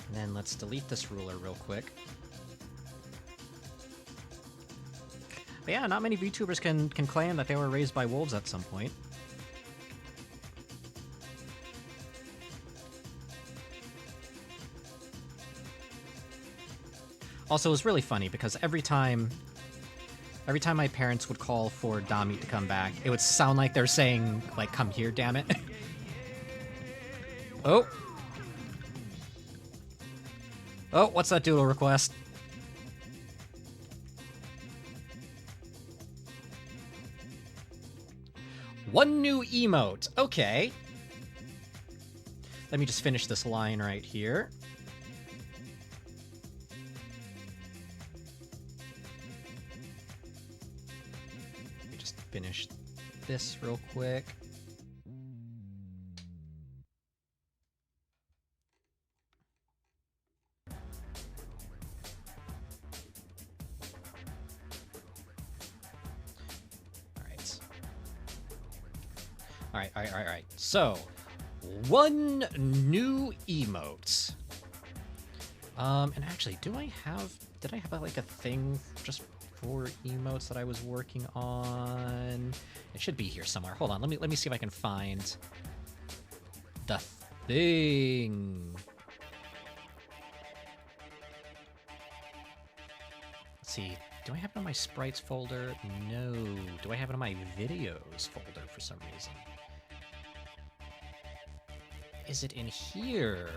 And then let's delete this ruler real quick. But yeah, not many VTubers can claim that they were raised by wolves at some point. Also, it was really funny because every time my parents would call for Dami to come back, it would sound like they're saying, like, "Come here, damn it." Oh. Oh, what's that Doodle request? One new emote. Okay. Let me just finish this line right here. Let me just finish this real quick. Alright. So, one new emote. And actually, did I have like a thing just for emotes that I was working on? It should be here somewhere. Hold on, let me see if I can find the thing. Let's see. Do I have it on my sprites folder? No. Do I have it on my videos folder for some reason? Is it in here?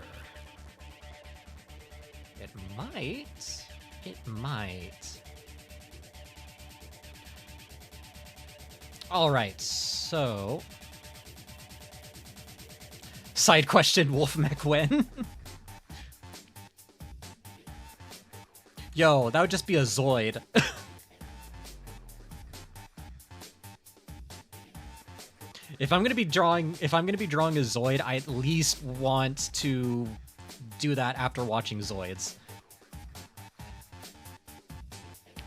It might. It might. Alright, so... Side question, Wolfmech when? Yo, that would just be a Zoid. If I'm gonna be drawing a Zoid, I at least want to do that after watching Zoids.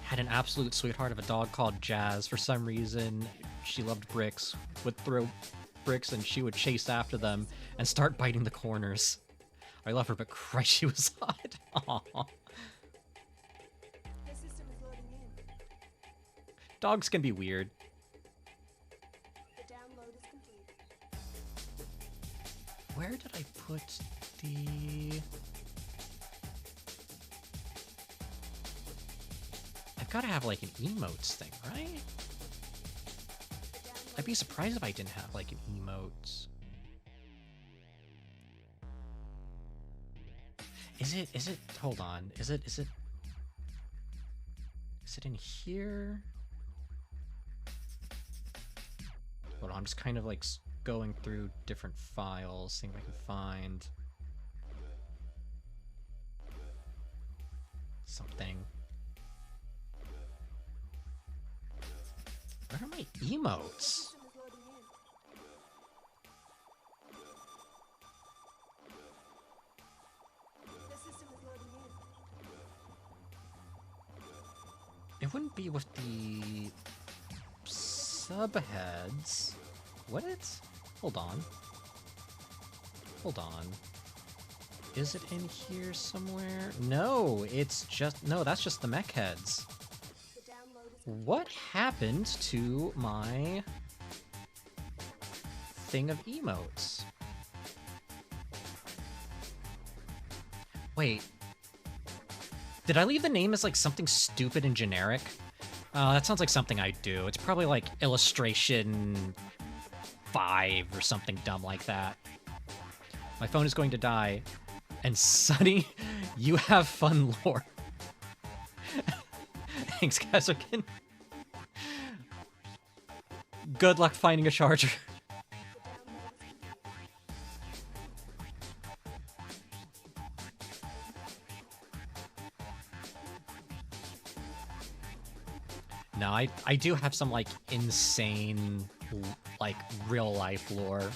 Had an absolute sweetheart of a dog called Jazz. For some reason, she loved bricks, would throw bricks, and she would chase after them and start biting the corners. I love her, but Christ, she was hot. Aww. Dogs can be weird. Where did I put the... I've got to have, like, an emotes thing, right? I'd be surprised if I didn't have, like, an emotes. Is it, hold on, is it in here? Hold on, I'm just kind of, like, going through different files, seeing if I can find something. Where are my emotes? It wouldn't be with the subheads, would it? Hold on. Hold on. Is it in here somewhere? No, it's just... No, that's just the mech heads. What happened to my thing of emotes? Wait. Did I leave the name as like something stupid and generic? That sounds like something I do. It's probably like illustration 5 or something dumb like that. My phone is going to die. And Sunny, you have fun lore. Thanks, Kazookin. Good luck finding a charger. No, I do have some, like, insane, like, real-life lore.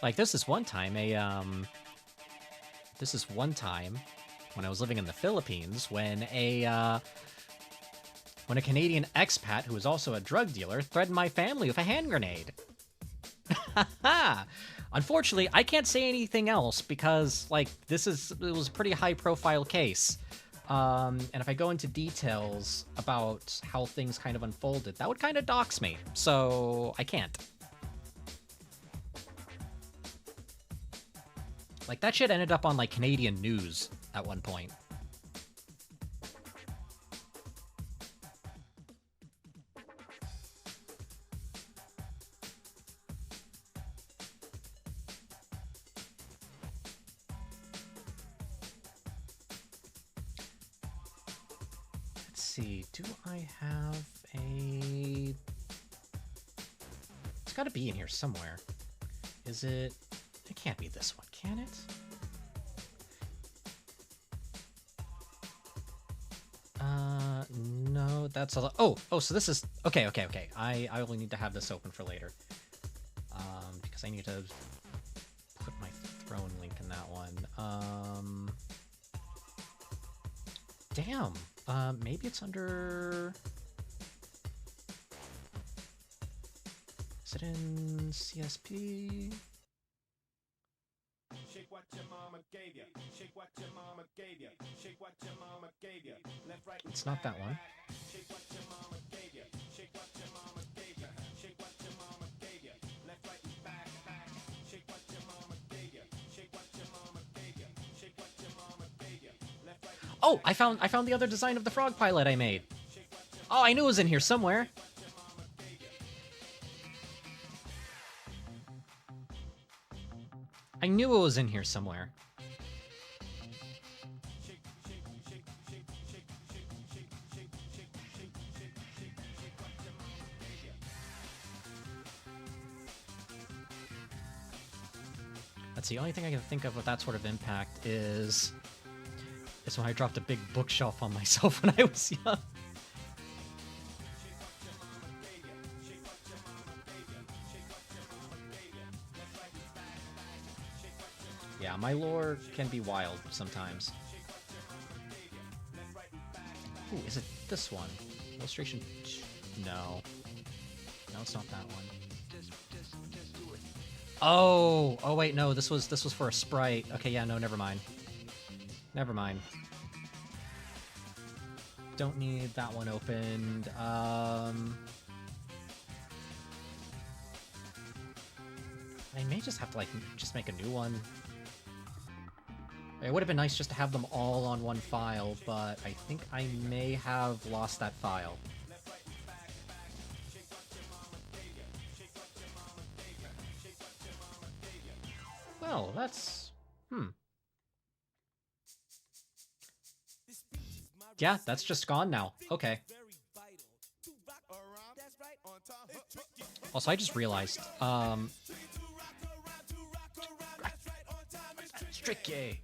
Like, this is one time when I was living in the Philippines when a Canadian expat who was also a drug dealer threatened my family with a hand grenade. Unfortunately, I can't say anything else because, like, it was a pretty high-profile case. And if I go into details about how things kind of unfolded, that would kind of dox me, so I can't. Like, that shit ended up on, like, Canadian news at one point. Let's see, do I have a... It's gotta be in here somewhere. Is it... It can't be this one, can it? No, that's a... Oh, so this is... Okay. I only need to have this open for later. Because I need to put my throne link in that one. Damn. Maybe it's under... Is it in CSP? Shake what your mama gave you. Shake what your mama gave you. Shake what your mama gave you. Left, right. It's not that one. Shake what your mama gave you. Shake what your mama gave you. Shake what your mama gave you. Left, right, back. Shake what your mama gave you. Shake what your mama gave you. Shake what your mama gave you. Left, right. Oh, I found the other design of the frog pilot I made. Oh, I knew it was in here somewhere. I knew it was in here somewhere. That's the only thing I can think of with that sort of impact is when I dropped a big bookshelf on myself when I was young. Yeah, my lore can be wild sometimes. Ooh, is it this one? Illustration 2? No. No, it's not that one. Oh wait, no, this was for a sprite. Okay, yeah, no, never mind. Never mind. Don't need that one opened. I may just have to, like, just make a new one. It would have been nice just to have them all on one file, but I think I may have lost that file. Well, that's... Yeah, that's just gone now. Okay. Also, I just realized, Stricky!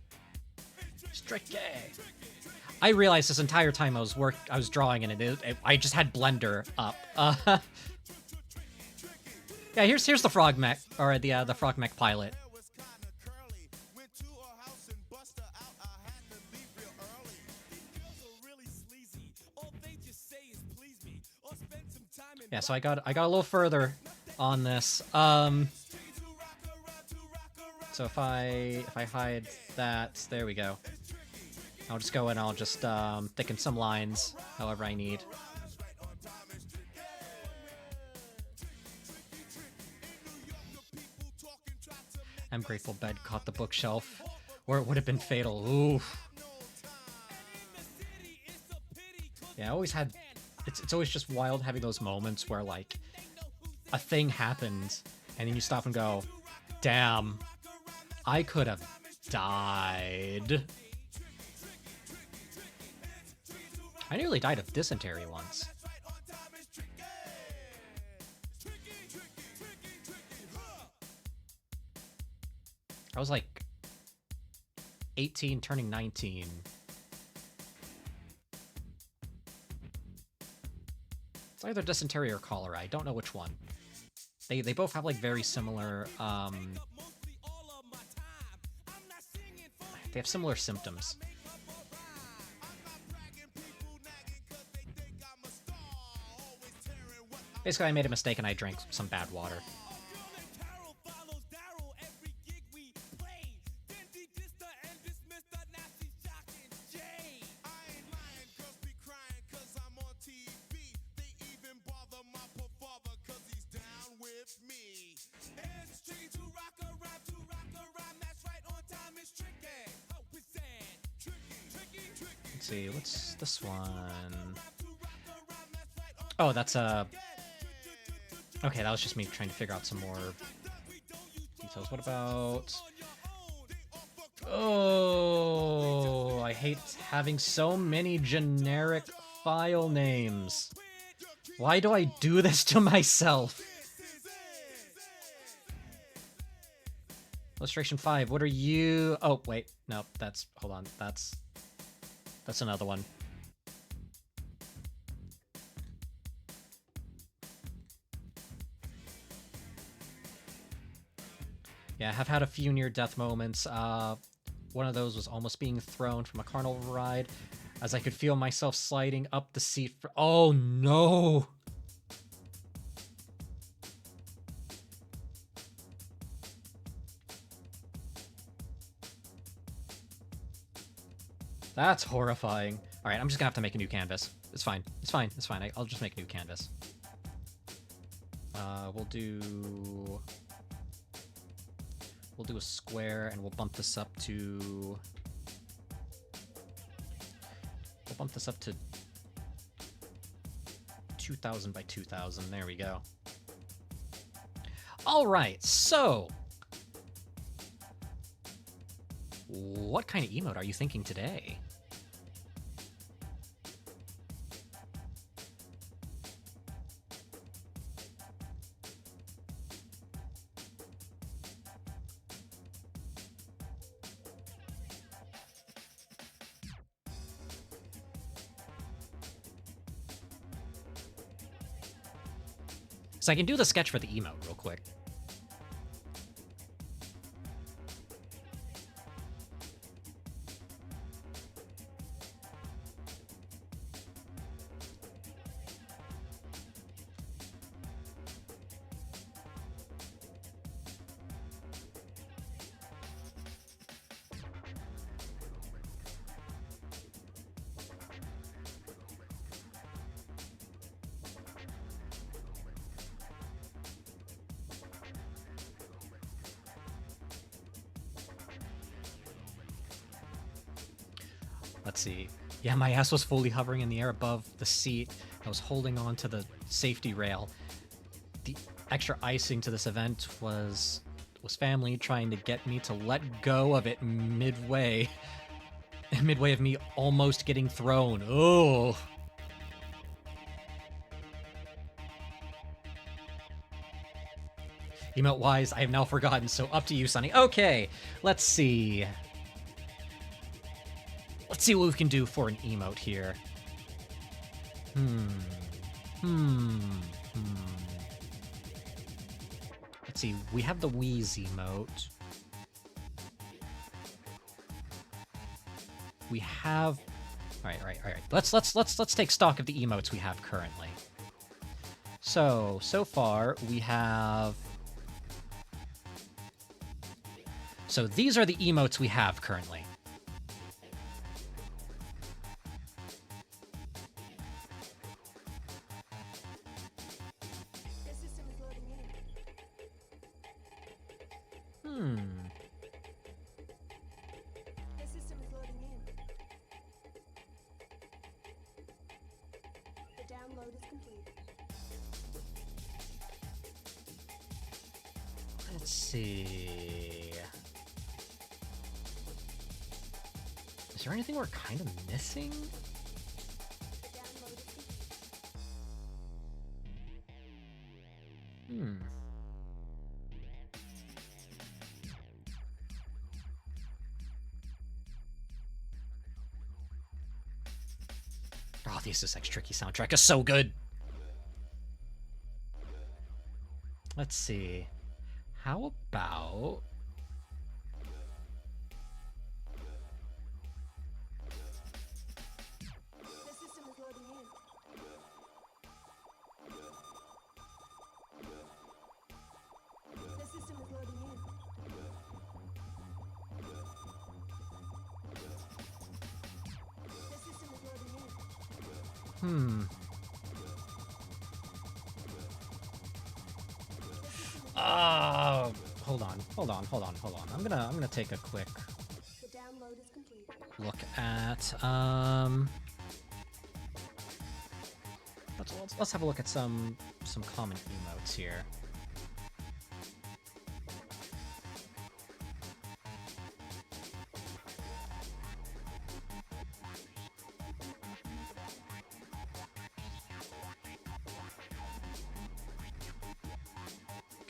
I realized this entire time I was drawing and I just had Blender up. Yeah, here's the frog mech, or the frog mech pilot. Yeah, so I got a little further on this. So if I hide that, there we go. I'll just go and I'll just thicken some lines however I need. I'm grateful bed caught the bookshelf, or it would have been fatal. Ooh. Yeah, I always had. It's always just wild having those moments where like a thing happened, and then you stop and go, "Damn, I could have died." I nearly died of dysentery once. I was like 18, turning 19. It's either dysentery or cholera. I don't know which one. They both have like very similar they have similar symptoms. Basically, I made a mistake and I drank some bad water. Let's see, what's this one? Oh, that's okay, that was just me trying to figure out some more details. What about... Oh, I hate having so many generic file names. Why do I do this to myself? Illustration 5, what are you... Oh, wait, no, that's... Hold on, that's another one. Yeah, I have had a few near-death moments. One of those was almost being thrown from a carnival ride, as I could feel myself sliding up the seat for— Oh, no! That's horrifying. Alright, I'm just gonna have to make a new canvas. It's fine. It's fine. It's fine. I'll just make a new canvas. We'll do a square, and we'll bump this up to... We'll bump this up to 2000 by 2000. There we go. Alright, so... What kind of emote are you thinking today? So I can do the sketch for the emote real quick. Let's see. Yeah, my ass was fully hovering in the air above the seat. I was holding on to the safety rail. The extra icing to this event was family trying to get me to let go of it midway. Midway of me almost getting thrown. Oh. Emote-wise, I have now forgotten, so up to you, Sonny. Okay, let's see. Let's see what we can do for an emote here. Let's see, we have the Wheeze emote. We have... Alright. Let's take stock of the emotes we have currently. So far we have... So these are the emotes we have currently. The system is loading in. Hmm. The system is loading in. The download is complete. Let's see. Is there anything we're kind of missing? The download is complete. Hmm. Oh, the SSX Tricky soundtrack is so good. Let's see. How about... The system is loading in. The system is loading in. The system is loading in. Hmm. Hold on. I'm gonna take a quick The download is complete. look at let's have a look at some common emotes here.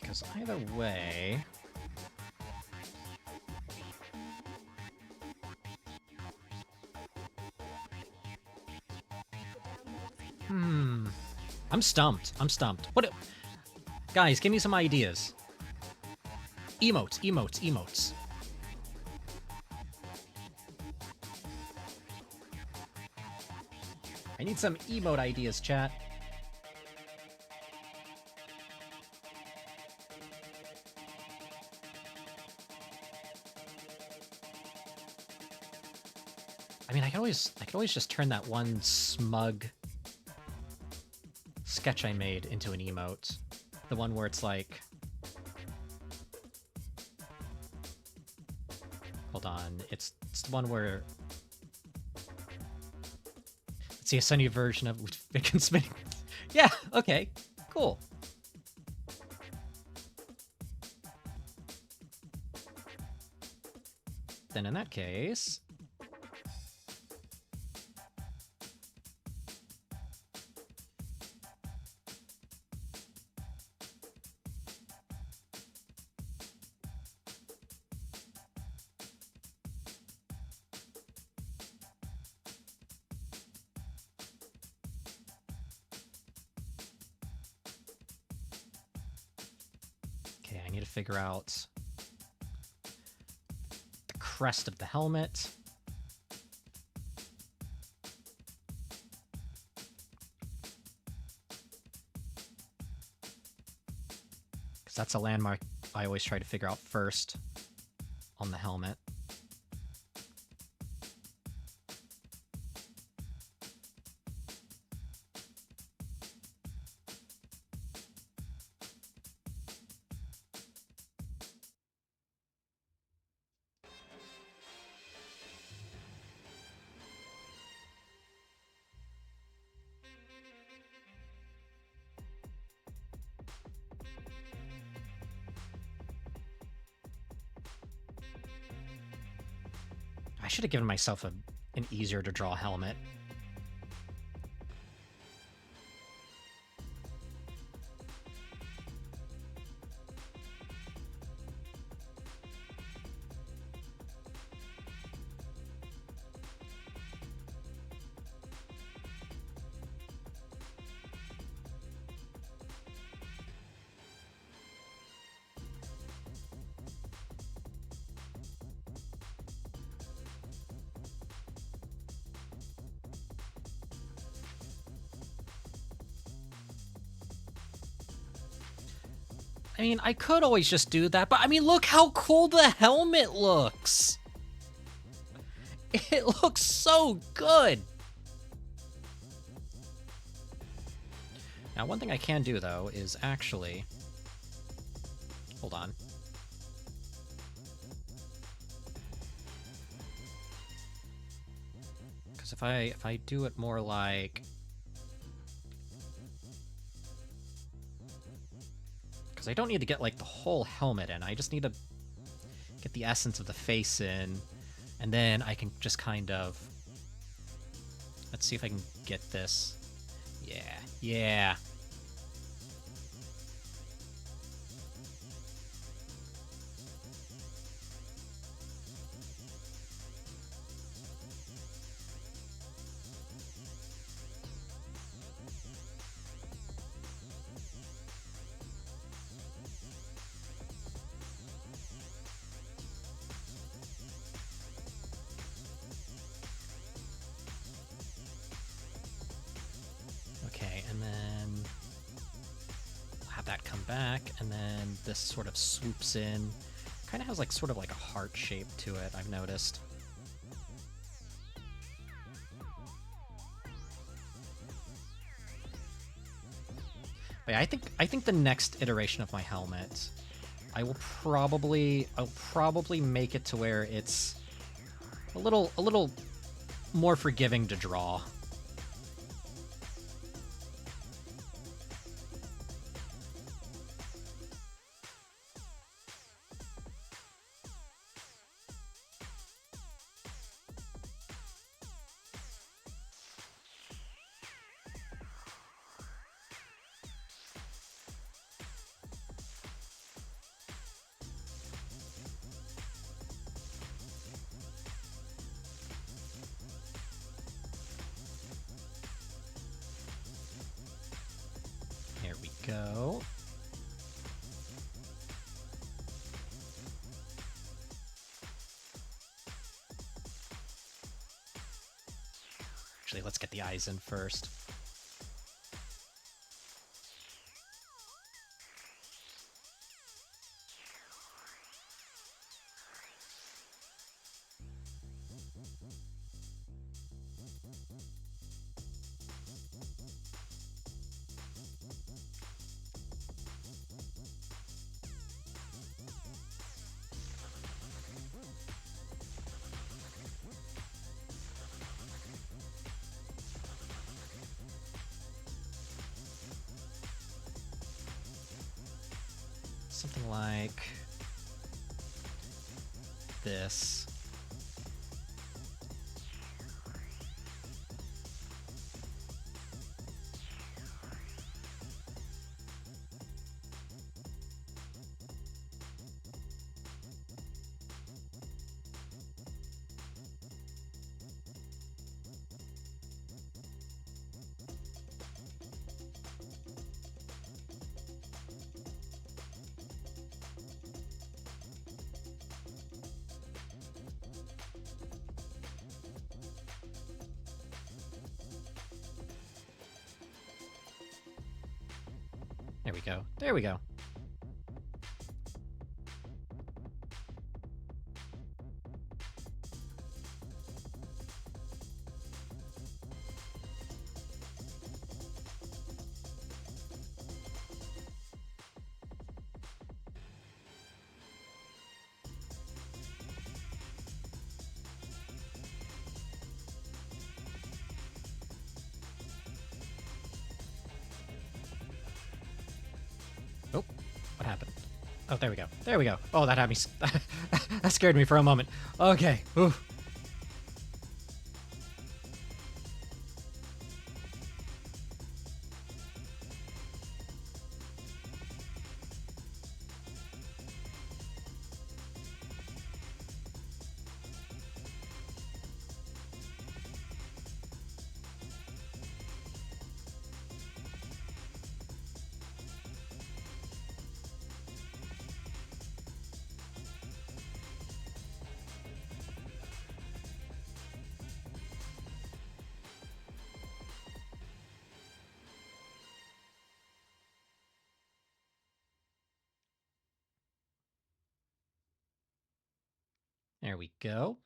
Because either way, I'm stumped. What? Guys, give me some ideas. Emotes. I need some emote ideas, chat. I mean, I could always just turn that one smug sketch I made into an emote. The one where it's like... Hold on. It's the one where... Let's see, a sunny version of Ficken spinning. Yeah, okay. Cool. Then in that case... Okay, I need to figure out the crest of the helmet. Because that's a landmark I always try to figure out first on the helmet. I should have given myself an easier to draw helmet. I mean, I could always just do that, but I mean, look how cool the helmet looks! It looks so good! Now, one thing I can do, though, is actually... Hold on. Because if I do it more like... Because I don't need to get, like, the whole helmet in. I just need to get the essence of the face in. And then I can just kind of... Let's see if I can get this. Yeah, yeah. Okay, and then we'll have that come back, and then this sort of swoops in. Kind of has like sort of like a heart shape to it, I've noticed. But yeah, I think the next iteration of my helmet, I'll probably make it to where it's a little more forgiving to draw. There we go. Actually, let's get the eyes in first. Something like this. There we go. There we go. Oh, what happened? Oh, there we go. There we go. Oh, that had me... that scared me for a moment. Okay. Ooh. There we go.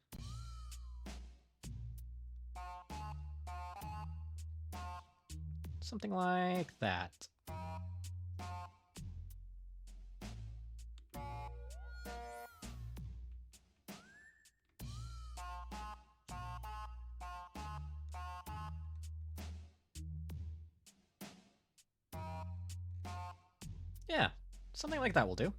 Something like that. Yeah, something like that will do.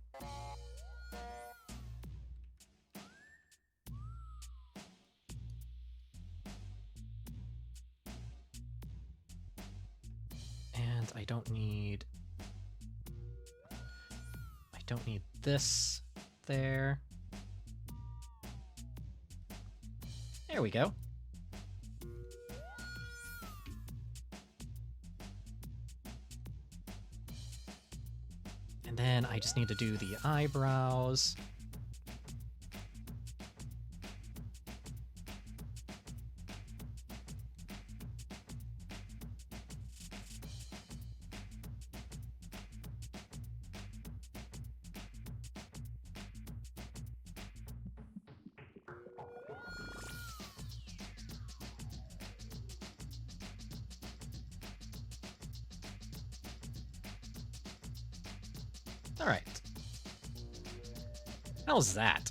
And I don't need this there. There we go. And then I just need to do the eyebrows. All right. How's that?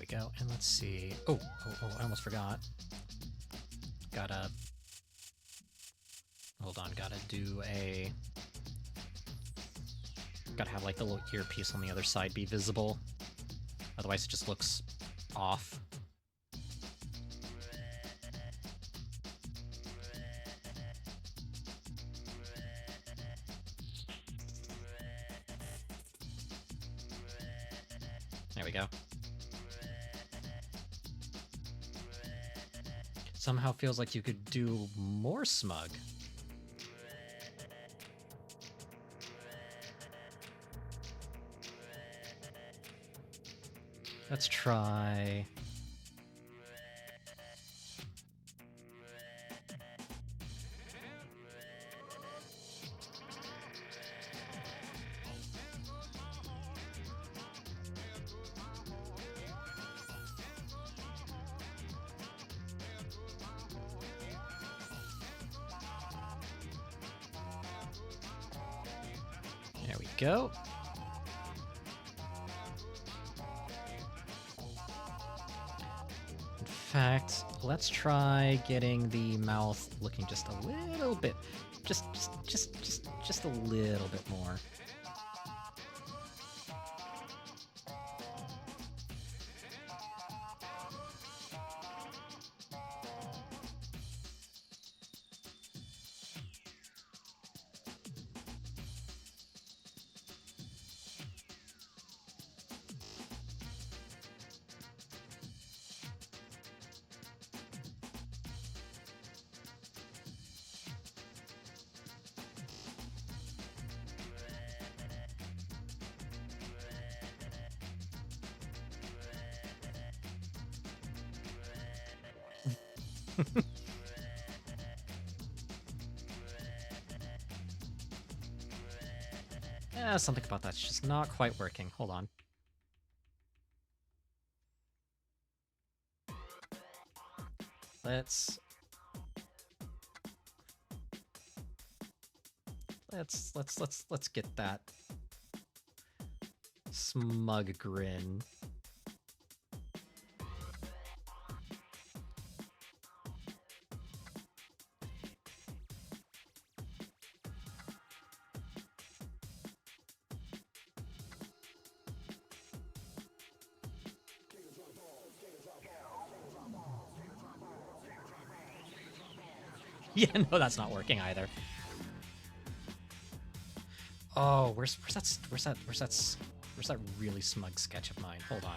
Go and let's see. Oh, I almost forgot. Hold on, gotta have like the little earpiece on the other side be visible. Otherwise it just looks off. There we go. Somehow feels like you could do more smug. Let's try... There we go. In fact, let's try getting the mouth looking just a little bit, just a little bit more. Yeah, something about that's just not quite working. Hold on. Let's get that smug grin. Yeah, no, that's not working either. Oh, where's that really smug sketch of mine? Hold on.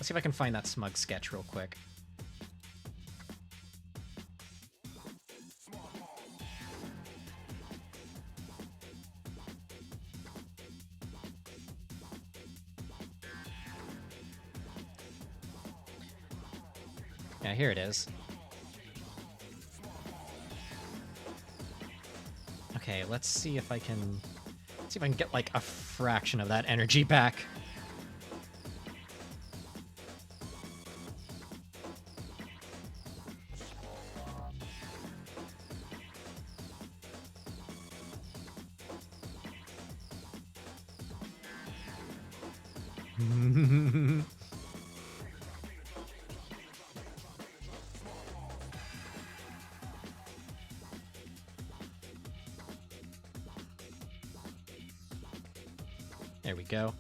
Let's see if I can find that smug sketch real quick. Yeah, here it is. Okay, let's see if I can get like a fraction of that energy back. There we go.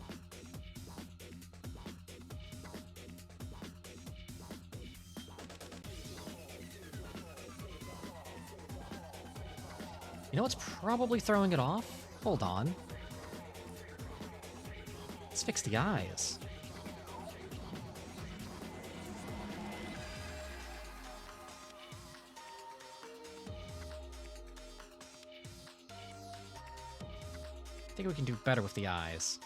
You know what's probably throwing it off? Hold on. Let's fix the eyes. I think we can do better with the eyes.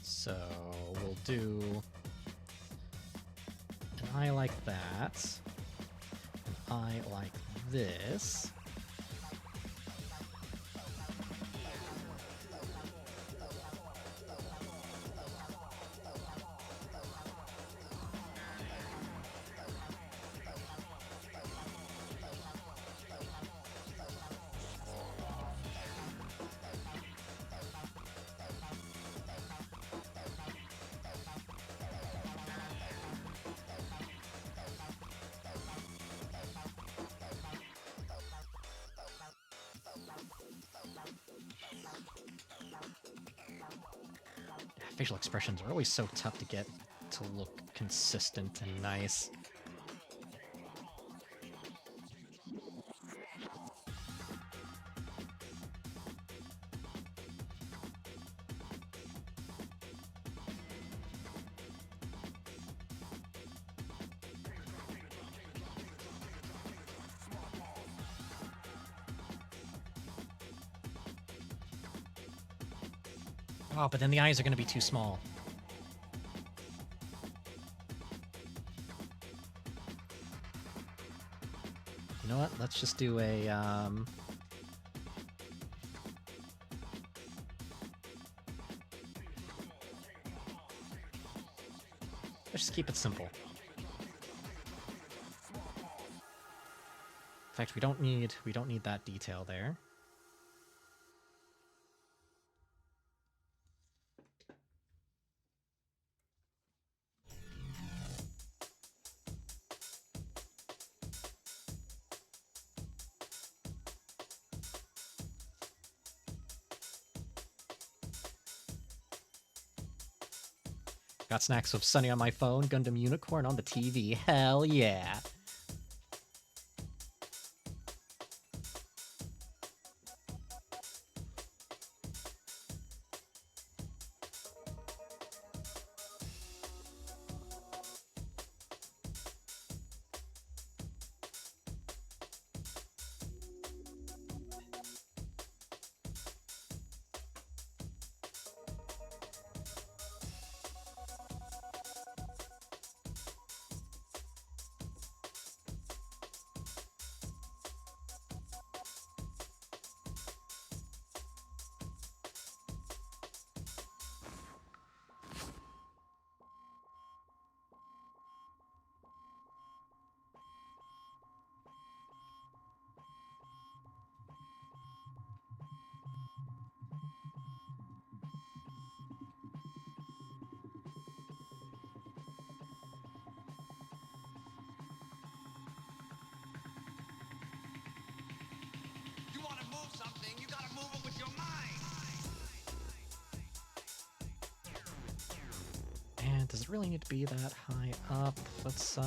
So we'll do an eye like that. Eye like this. Facial expressions are always so tough to get to look consistent and nice. Oh, but then the eyes are going to be too small. You know what? Let's just do a, let's just keep it simple. In fact, we don't need that detail there. Got snacks of Sunny on my phone, Gundam Unicorn on the TV. Hell yeah. does it really need to be that high up? Let's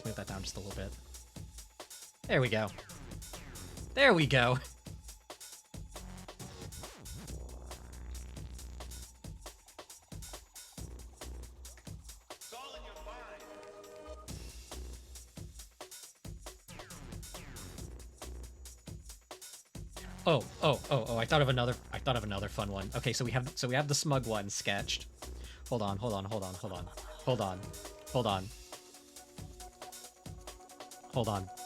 move that down just a little bit. There we go. There we go. Oh, I thought of another fun one. Okay, so we have the smug one sketched. Hold on.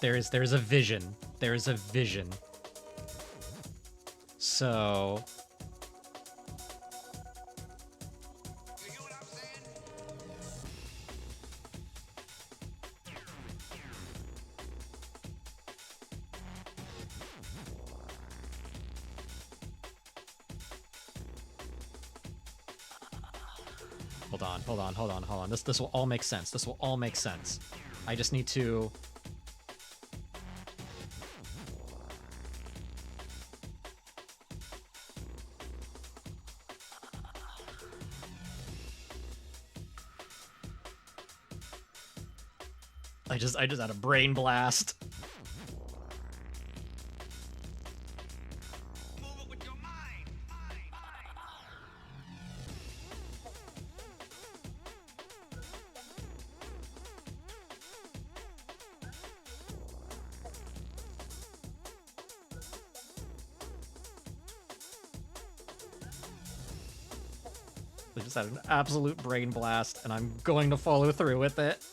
There is a vision. There is a vision. So hold on. This will all make sense. This will all make sense. I just need to I just had a brain blast. I just had an absolute brain blast, and I'm going to follow through with it.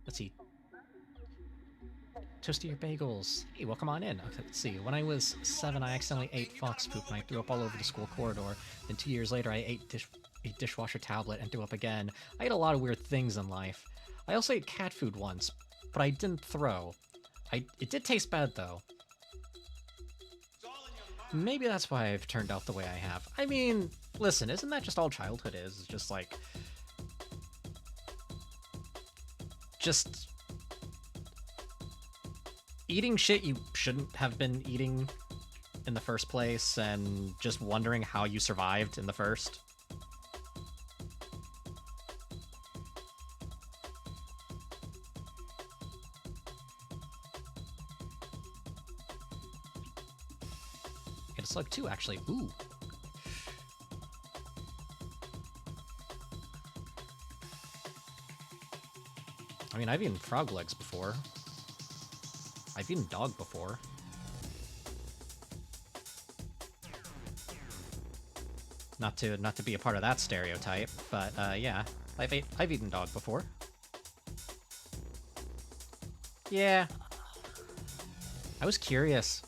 Let's see. Toasty your bagels. Hey, welcome on in. Okay, let's see. When I was 7, I accidentally ate fox poop and I threw up all over the school corridor. Then 2 years later, I ate a dishwasher tablet and threw up again. I ate a lot of weird things in life. I also ate cat food once, but I didn't throw. It did taste bad, though. Maybe that's why I've turned out the way I have. I mean, listen, isn't that just all childhood is? It's just like... just... eating shit you shouldn't have been eating in the first place, and just wondering how you survived in the first. It's like 2, actually. Ooh. I mean, I've eaten frog legs before. I've eaten dog before. Not to be a part of that stereotype, but yeah, I've eaten dog before. Yeah. I was curious.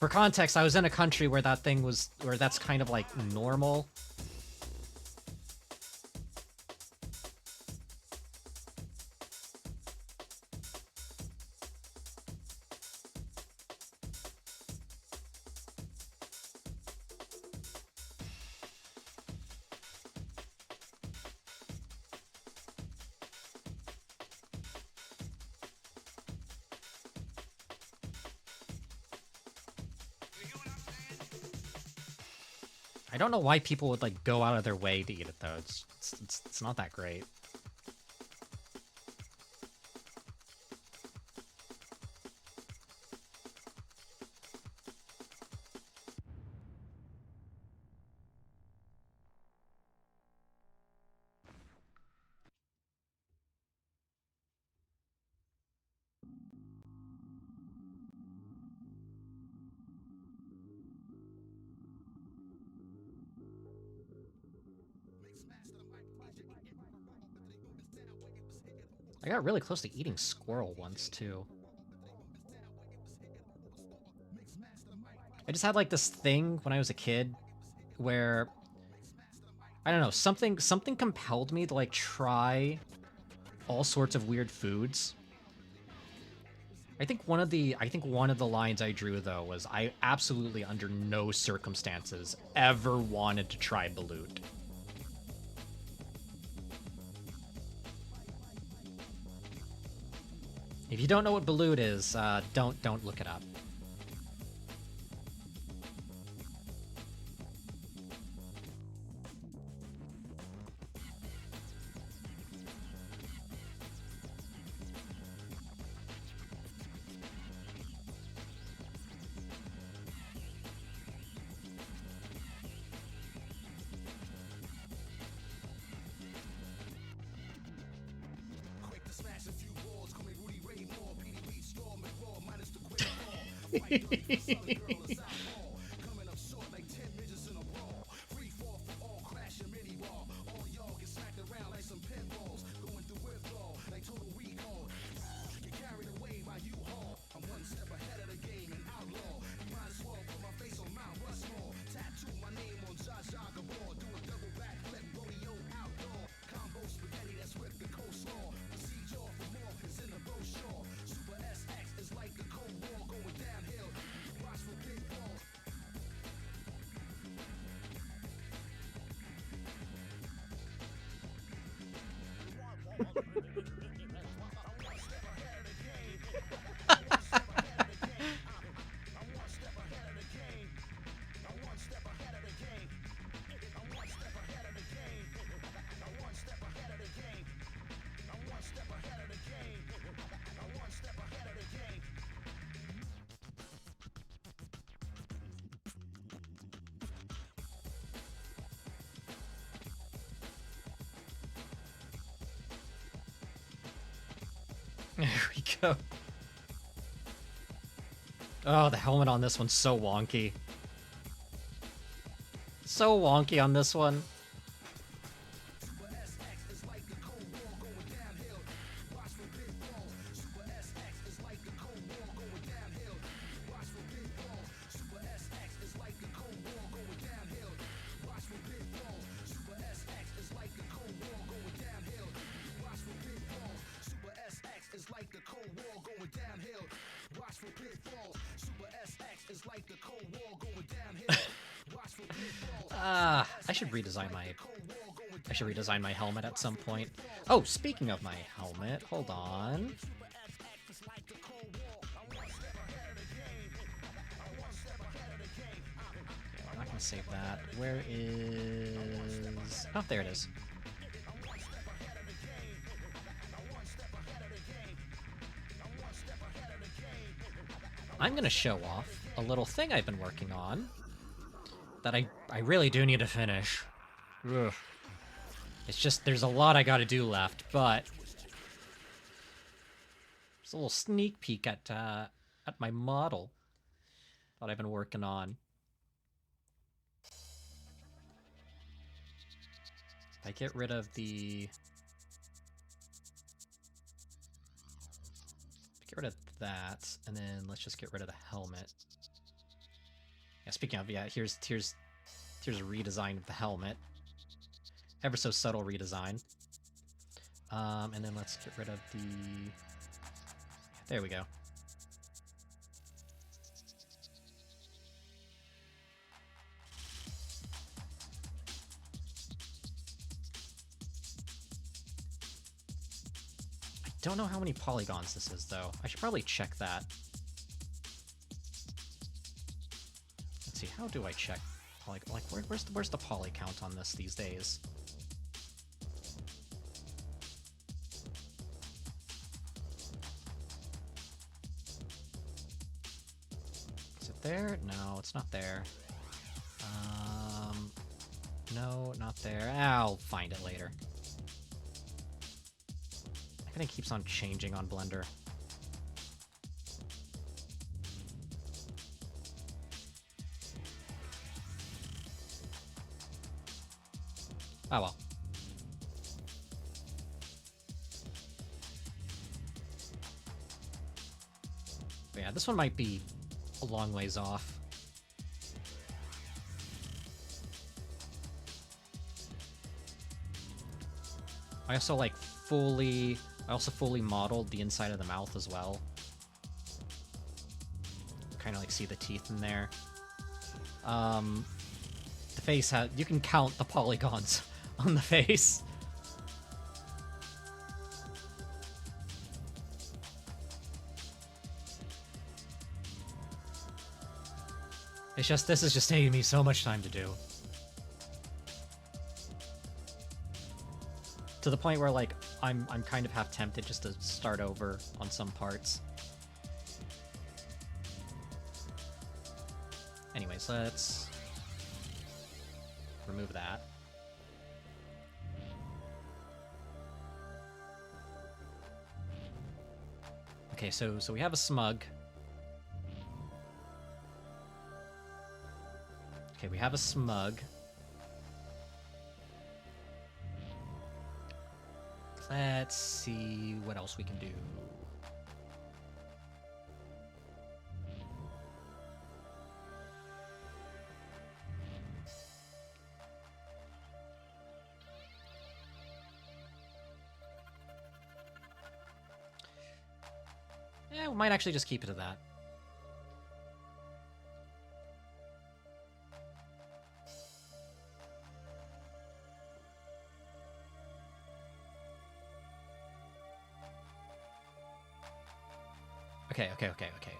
For context, I was in a country where that's kind of like normal. I don't know why people would like go out of their way to eat it though. It's not that great. I got really close to eating squirrel once, too. I just had, like, this thing when I was a kid where... I don't know, something compelled me to, like, try all sorts of weird foods. I think one of the lines I drew though was I absolutely under no circumstances ever wanted to try balut. If you don't know what balut is, don't look it up. There we go. Oh, the helmet on this one's so wonky. So wonky on this one. I should redesign my helmet at some point. Oh, speaking of my helmet, hold on. Okay, I'm not gonna save that. Where is... Oh, there it is. I'm gonna show off a little thing I've been working on that I really do need to finish. Ugh. It's just, there's a lot I gotta do left, but... It's a little sneak peek at my model that I've been working on. If I get rid of the... Get rid of that, and then let's just get rid of the helmet. Yeah, speaking of, yeah, here's a redesign of the helmet. Ever so subtle redesign. And then let's get rid of the... There we go. I don't know how many polygons this is, though. I should probably check that. Let's see, how do I check polygon? Like, where's the poly count on this these days? There? No, it's not there. No, not there. I'll find it later. I think it keeps on changing on Blender. Oh well. But yeah, this one might be a long ways off. I also like fully I also fully modeled the inside of the mouth as well. Kind of like see the teeth in there. The face has, you can count the polygons on the face. It's just, this is just taking me so much time to do. To the point where, like, I'm kind of half tempted just to start over on some parts. Anyways, let's remove that. Okay, so we have a smug. Okay, we have a smug. Let's see what else we can do. Yeah, we might actually just keep it to that. Okay.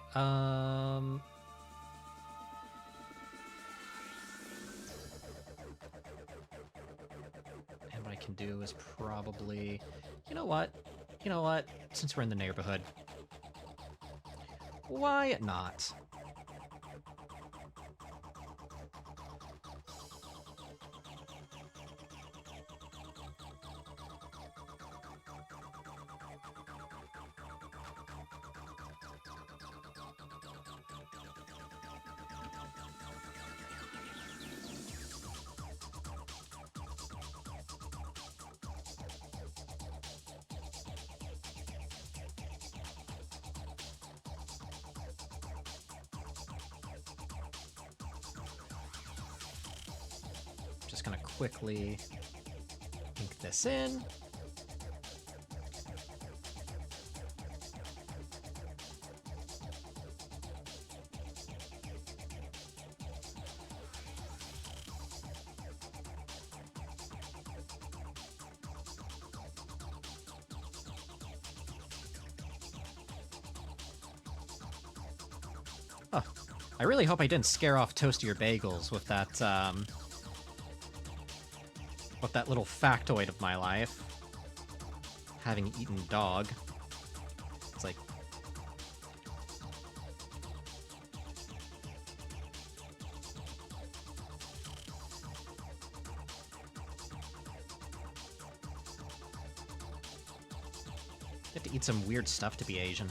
And what I can do is probably... You know what? Since we're in the neighborhood, why not? Just gonna quickly ink this in. Oh, I really hope I didn't scare off Toastier Bagels with that little factoid of my life. Having eaten dog. It's like... You have to eat some weird stuff to be Asian.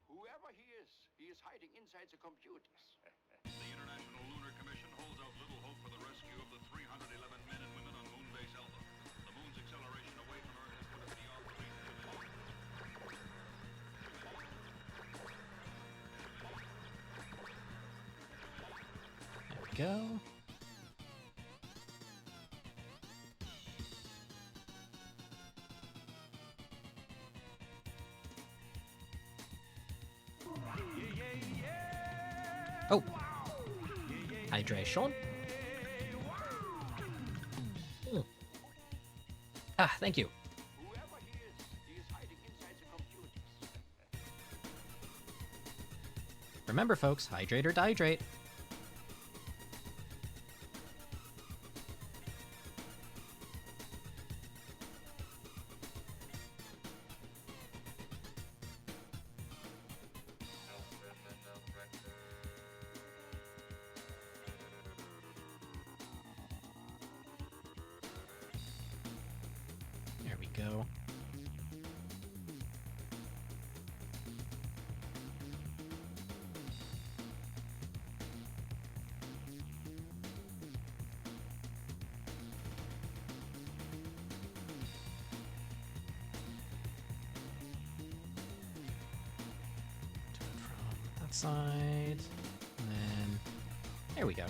Whoever he is hiding inside the computers. The International Lunar Commission holds out little hope for the rescue of the 311 men and women on Moonbase Alpha. The moon's acceleration away from Earth has put it beyond the reach of There we go. Oh, Hydration. Mm. Ah, thank you. Whoever he is hiding inside the computers. Remember, folks, hydrate or dihydrate. There we go. Do it from that side. And then there we go.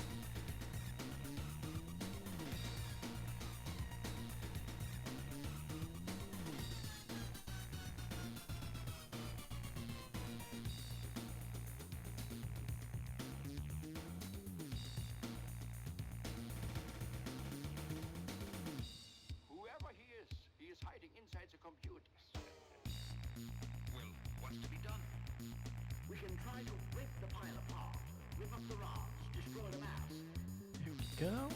Whoever he is hiding inside the computers. Well, what's to be done? We can try to break the pile apart, rip up the rods, destroy the mass. There we go.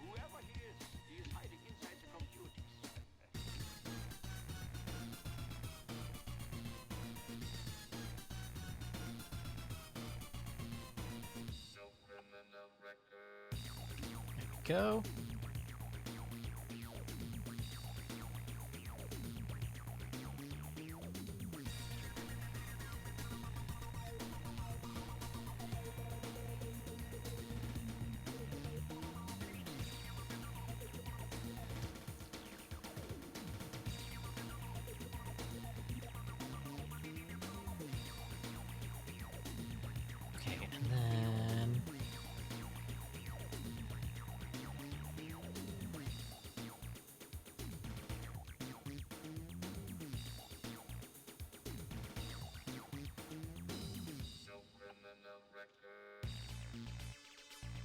Whoever he is hiding inside the computers. There we go. Okay, and then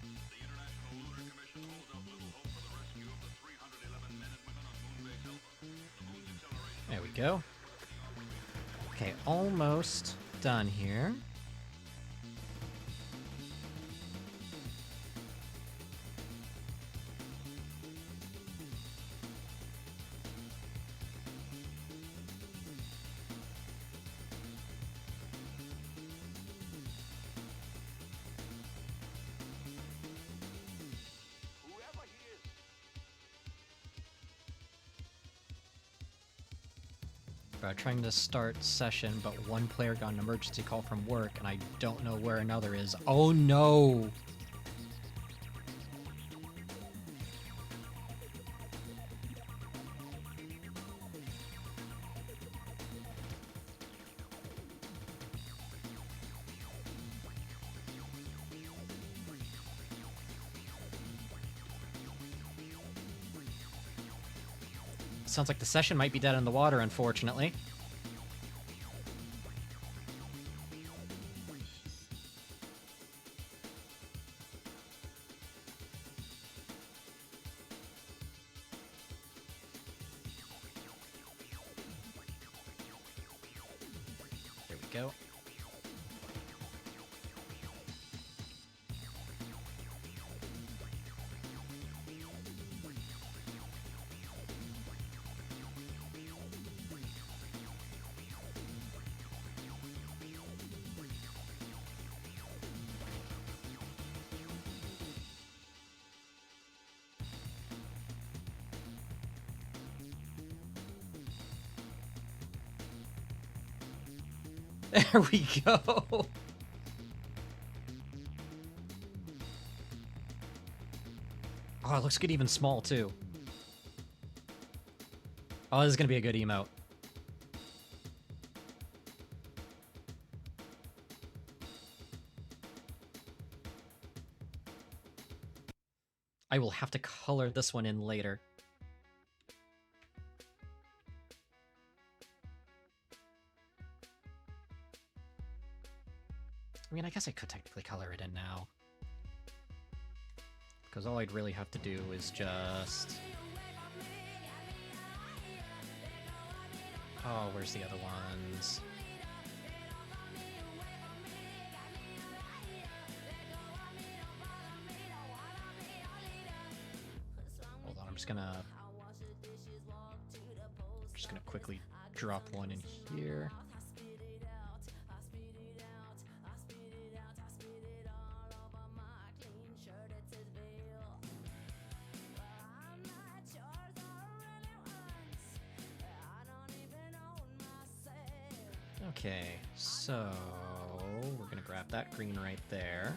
The International Lunar Commission holds out little hope for the rescue of the 311 men and women on Moonbase Alpha. The moon's acceleration. there we go. Okay, almost done here. Whoever he is. Trying to start session, but one player got an emergency call from work, and I don't know where another is. Oh no! Sounds like the session might be dead in the water, unfortunately. There we go. There we go. Oh, it looks good even small, too. Oh, this is gonna be a good emote. I will have to color this one in later. I mean, I guess I could technically color it in now. Because all I'd really have to do is just... Oh, where's the other ones? Hold on, I'm just gonna quickly drop one in here. Okay, so we're gonna grab that green right there.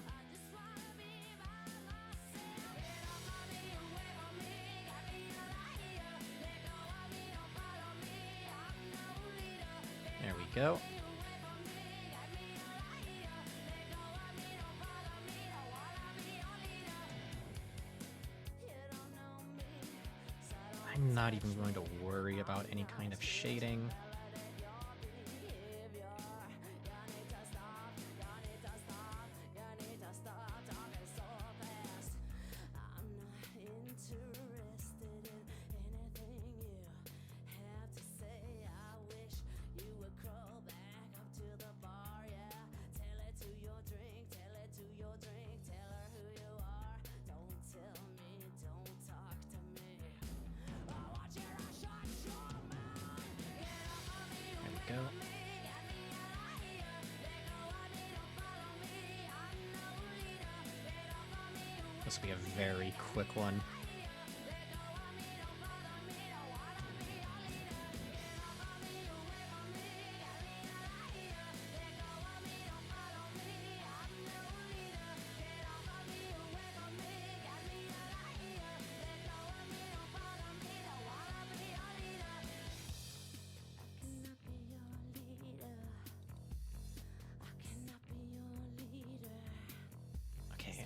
There we go. I'm not even going to worry about any kind of shading. Go. This will be a very quick one.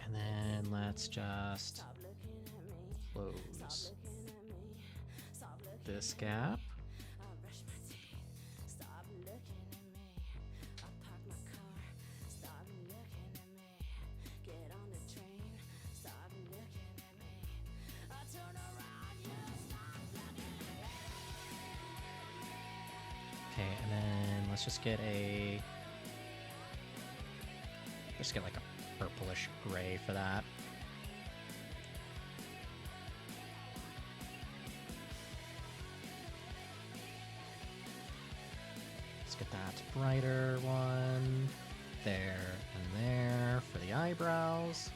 And then let's just close this gap. Okay, and then let's just get a... Just get like a purplish gray for that. Let's get that brighter one there and there for the eyebrows.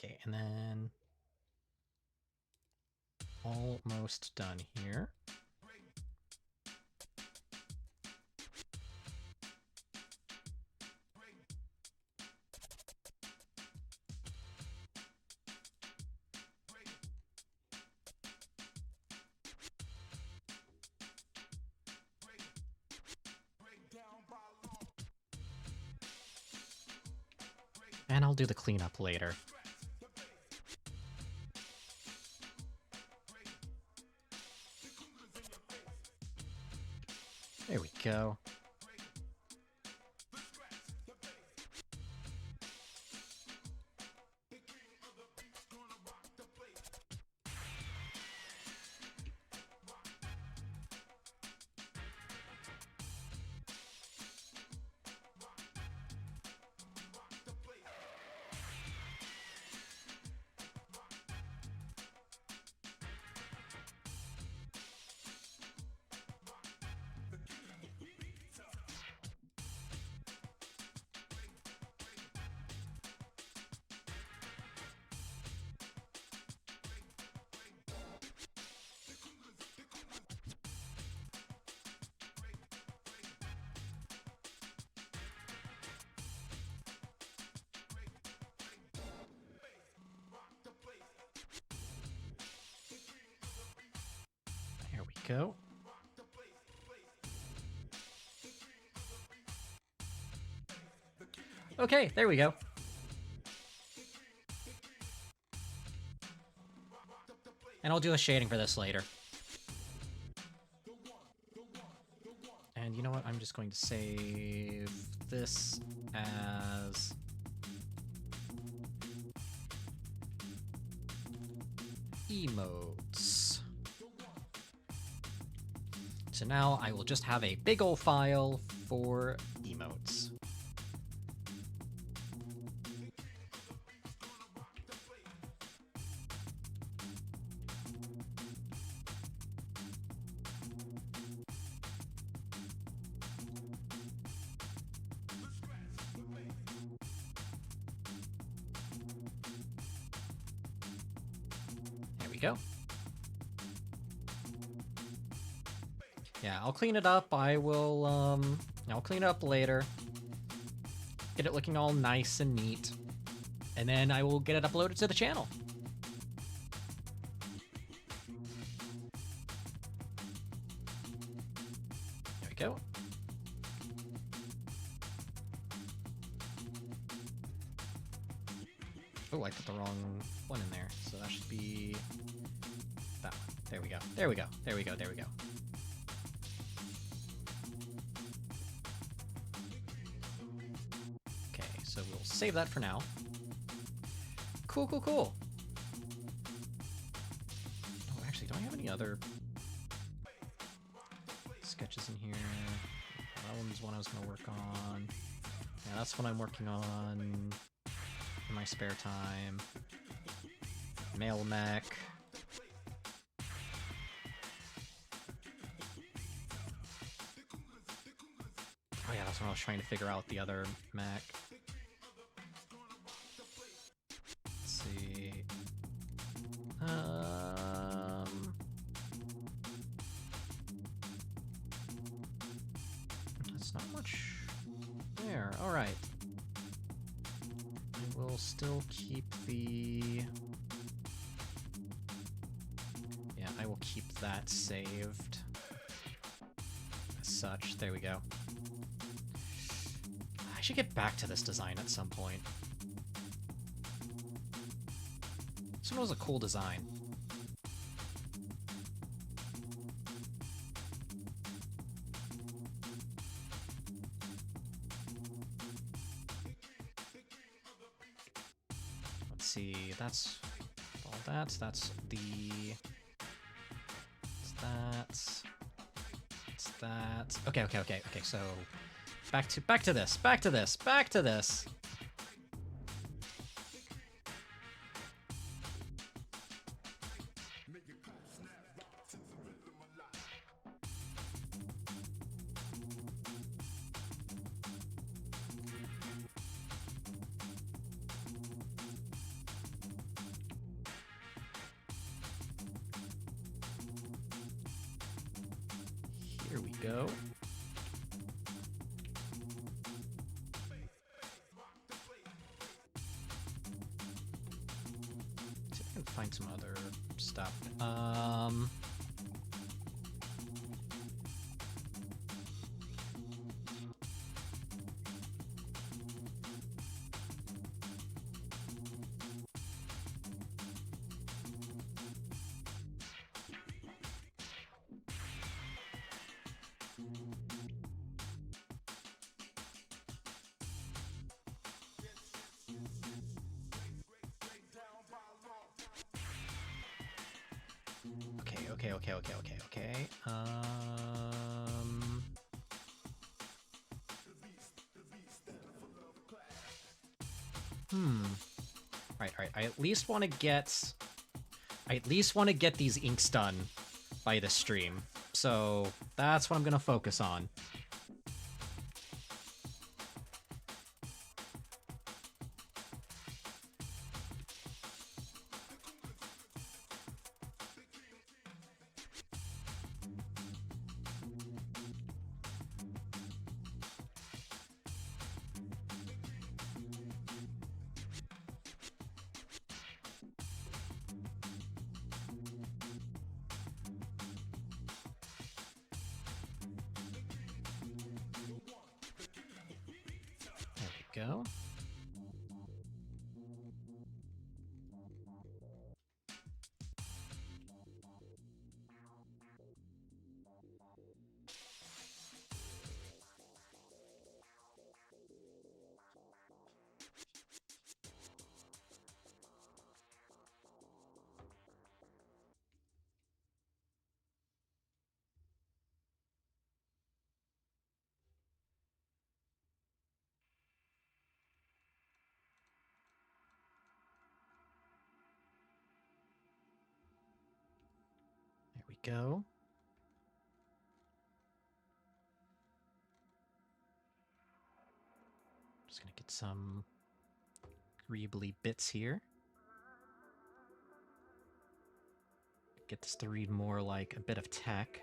Okay, and then almost done here. And I'll do the cleanup later. There we go. Go. Okay, there we go. And I'll do a shading for this later. And you know what? I'm just going to save this as emotes. So now I will just have a big ol' file for emotes. There we go. Yeah, I'll clean it up. I'll clean it up later. Get it looking all nice and neat. And then I will get it uploaded to the channel. There we go. Oh, I put the wrong one in there. So that should be that one. There we go. There we go. There we go. There we go. Okay, so we'll save that for now. Cool, cool, cool. Oh, actually, don't I have any other sketches in here? That one's one I was going to work on. Yeah, that's what I'm working on in my spare time. Male mech. Oh yeah, that's when I was trying to figure out the other mech. Let's see. That's not much there. All right. I will still keep the... Yeah, I will keep that saved. As such, there we go. I should get back to this design at some point. This one was a cool design. Let's see, that's all that's the... It's that. Okay, so back to this. Here we go. See if I can find some other stuff. Okay. Right. I at least want to get these inks done by this stream. So that's what I'm gonna focus on. go. There we go. Just gonna get some greebly bits here. Get this to read more like a bit of tech.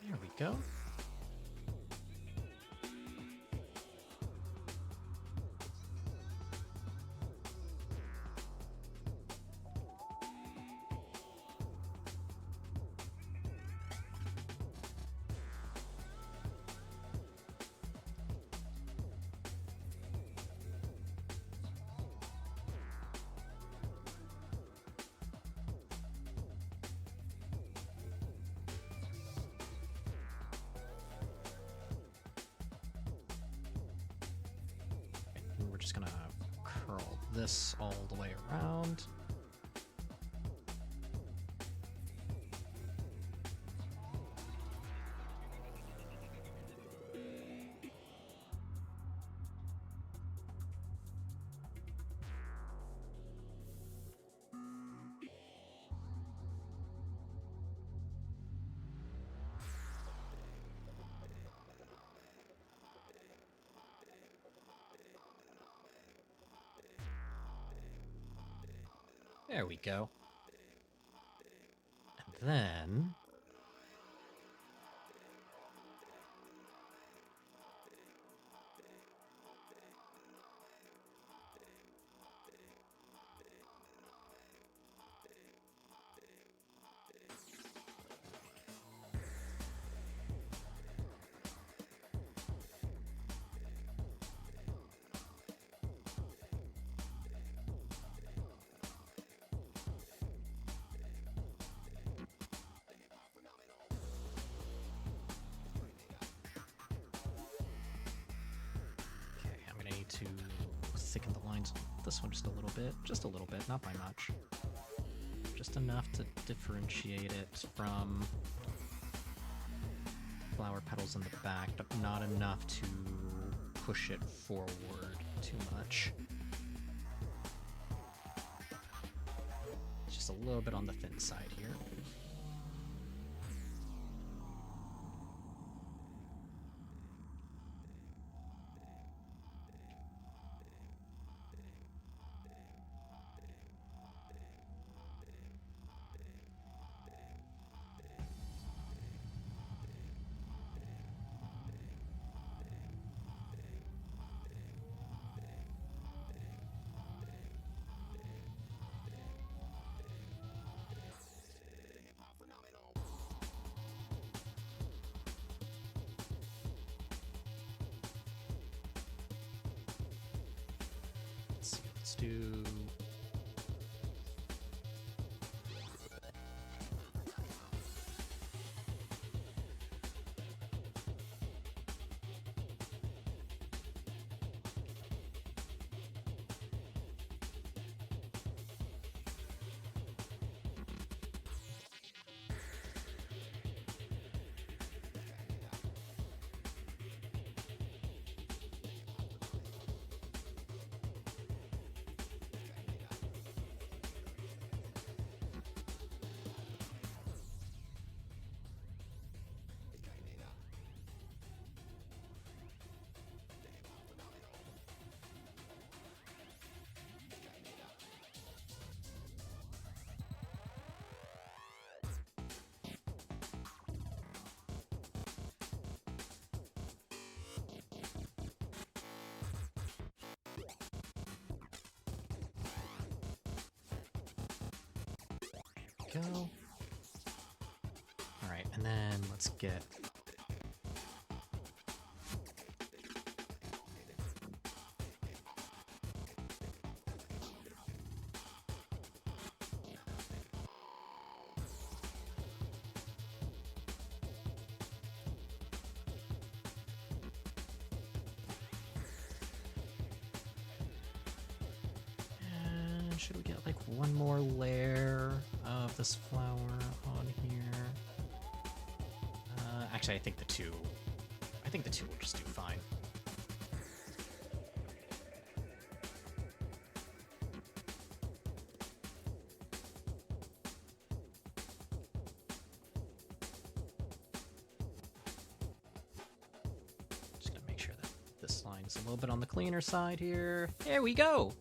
There we go. And we're just gonna curl this all the way around. There we go. And then... Okay, I'm gonna need to thicken the lines of this one just a little bit, not by much. Just enough to differentiate it from flower petals in the back, but not enough to push it forward too much. Just a little bit on the thin side here. Let's do... we go. All right, and then let's get... And should we get like one more layer of this flower on here? Actually, I think the two will just do fine. Just gonna make sure that this line is a little bit on the cleaner side here. There we go.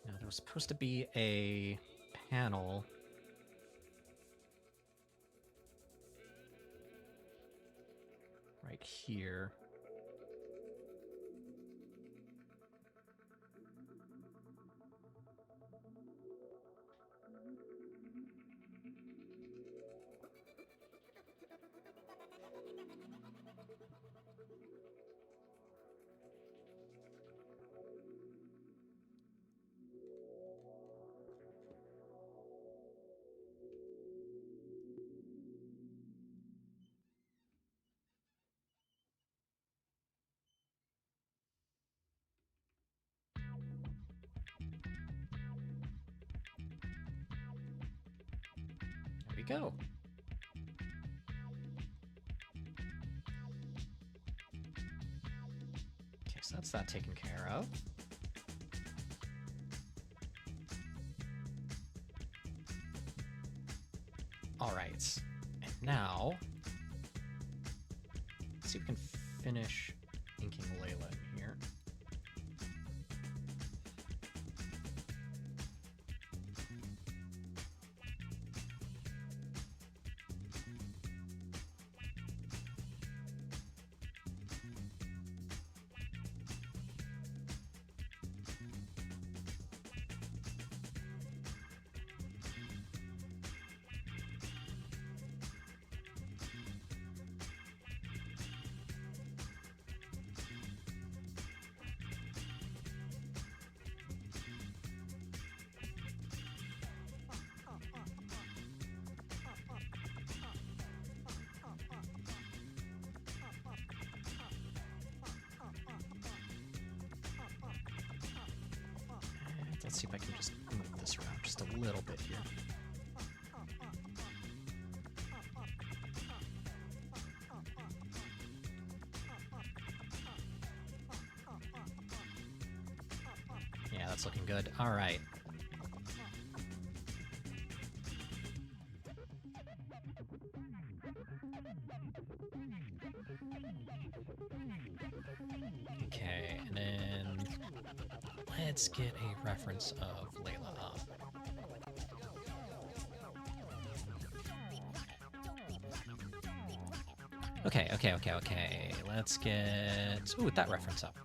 Now, there was supposed to be a panel. Right here. There we go. Okay, so that's that taken care of. All right, and now let's see if we can finish inking Layla in here. Let's see if I can just move this around just a little bit here. Yeah, that's looking good. All right. Okay, and then let's get a reference of Layla up. Okay. Let's get that reference up.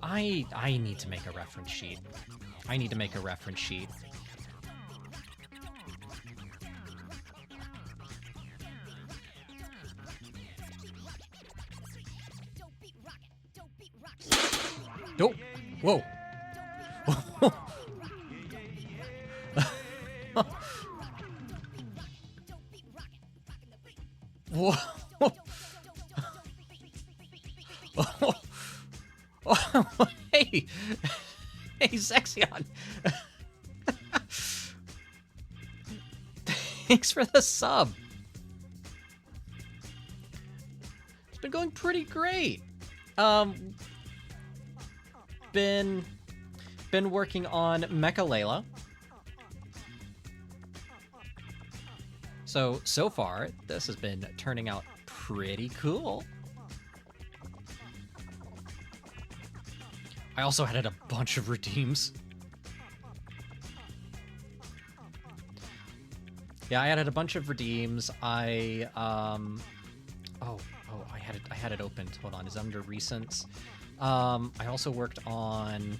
I need to make a reference sheet. Nope. Whoa. Whoa. Hey. Hey, Zexion. Thanks for the sub. It's been going pretty great. Been working on Mecha Layla. So far, this has been turning out pretty cool. I also added a bunch of redeems. Yeah, I added a bunch of redeems. I had it opened. Hold on, is it under recents? I also worked on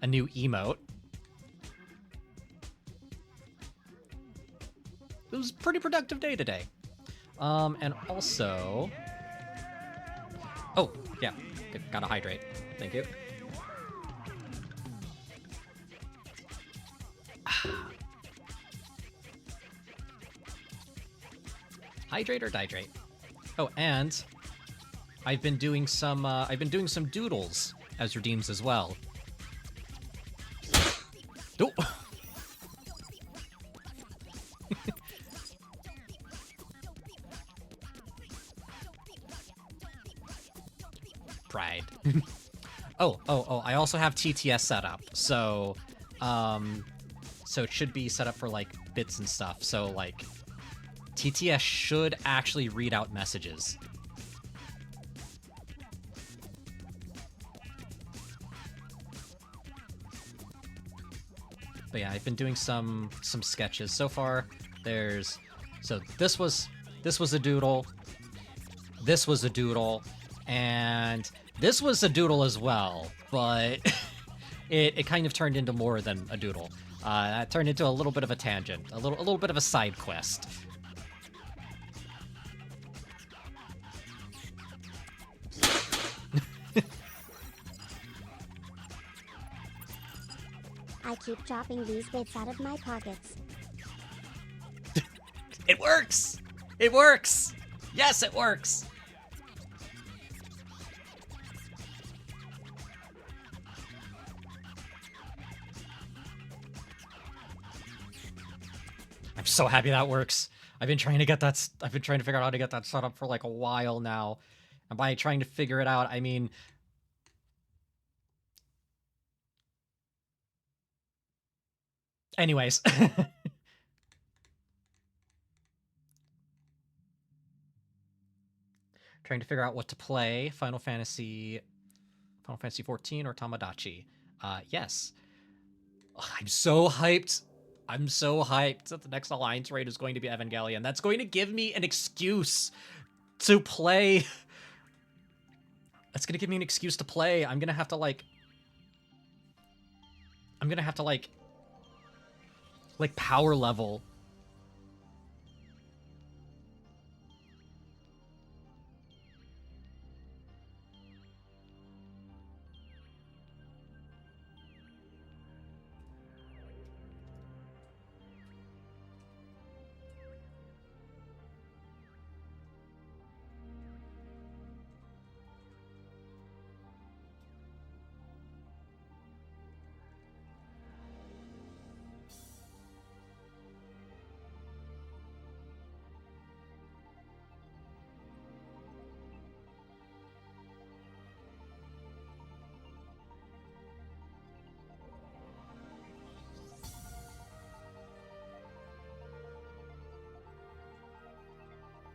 a new emote. It was a pretty productive day today. And also... Oh, yeah. Gotta hydrate. Thank you. Hydrate or dihydrate? Oh, and I've been doing some doodles as redeems as well. Oh. Pride. Oh, I also have TTS set up. So it should be set up for like bits and stuff. So like TTS should actually read out messages. But yeah, I've been doing some sketches so far. This was a doodle. This was a doodle, and this was a doodle as well, but it kind of turned into more than a doodle. It turned into a little bit of a tangent, a little bit of a side quest. I keep dropping these bits out of my pockets. It works! It works! Yes, it works! I'm so happy that works. I've been trying to figure out how to get that set up for like a while now. And by trying to figure it out, I mean... Anyways. Trying to figure out what to play. Final Fantasy 14 or Tamagotchi. Yes. I'm so hyped. I'm so hyped that the next Alliance raid is going to be Evangelion. That's going to give me an excuse to play. That's going to give me an excuse to play. I'm going to have to like power level.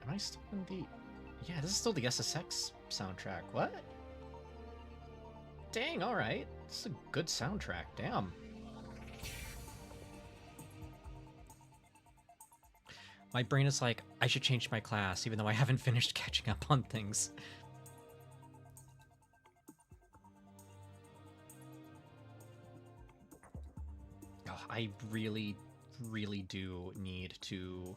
Am I still in the... Yeah, this is still the SSX soundtrack. What? Dang, alright. This is a good soundtrack. Damn. My brain is like, I should change my class, even though I haven't finished catching up on things. Oh, I really, really do need to...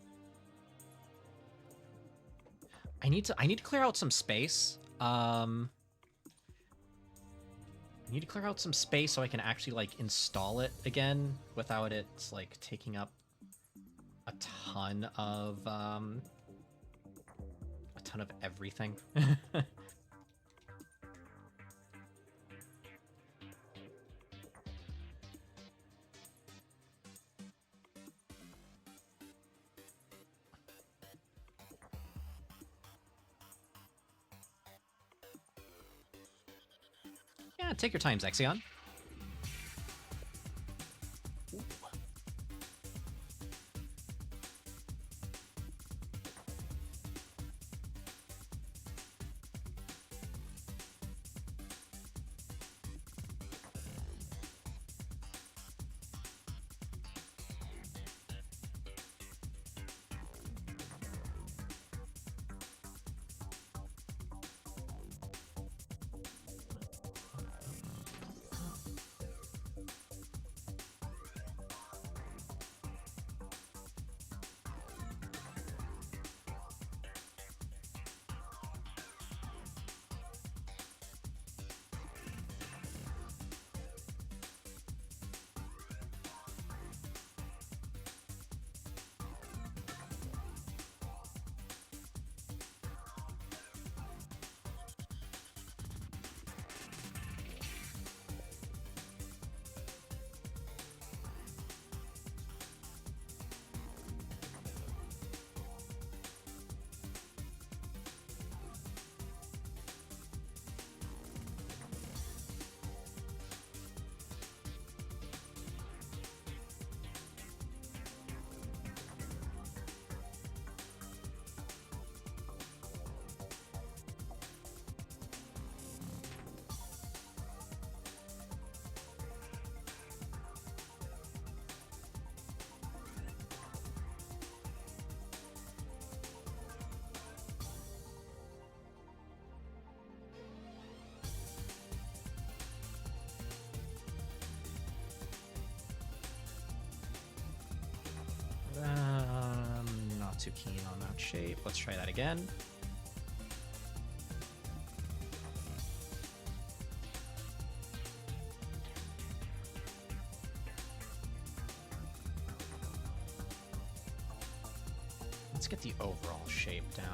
I need to clear out some space. I need to clear out some space so I can actually like install it again without it like taking up a ton of everything. Yeah, take your time, Zexion. too keen on that shape. Let's try that again. Let's get the overall shape down.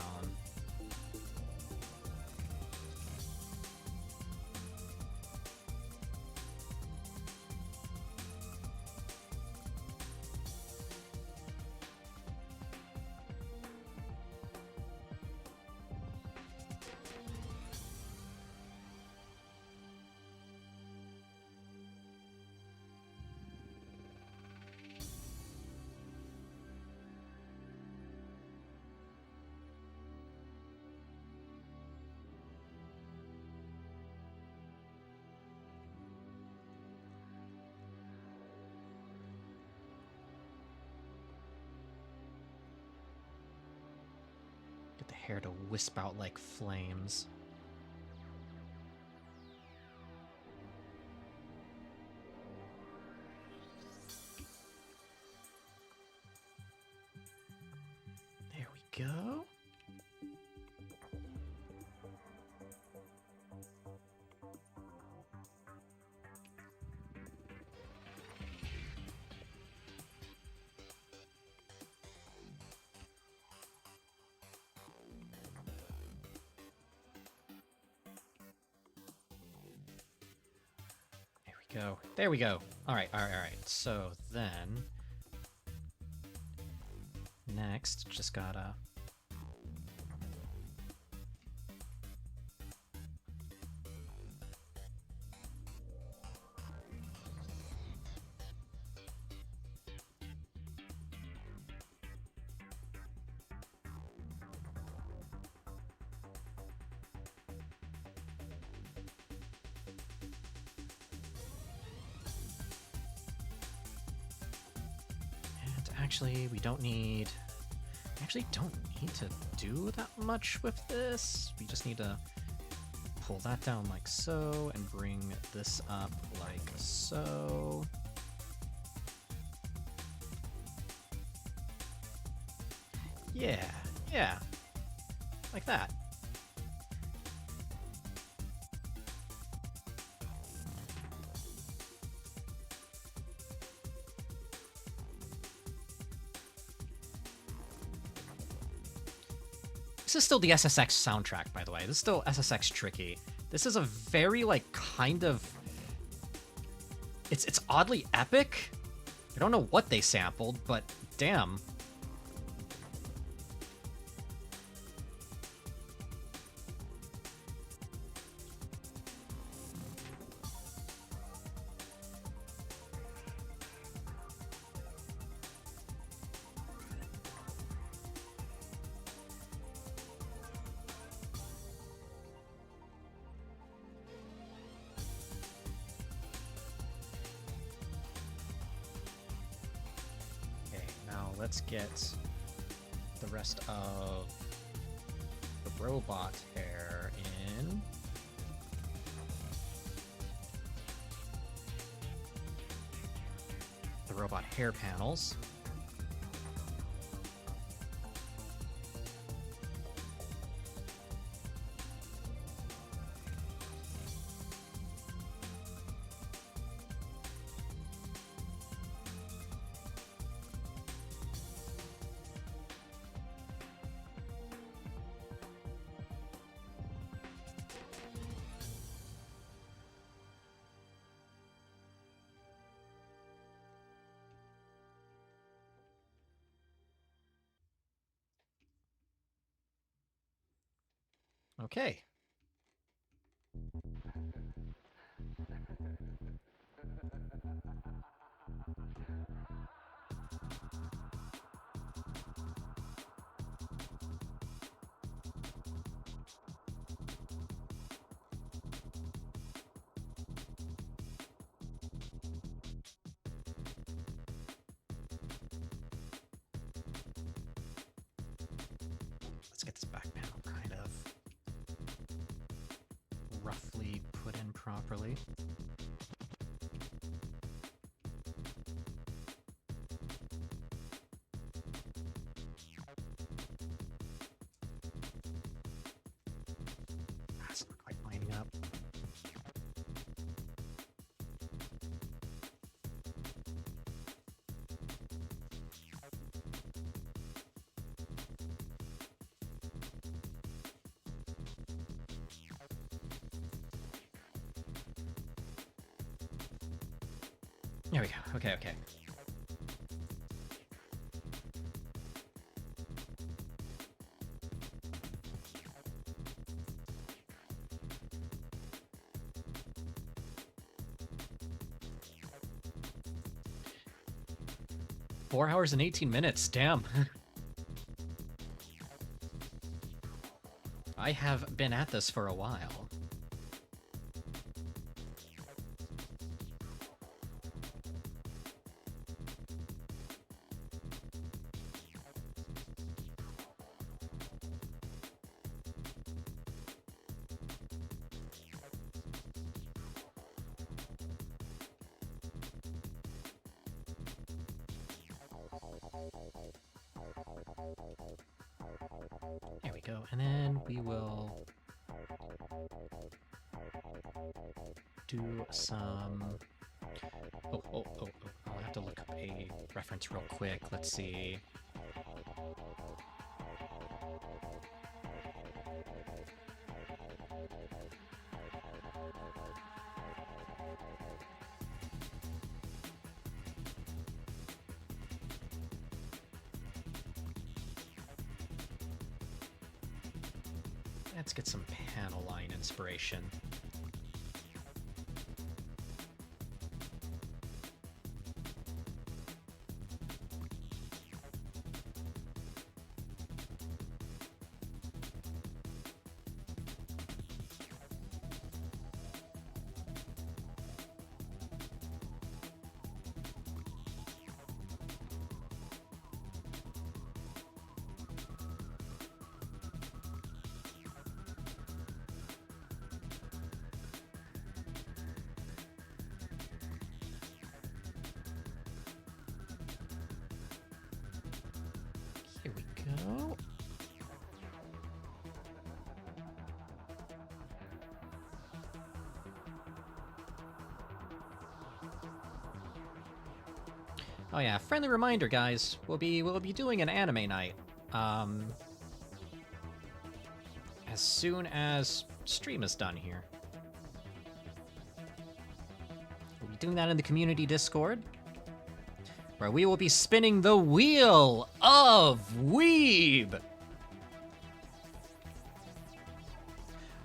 Get the hair to wisp out like flames. There we go. Go. There we go. All right, all right, all right. So then, next, just gotta. Actually, we don't need... actually don't need to do that much with this. We just need to pull that down like so and bring this up like so. Yeah, yeah, like that. This is still the SSX soundtrack, by the way. This is still SSX tricky. This is a very, like, kind of... It's oddly epic. I don't know what they sampled, but damn. Let's get the rest of the robot hair in. The robot hair panels. Okay. Let's get this back panel kind of roughly put in properly. There we go. Okay, okay. Four hours and 18 minutes. Damn. I have been at this for a while. There we go, and then we will do some... Oh, I'll have to look up a reference real quick. Let's see. Let's get some panel line inspiration. Here we go. Oh yeah, friendly reminder, guys. We'll be doing an anime night. As soon as stream is done here. We'll be doing that in the community Discord, where we will be spinning the wheel of Weeb!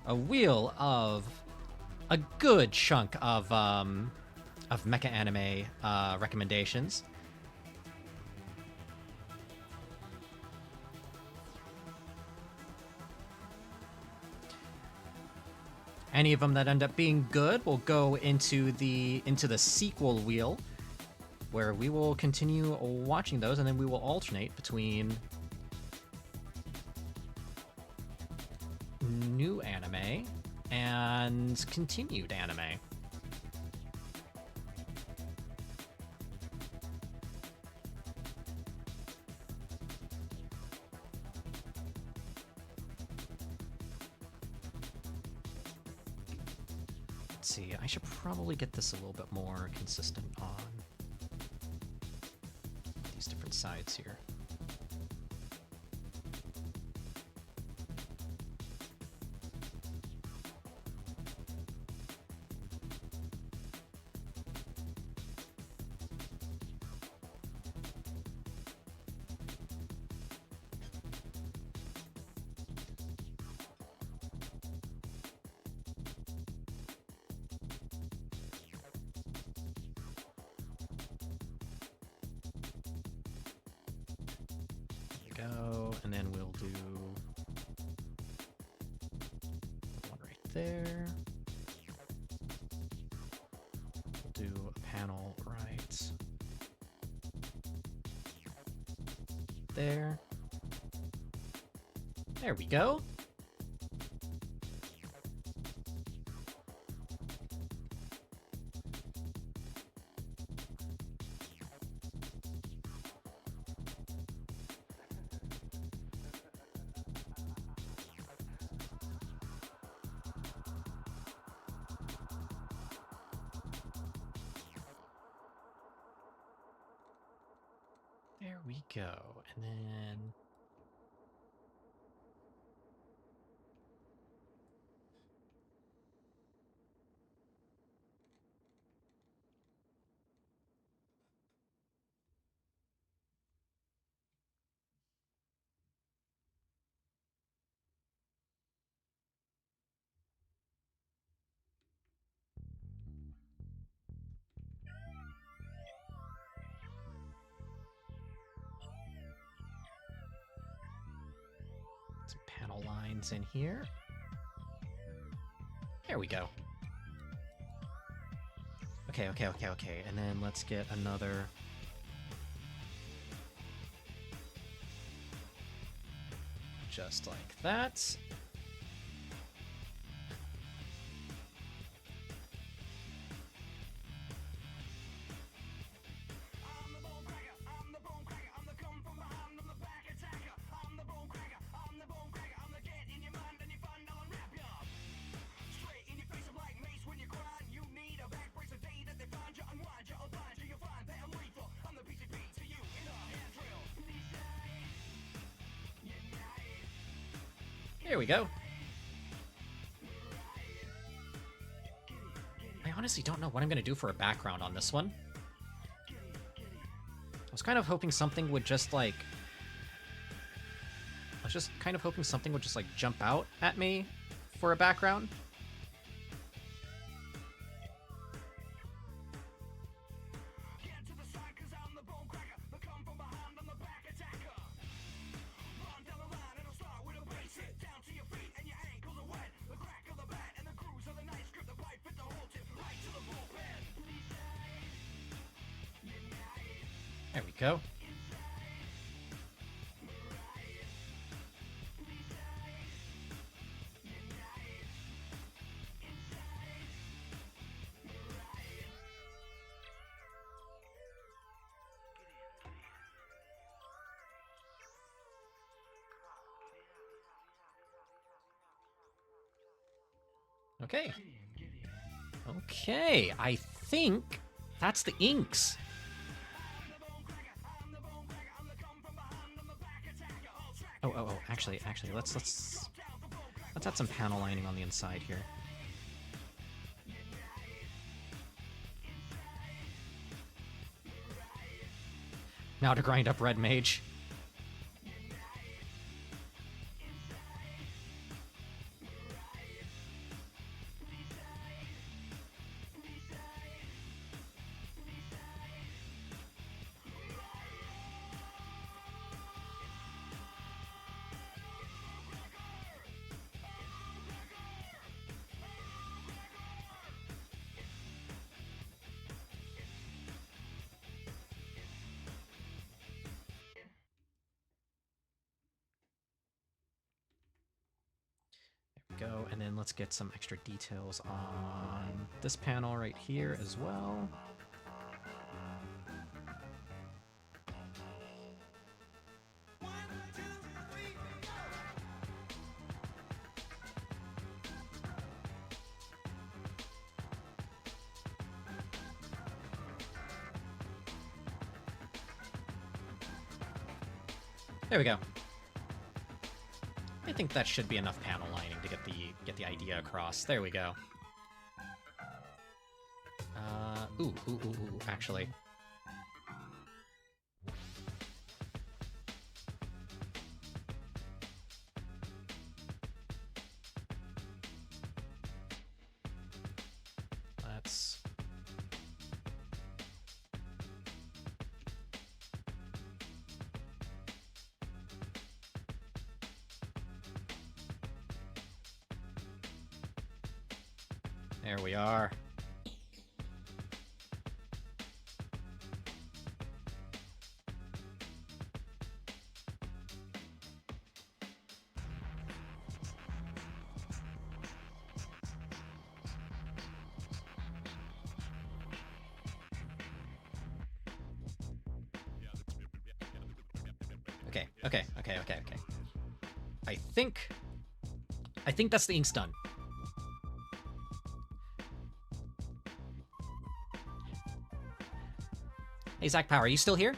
A wheel of a good chunk of mecha anime recommendations. Any of them that end up being good will go into the sequel wheel, where we will continue watching those, and then we will alternate between new anime and continued anime. Let's see, I should probably get this a little bit more consistent on these different sides here. Go, and then we'll do one right there. We'll do a panel right there. There we go. There we go. And then panel lines in here. There we go. Okay, okay, okay, okay. And then let's get another... just like that. There we go. I honestly don't know what I'm going to do for a background on this one. I was kind of hoping something would just, like... I was just kind of hoping something would just, like, jump out at me for a background. There we go. Okay. Okay, I think that's the inks. Oh, actually, let's add some panel lining on the inside here. Now to grind up Red Mage. Go, and then let's get some extra details on this panel right here as well. There we go. I think that should be enough panel lining to get the idea across. There we go. Ooh, actually. Let's... There we are. Okay. I think that's the ink's done. Hey, Zach Power, are you still here?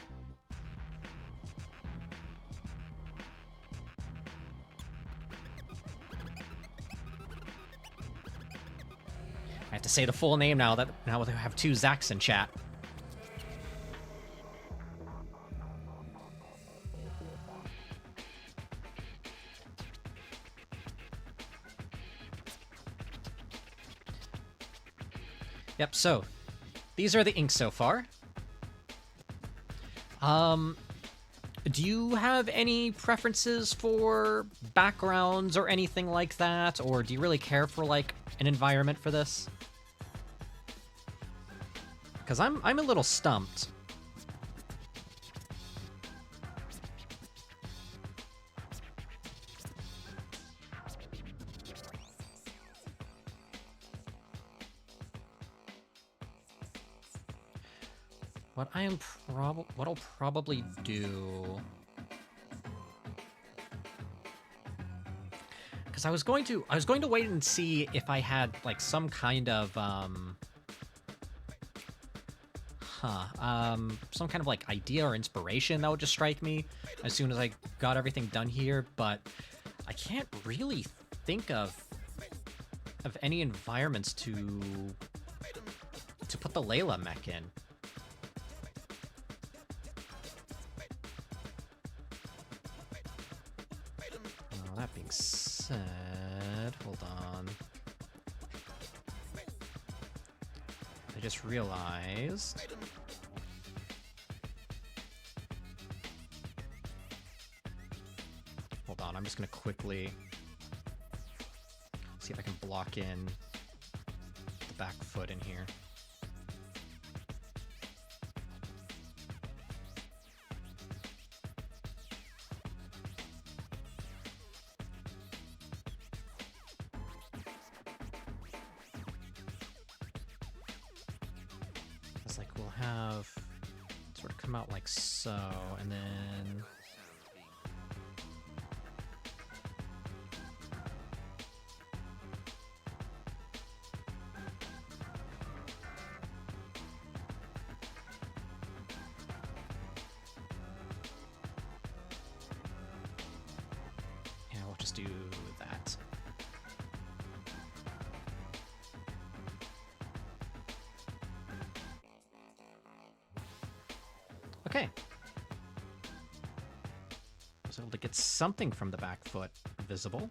I have to say the full name now that we have two Zachs in chat. Yep, so these are the inks so far. Do you have any preferences for backgrounds or anything like that? Or do you really care for, like, an environment for this? Because I'm a little stumped. What I'll probably do, because I was going to wait and see if I had like some kind of some kind of like idea or inspiration that would just strike me as soon as I got everything done here, but I can't really think of any environments to put the Layla mech in. That being said, hold on. I just realized. Hold on, I'm just gonna quickly see if I can block in the back foot in here. Out like so, and then yeah, we'll just do that. Okay. I was able to get something from the back foot visible.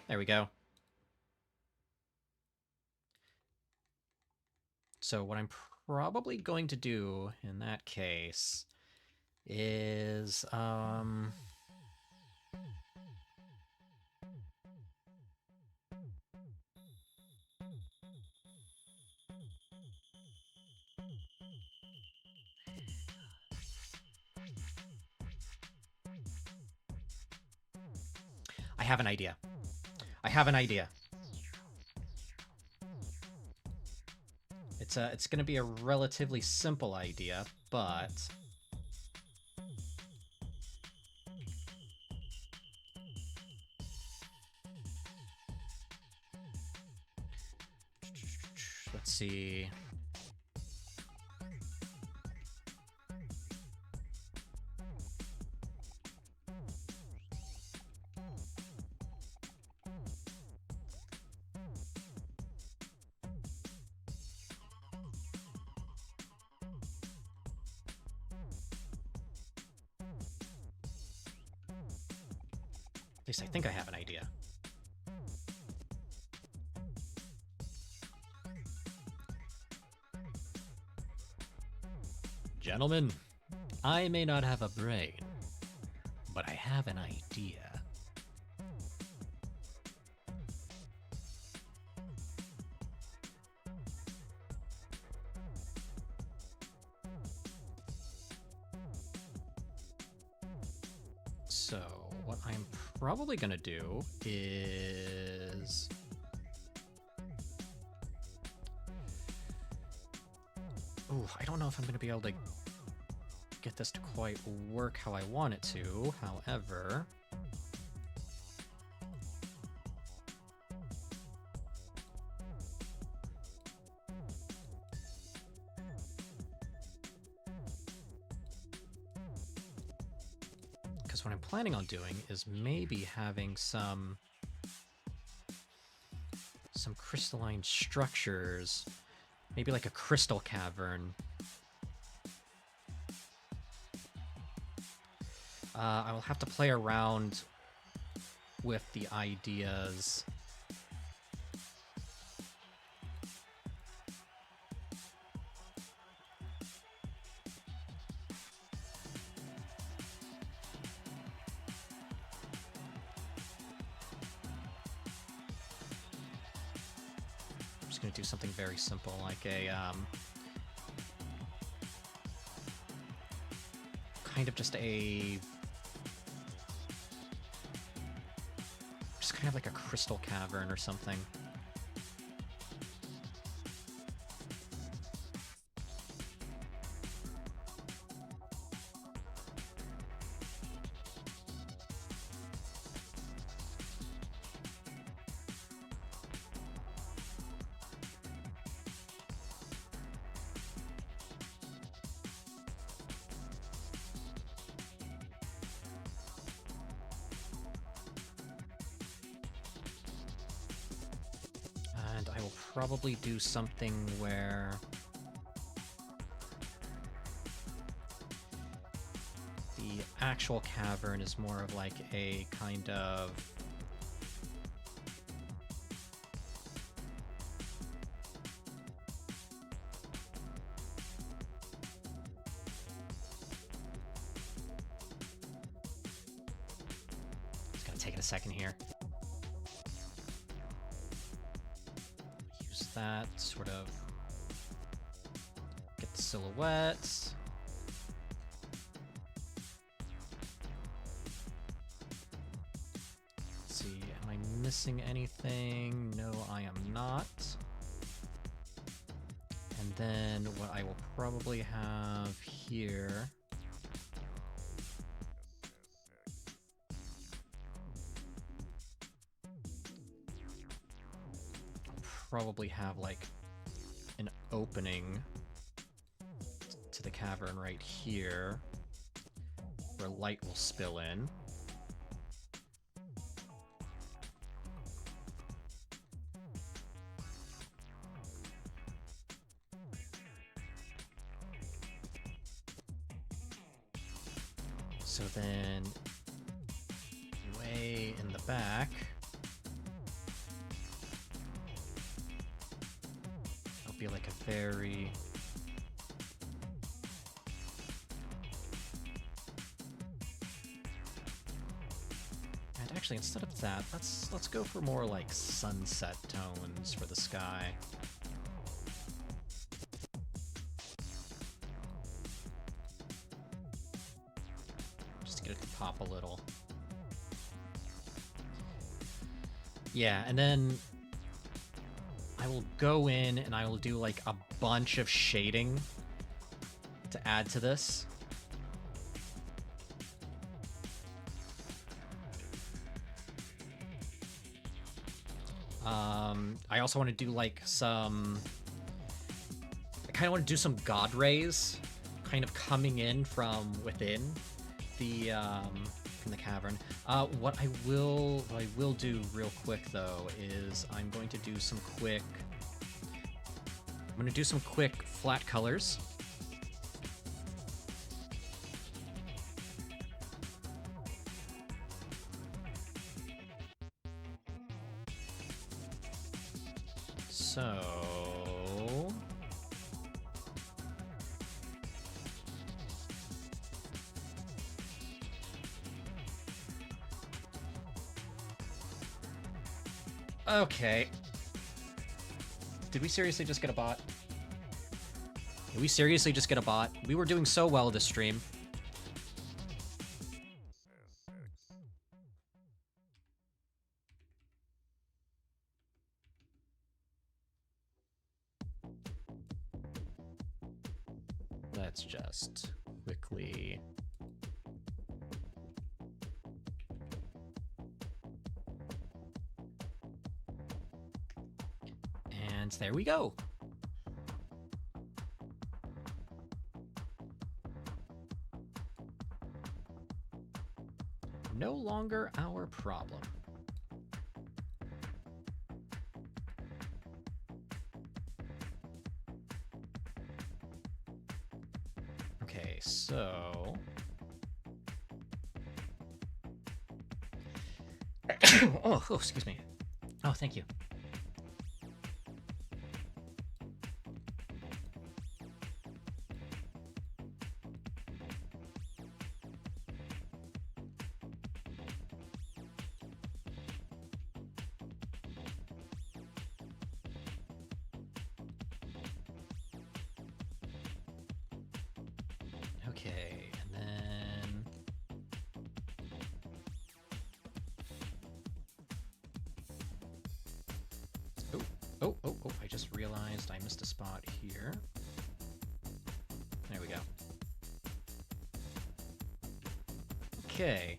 There we go. So what I'm probably going to do in that case is I have an idea. I have an idea. It's going to be a relatively simple idea, but let's see. At least I think I have an idea. Gentlemen, I may not have a brain, but I have an idea. So, what I'm probably gonna do is... Ooh, I don't know if I'm gonna be able to get this to quite work how I want it to, however... Because what I'm planning on doing is maybe having some crystalline structures, maybe like a crystal cavern, I will have to play around with the ideas. I'm just going to do something very simple, like a kind of just kind of like a crystal cavern or something. And I will probably do something where the actual cavern is more of like a kind of it's gonna take it a second here. Use that, sort of get the silhouettes. Let's see, am I missing anything? No, I am not. And then what I will probably have here probably have like an opening to the cavern right here where light will spill in. So then way in the back be like a very and actually instead of that let's go for more like sunset tones for the sky. Just to get it to pop a little. Yeah, and then I will go in and I will do like a bunch of shading to add to this. I also want to do like some... I kind of want to do some god rays kind of coming in from within the cavern. What I will do real quick though is I'm going to do some quick flat colors. So okay. Did we seriously just get a bot? Did we seriously just get a bot? We were doing so well this stream. Let's just quickly... And there we go. No longer our problem. Okay, so Oh, excuse me. Oh, thank you. Okay, and then... Oh, I just realized I missed a spot here. There we go. Okay.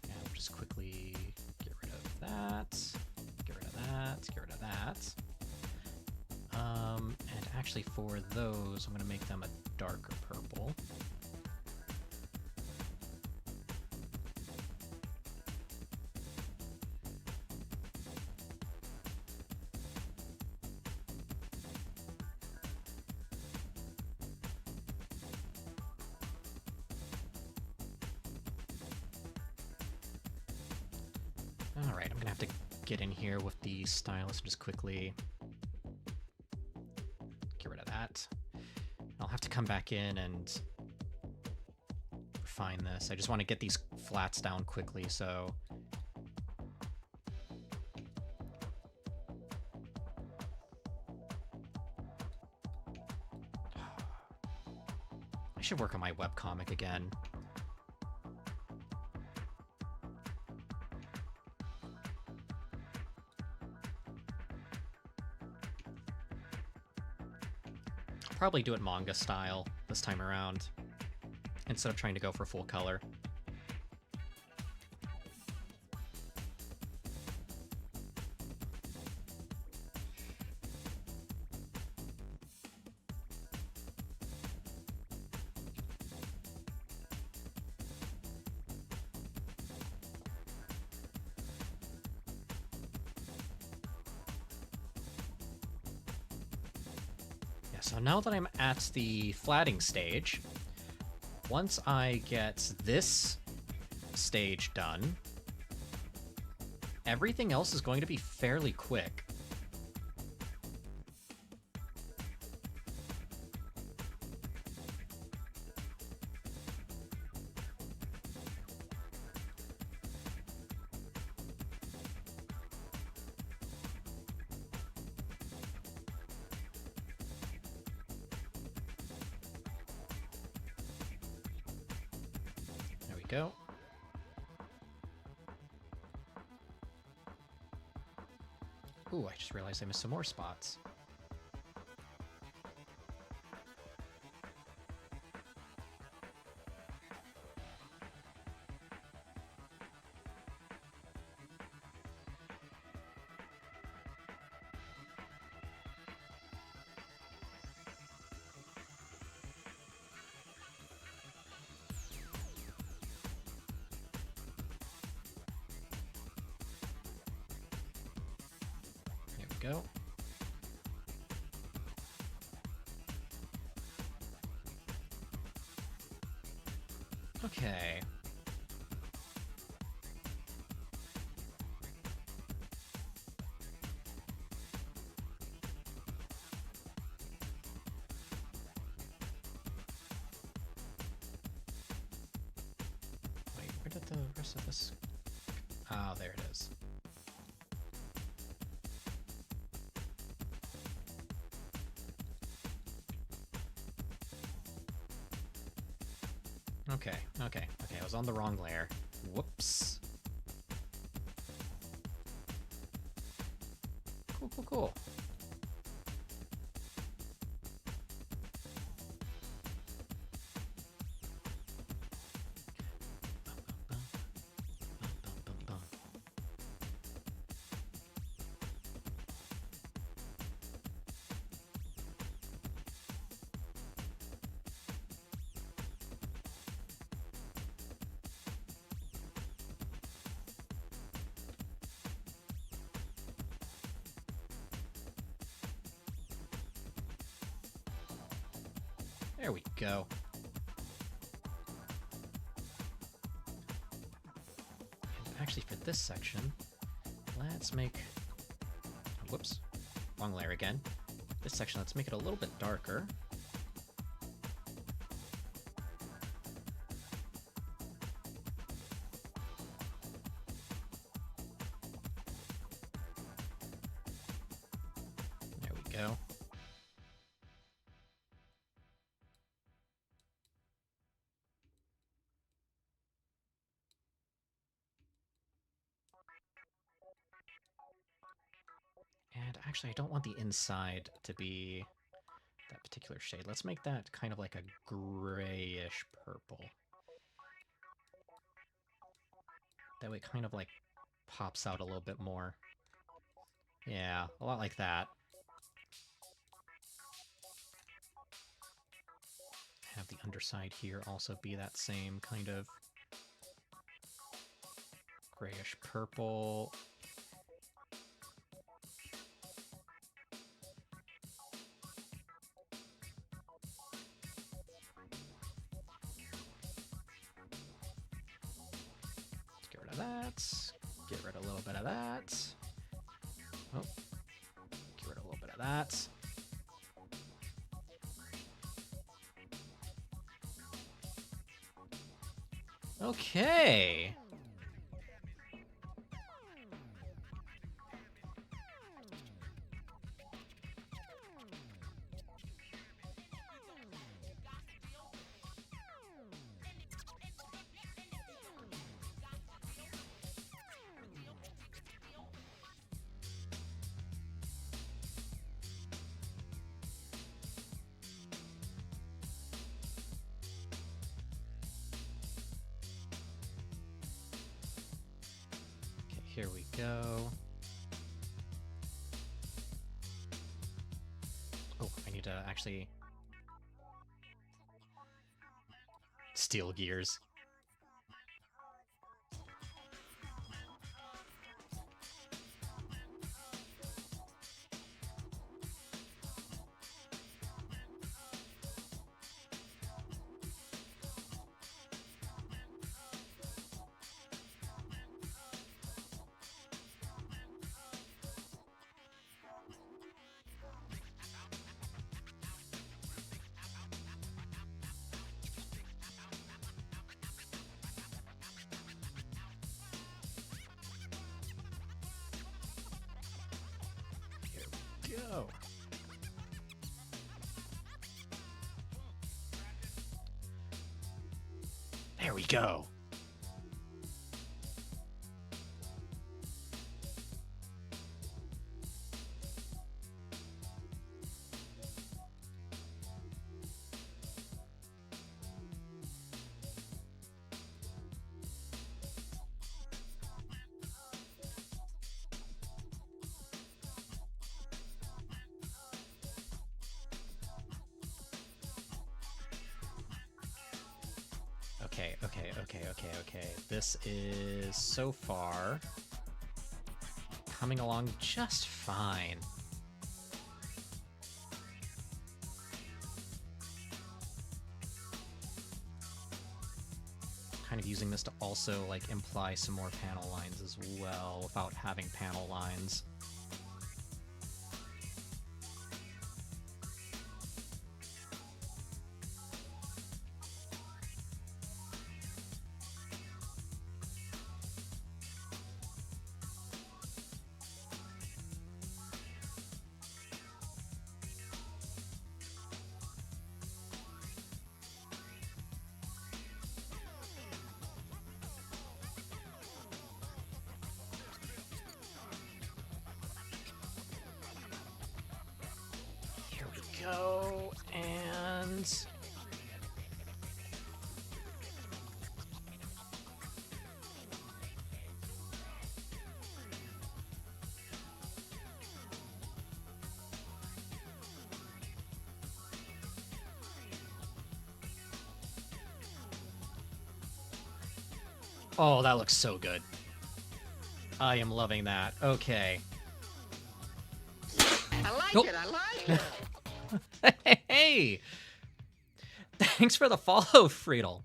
Yeah, we'll just quickly get rid of that. Get rid of that. Get rid of that. And actually for those, I'm going to make them a darker purple. Alright, I'm going to have to get in here with the stylus and just quickly get rid of that. I'll have to come back in and refine this. I just want to get these flats down quickly, so... I should work on my webcomic again. Probably do it manga style this time around, instead of trying to go for full color. So now that I'm at the flatting stage, once I get this stage done, everything else is going to be fairly quick. Go. Ooh, I just realized I missed some more spots. Go. Okay. Wait, where did the rest of this... Oh, there it is. Okay, I was on the wrong layer. Whoops. Cool. There we go. And actually, for this section, let's make... Whoops. Wrong layer again. This section, let's make it a little bit darker. There we go. And actually, I don't want the inside to be that particular shade. Let's make that kind of like a grayish purple. That way it kind of like pops out a little bit more. Yeah, a lot like that. Have the underside here also be that same kind of grayish purple. Get rid of a little bit of that. Oh, get rid of a little bit of that. Okay. Here we go. Oh, I need to actually... Steel gears. Go. There we go. Okay. This is, so far, coming along just fine. Kind of using this to also, like, imply some more panel lines as well, without having panel lines. Go, and... Oh, that looks so good. I am loving that. Okay. I like Nope. it, I like it. Hey! Thanks for the follow, Friedel.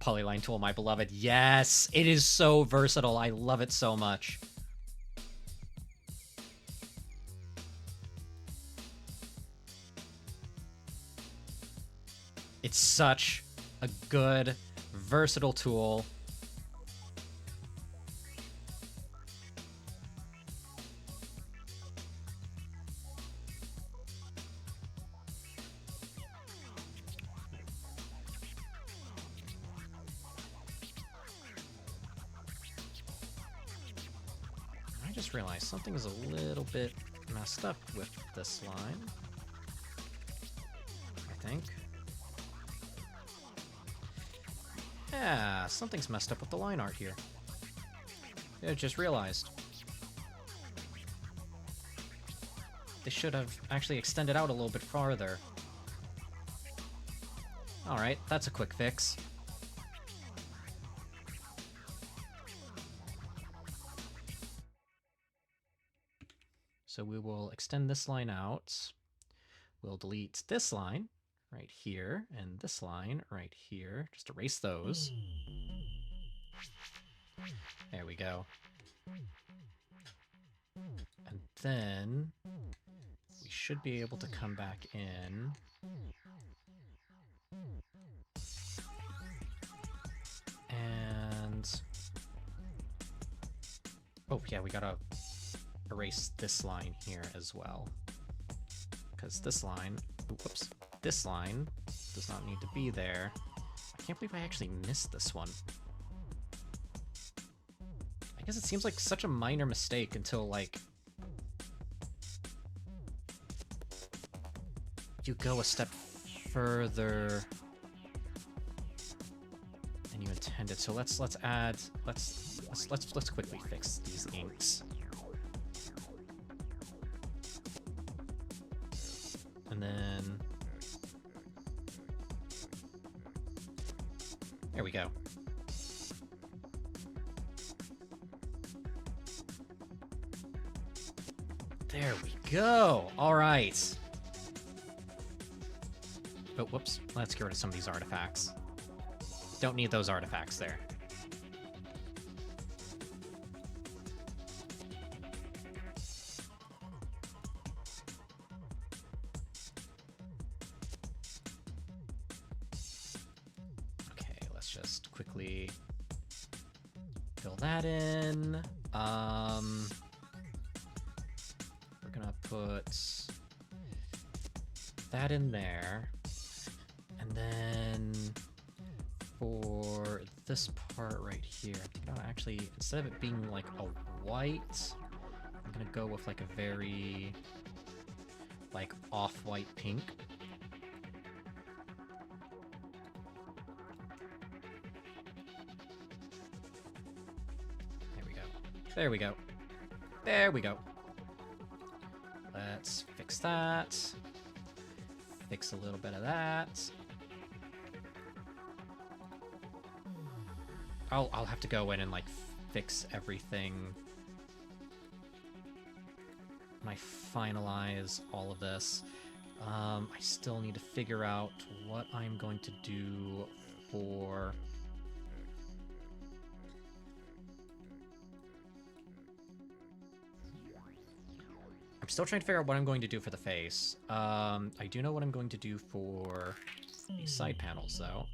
Polyline tool, my beloved. Yes, it is so versatile. I love it so much. It's such a good, versatile tool. I just realized something is a little bit messed up with this line. I think. Yeah, something's messed up with the line art here. I just realized. They should have actually extended out a little bit farther. Alright, that's a quick fix. So we will extend this line out. We'll delete this line right here and this line right here. Just erase those. There we go. And then we should be able to come back in. And oh yeah, we gotta erase this line here as well. Because this line, whoops, this line does not need to be there. I can't believe I actually missed this one. I guess it seems like such a minor mistake until, like, you go a step further than you intended. So let's quickly fix these inks. And then there we go. There we go. All right. Oh, whoops. Let's get rid of some of these artifacts. Don't need those artifacts there. Okay, let's just quickly fill that in. We're gonna put that in there. And then for this part right here, I'm gonna actually, instead of it being like a white, I'm gonna go with like a very like off-white pink. There we go. There we go. There we go. Let's fix that. Fix a little bit of that. I'll have to go in and like fix everything when I finalize all of this. I still need to figure out what I'm going to do for I'm still trying to figure out what I'm going to do for the face. I do know what I'm going to do for these side panels, though.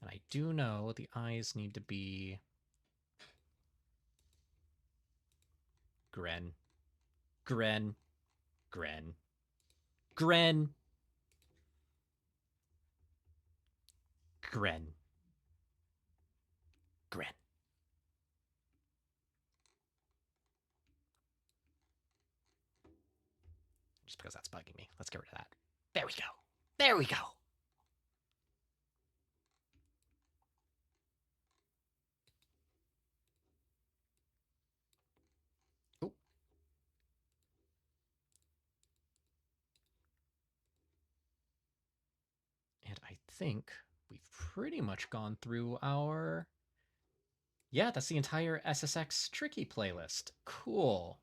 And I do know the eyes need to be Gren. Gren. Gren. Gren. Gren. Gren. Just because that's bugging me. Let's get rid of that. There we go. There we go. Oh. And I think we've pretty much gone through our Yeah, that's the entire SSX Tricky playlist. Cool.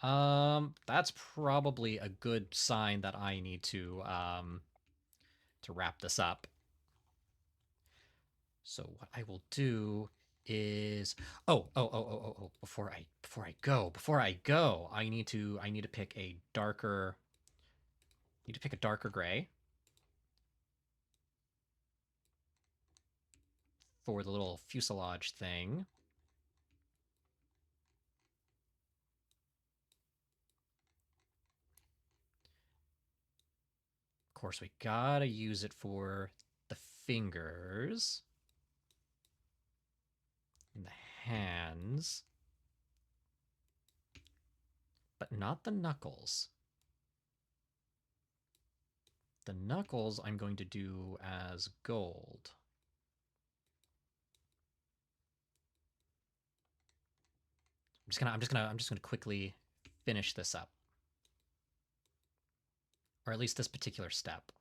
That's probably a good sign that I need to wrap this up. So what I will do is before I go, I need to pick a darker gray for the little fuselage thing. Of course, we gotta use it for the fingers and the hands, but not the knuckles. The knuckles I'm going to do as gold. I'm just gonna quickly finish this up. Or at least this particular step.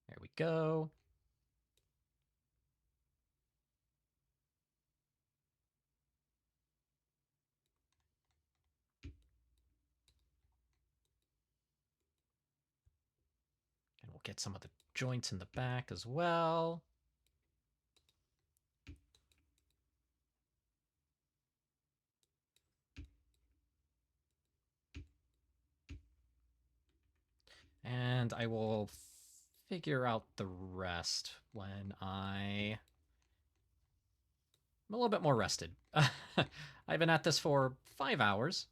There we go. And we'll get some of the joints in the back as well. And I will figure out the rest when I'm a little bit more rested. I've been at this for 5 hours.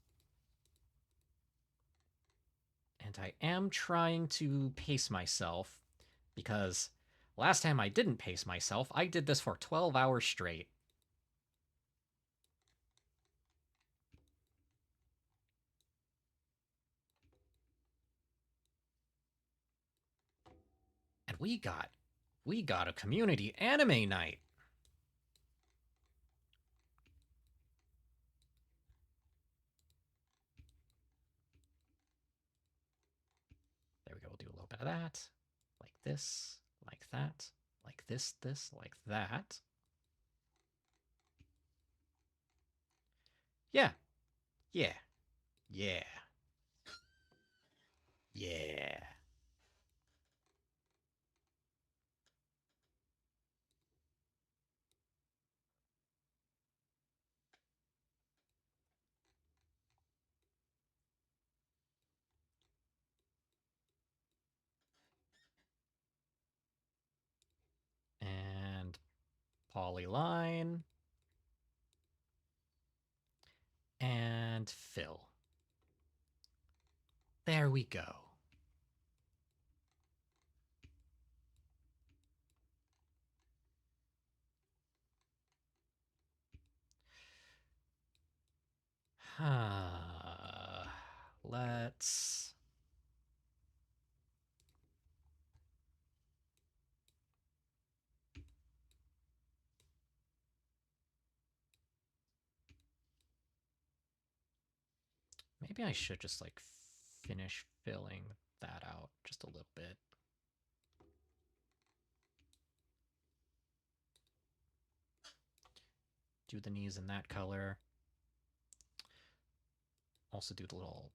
And I am trying to pace myself because last time I didn't pace myself, I did this for 12 hours straight. And we got a community anime night. There we go. We'll do a little bit of that. Like this, like that, like this, like that. Yeah. Yeah. Yeah. Yeah. And polyline. And fill. There we go. Let's... Maybe I should just, like, finish filling that out just a little bit. Do the knees in that color. Also do the little...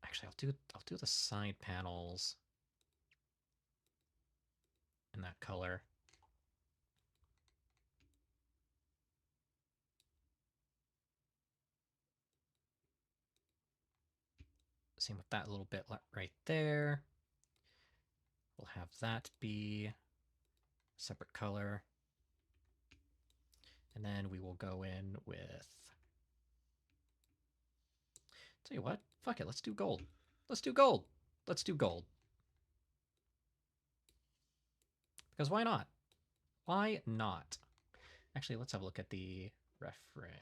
Actually, I'll do the side panels in that color. Same with that little bit right there. We'll have that be a separate color. And then we will go in with... Tell you what, fuck it, let's do gold. Let's do gold. Let's do gold. Because why not? Why not? Actually, let's have a look at the reference.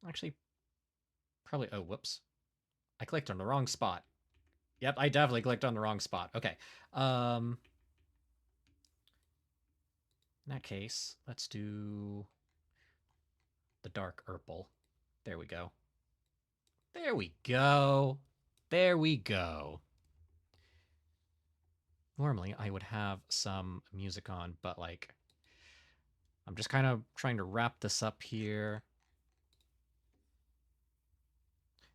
Actually, probably... Oh, whoops. I clicked on the wrong spot. Yep, I definitely clicked on the wrong spot. Okay. In that case, let's do the dark purple. There we go. There we go. There we go. Normally, I would have some music on, but like, I'm just kind of trying to wrap this up here.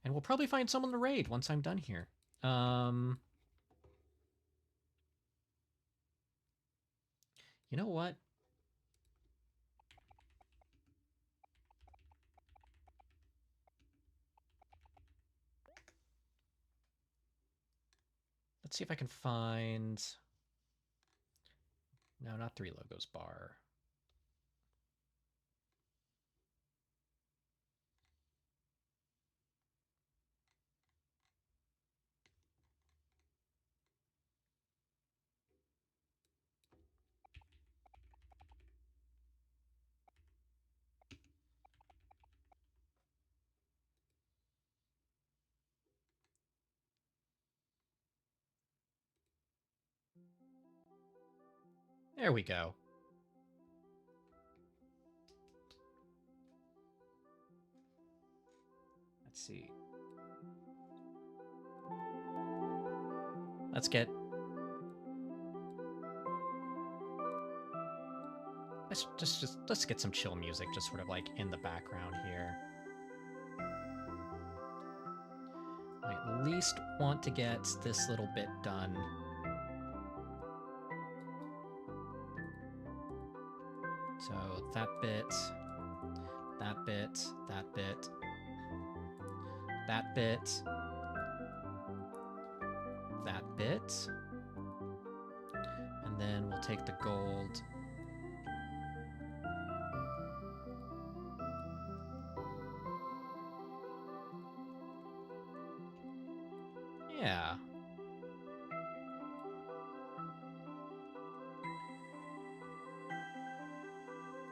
And we'll probably find someone to raid once I'm done here. You know what? Let's see if I can find... No, not 3 logos bar. There we go. Let's see. Let's get... Let's get some chill music just sort of like in the background here. I at least want to get this little bit done. So that bit, that bit, that bit, that bit, that bit, and then we'll take the gold. Yeah.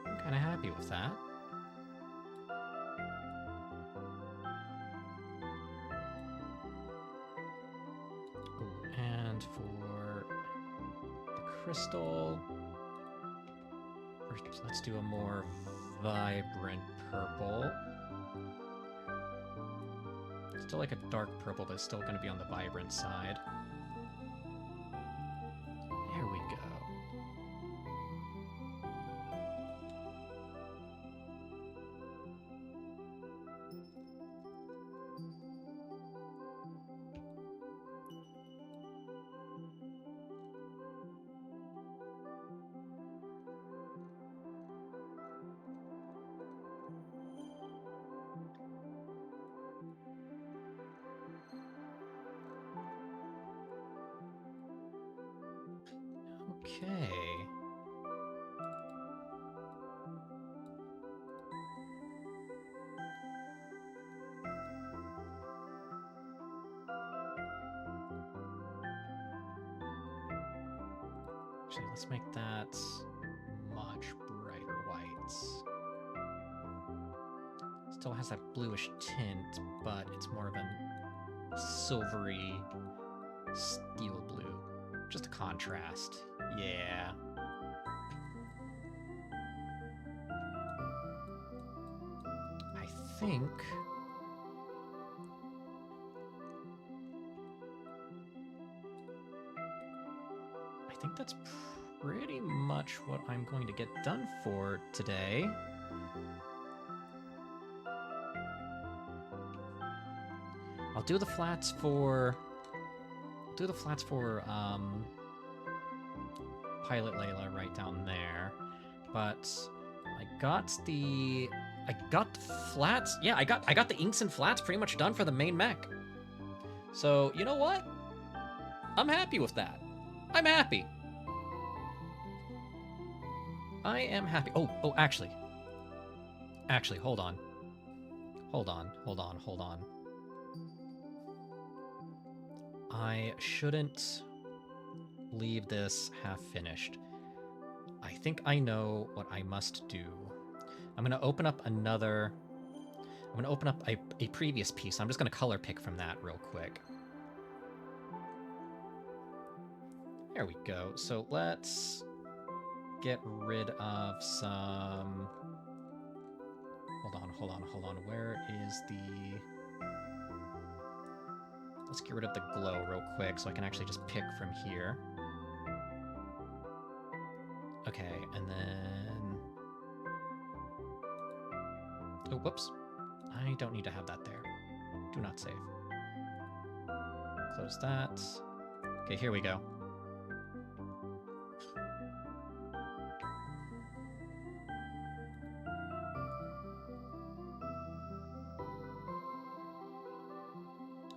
I'm kind of happy with that. Ooh, and for the crystal, let's do a more vibrant purple. Still like a dark purple, but it's still going to be on the vibrant side. There we go. Okay. Actually, let's make that much brighter whites. Still has that bluish tint, but it's more of a silvery steel blue. Just a contrast. Yeah. I think... that's pretty much what I'm going to get done for today. I'll do the flats for... Pilot Layla right down there, but I got the flats. Yeah, I got the inks and flats pretty much done for the main mech. So you know what? I'm happy with that. I'm happy. I am happy. Oh, actually, hold on. I shouldn't leave this half finished. I think I know what I must do. I'm gonna open up a previous piece. I'm just gonna color pick from that real quick. There we go. So let's get rid of some... Hold on. Where is the... Let's get rid of the glow real quick so I can actually just pick from here. Okay, and then... Oh, whoops. I don't need to have that there. Do not save. Close that. Okay, here we go.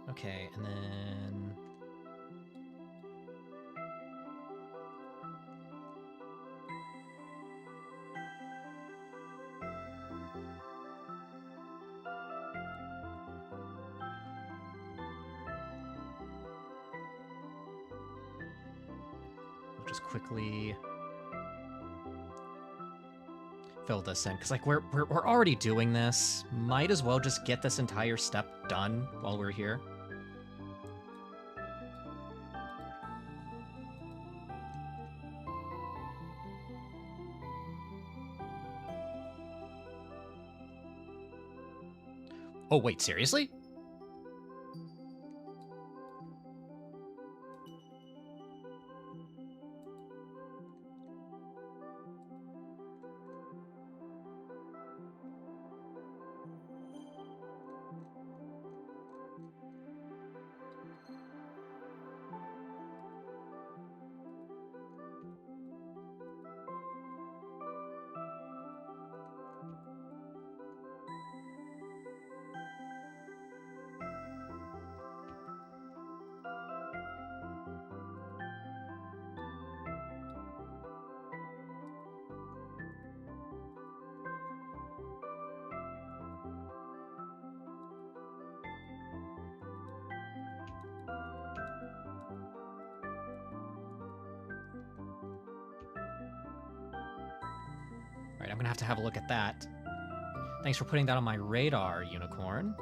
Okay, and then... We'll just quickly fill this in, because like we're already doing this. Might as well just get this entire step done while we're here. Oh, wait, seriously? Alright, I'm gonna have to have a look at that. Thanks for putting that on my radar, Unicorn.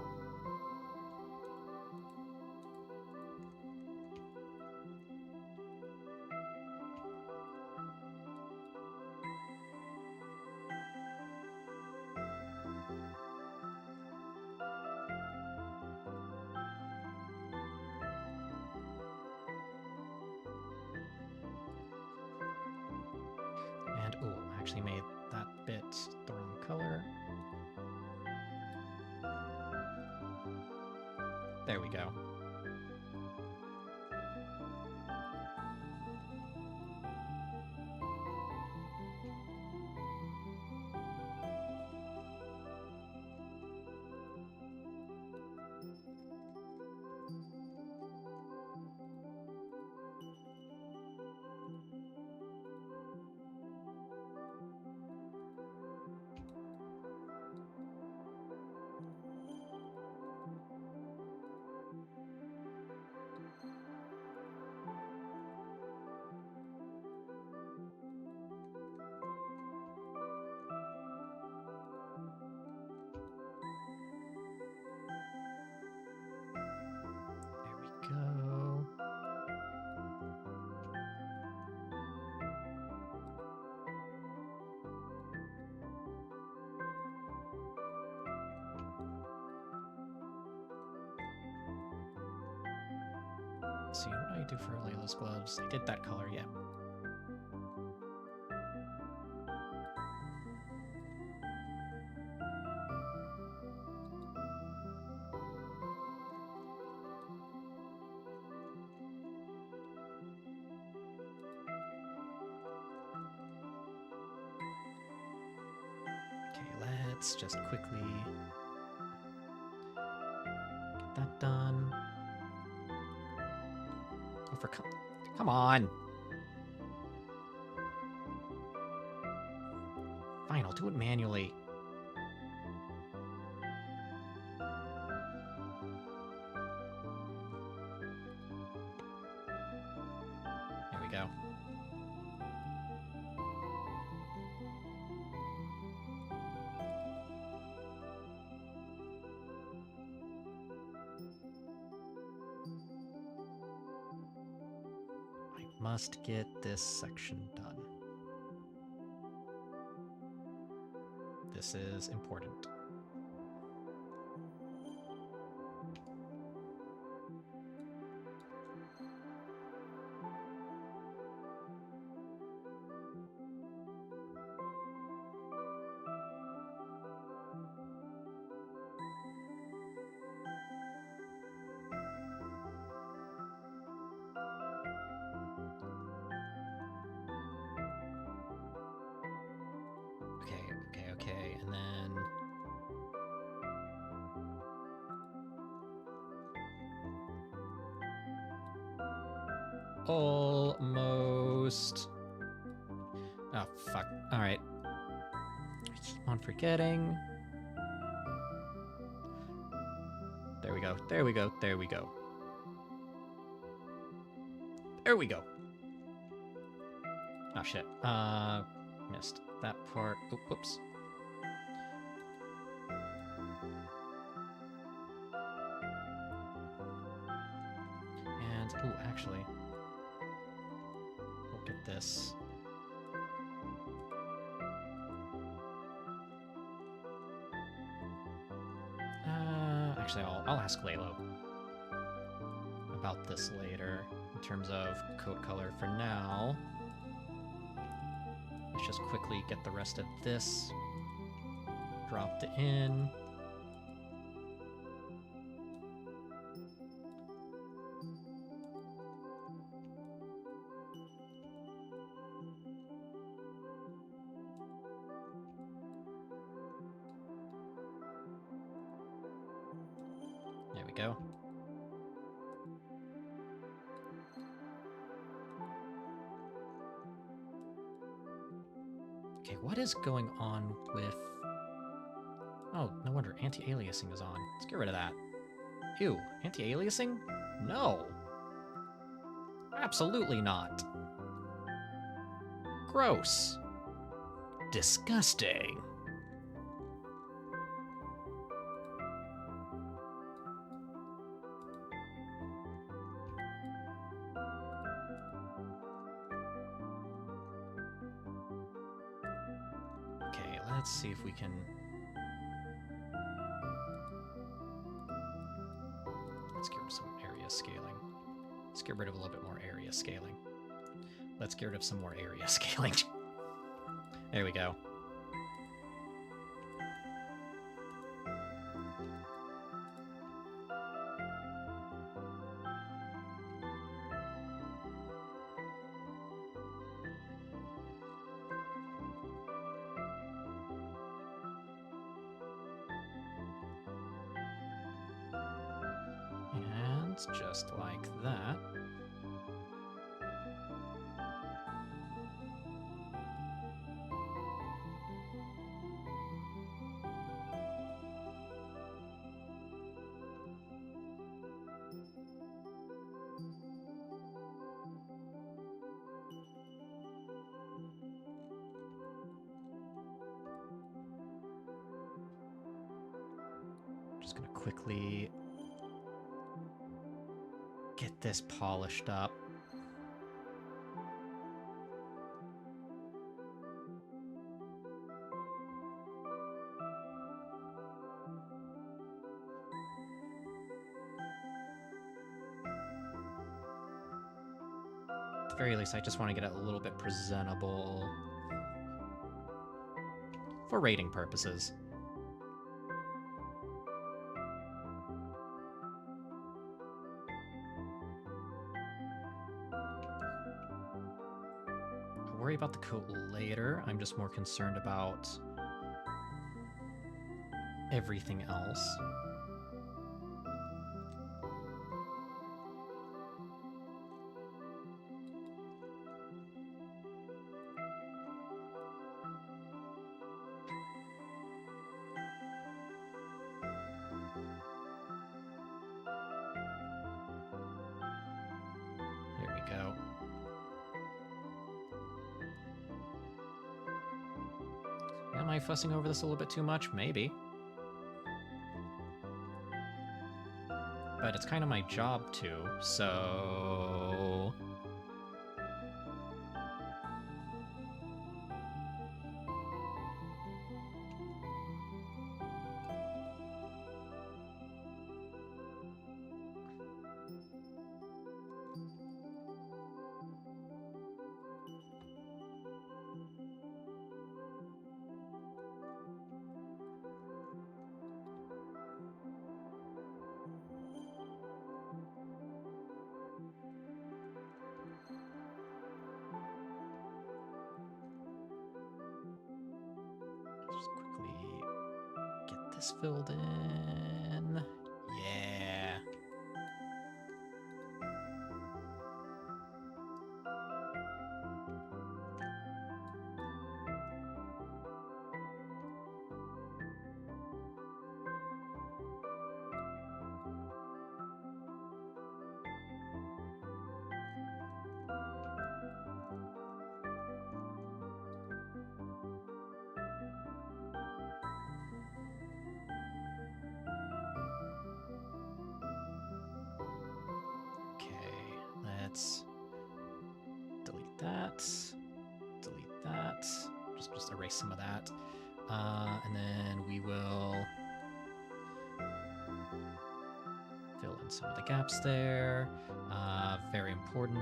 And, ooh, I actually made that bit the wrong color. There we go. There we go. Let's see, what do I do for Layla's gloves? I did that color, yeah. Okay, let's just quickly get that done. Oh, for come on. Fine, I'll do it manually. There we go. I must get this section done. This is important. Okay, and then... Almost... Oh, fuck. Alright. I keep on forgetting. There we go, there we go, there we go. There we go! Oh, shit. Missed that part. Oh, whoops. And, ooh, actually, we'll get this. Actually, I'll ask Layla about this later in terms of coat color. For now, let's just quickly get the rest of this dropped in. There we go. Okay, what is going on with... Oh, no wonder anti-aliasing is on. Let's get rid of that. Ew, anti-aliasing? No! Absolutely not. Gross. Disgusting. Okay, let's see if we can... Let's get rid of some area scaling. Let's get rid of a little bit more area scaling. Let's get rid of some more area scaling. There we go. And just like that. Just gonna quickly get this polished up. At the very least, I just want to get it a little bit presentable for rating purposes. I'll worry about the coat later. I'm just more concerned about everything else. There we go. Am I fussing over this a little bit too much? Maybe. But it's kind of my job to, so... this filled in. Yeah. Let's delete that. Delete that. Just erase some of that. And then we will fill in some of the gaps there. Very important.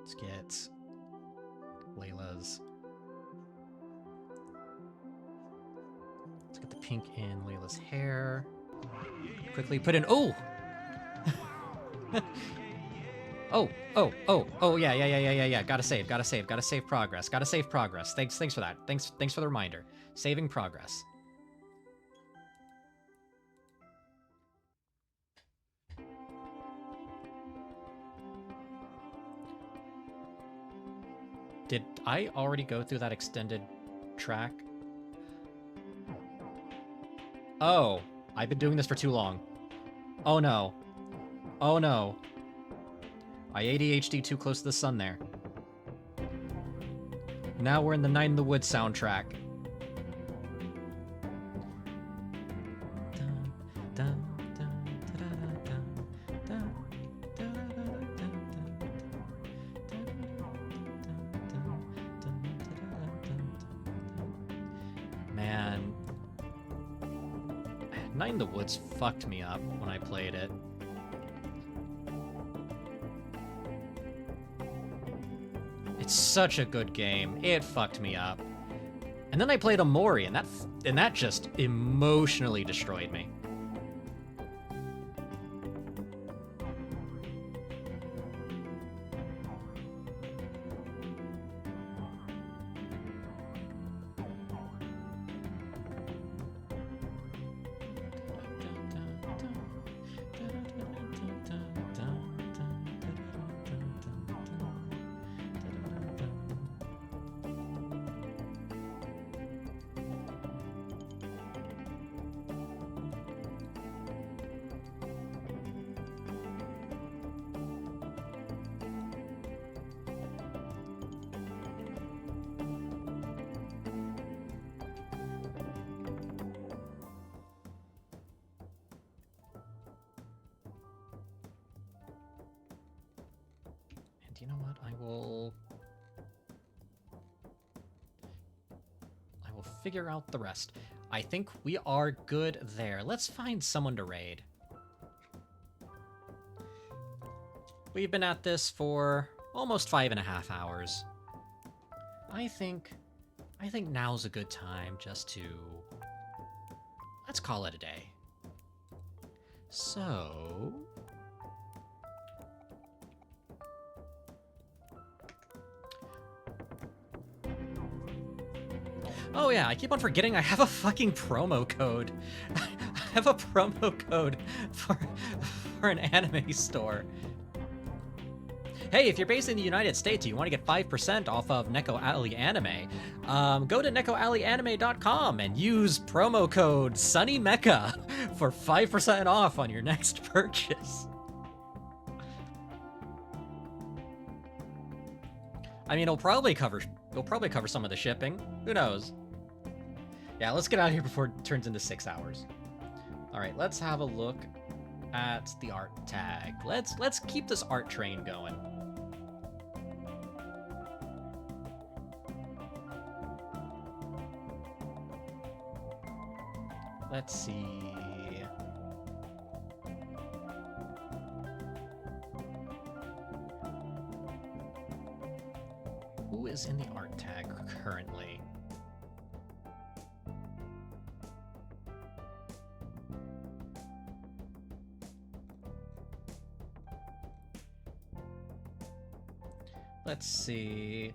Let's get Layla's. Let's get the pink in Layla's hair. Quickly put in. Oh! oh, yeah. Gotta save progress. Gotta save progress. Thanks for that. Thanks for the reminder. Saving progress. Did I already go through that extended track? Oh, I've been doing this for too long. Oh no. Oh no. I ADHD too close to the sun there. Now we're in the Night in the Woods soundtrack. Man, Night in the Woods fucked me up when I played it. It's such a good game. It fucked me up. And then I played Amori, and that just emotionally destroyed me. You know what? I will figure out the rest. I think we are good there. Let's find someone to raid. We've been at this for almost 5.5 hours. I think now's a good time just to let's call it a day. So oh yeah, I keep on forgetting I have a fucking promo code. I have a promo code for an anime store. Hey, if you're based in the United States and you want to get 5% off of Neko Alley Anime, go to nekoalleyAnime.com and use promo code SunnyMecha for 5% off on your next purchase. I mean, it'll probably cover some of the shipping. Who knows? Yeah, let's get out of here before it turns into 6 hours. All right, let's have a look at the art tag. Let's keep this art train going. Let's see. Who is in the art tag currently? Let's see.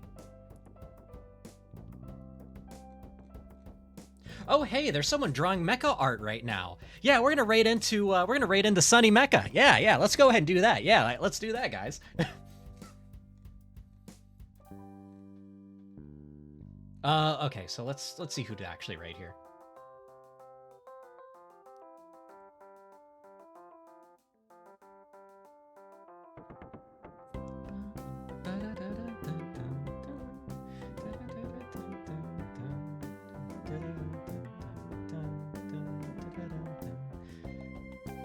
Oh, hey, there's someone drawing Mecha art right now. Yeah, we're gonna raid into Sunny Mecha. Yeah, let's go ahead and do that. Yeah, let's do that, guys. Okay, so let's see who to actually raid here.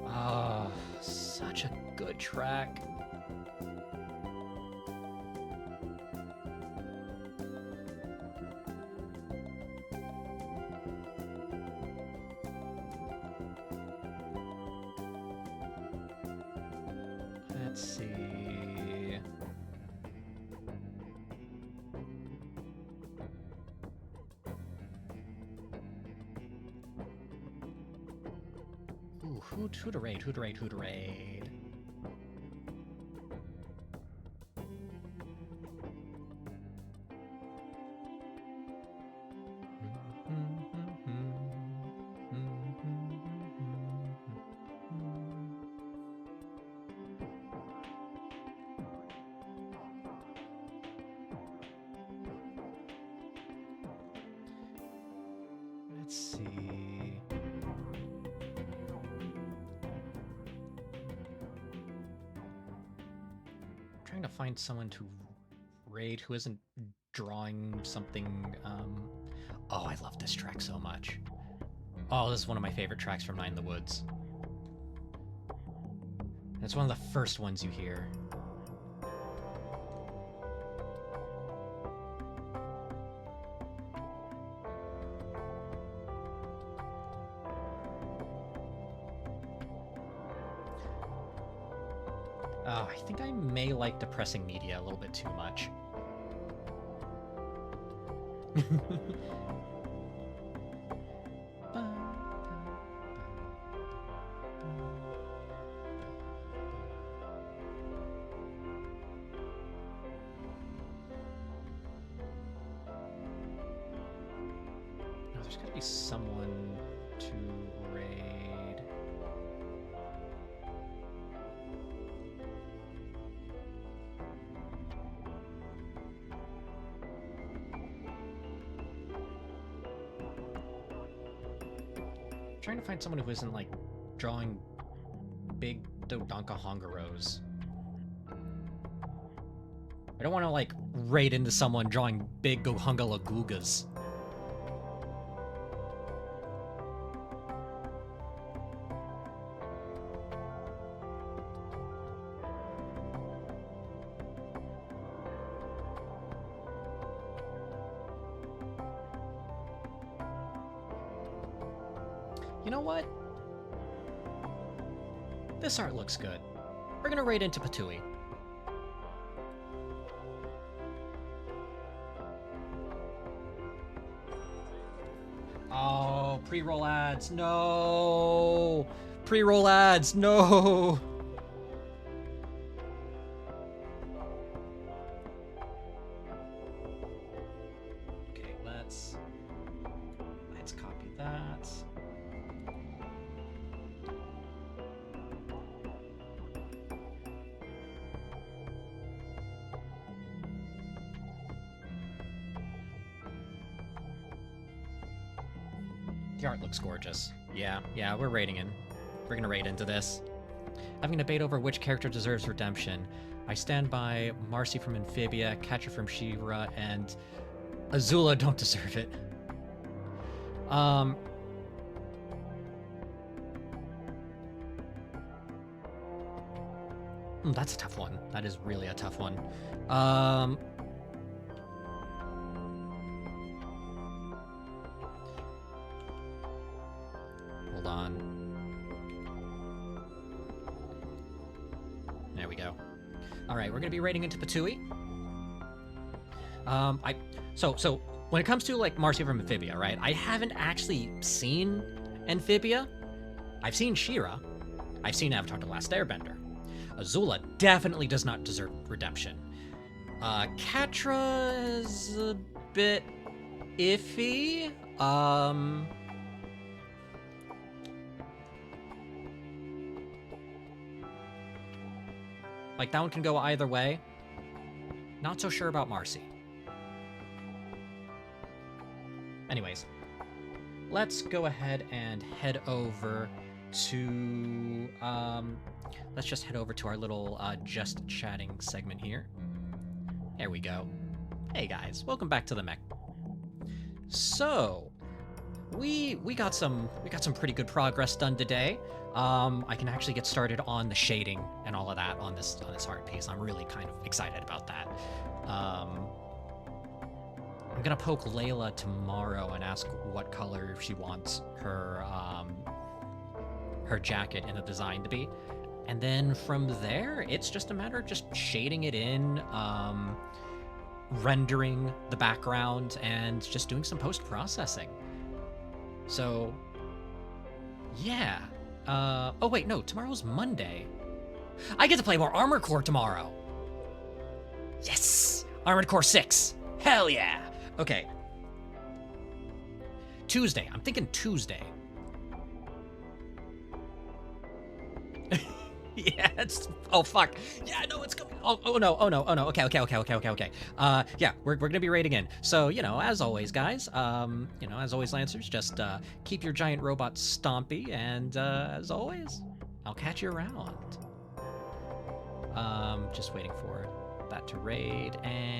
Ah, such a good track. Let's see. Ooh, who to raid? Who to raid? Who to raid? Let's see. Trying to find someone to raid who isn't drawing something. Oh, I love this track so much. Oh, this is one of my favorite tracks from Nine in the Woods. It's one of the first ones you hear. I think I may like depressing media a little bit too much. Oh, there's gotta be someone to raid. Trying to find someone who isn't like drawing big Dodonka Hongaros. I don't want to like raid into someone drawing big Gohunga Lagugas. You know what? This art looks good. We're gonna raid into Patui. Oh, pre-roll ads, no! Pre-roll ads, no! Okay, let's copy that. The art looks gorgeous. Yeah, we're raiding in. We're gonna raid into this. Having a debate over which character deserves redemption. I stand by Marcy from Amphibia, Catcher from She-Ra, and Azula don't deserve it. That's a tough one. That is really a tough one. All right, we're gonna be raiding into Patui. So when it comes to like Marcy from Amphibia, right? I haven't actually seen Amphibia. I've seen She-Ra. I've seen Avatar: The Last Airbender. Azula definitely does not deserve redemption. Catra is a bit iffy. Like that one can go either way. Not so sure about Marcy. Anyways, let's go ahead and head over to let's just head over to our little just chatting segment here. There we go. Hey guys, welcome back to the Mech. So we got some pretty good progress done today. I can actually get started on the shading and all of that on this art piece. I'm really kind of excited about that. I'm gonna poke Layla tomorrow and ask what color she wants her jacket and the design to be, and then from there it's just a matter of just shading it in, rendering the background, and just doing some post-processing. So yeah. Oh wait, no, tomorrow's Monday. I get to play more Armored Core tomorrow. Yes! Armored Core 6. Hell yeah! Okay. Tuesday. I'm thinking Tuesday. Yeah, it's... Oh, fuck. Yeah, no, it's coming. Oh, no. Okay. Yeah, we're gonna be raiding in. So, you know, as always, guys, as always, Lancers, just keep your giant robot stompy, and as always, I'll catch you around. Just waiting for that to raid, and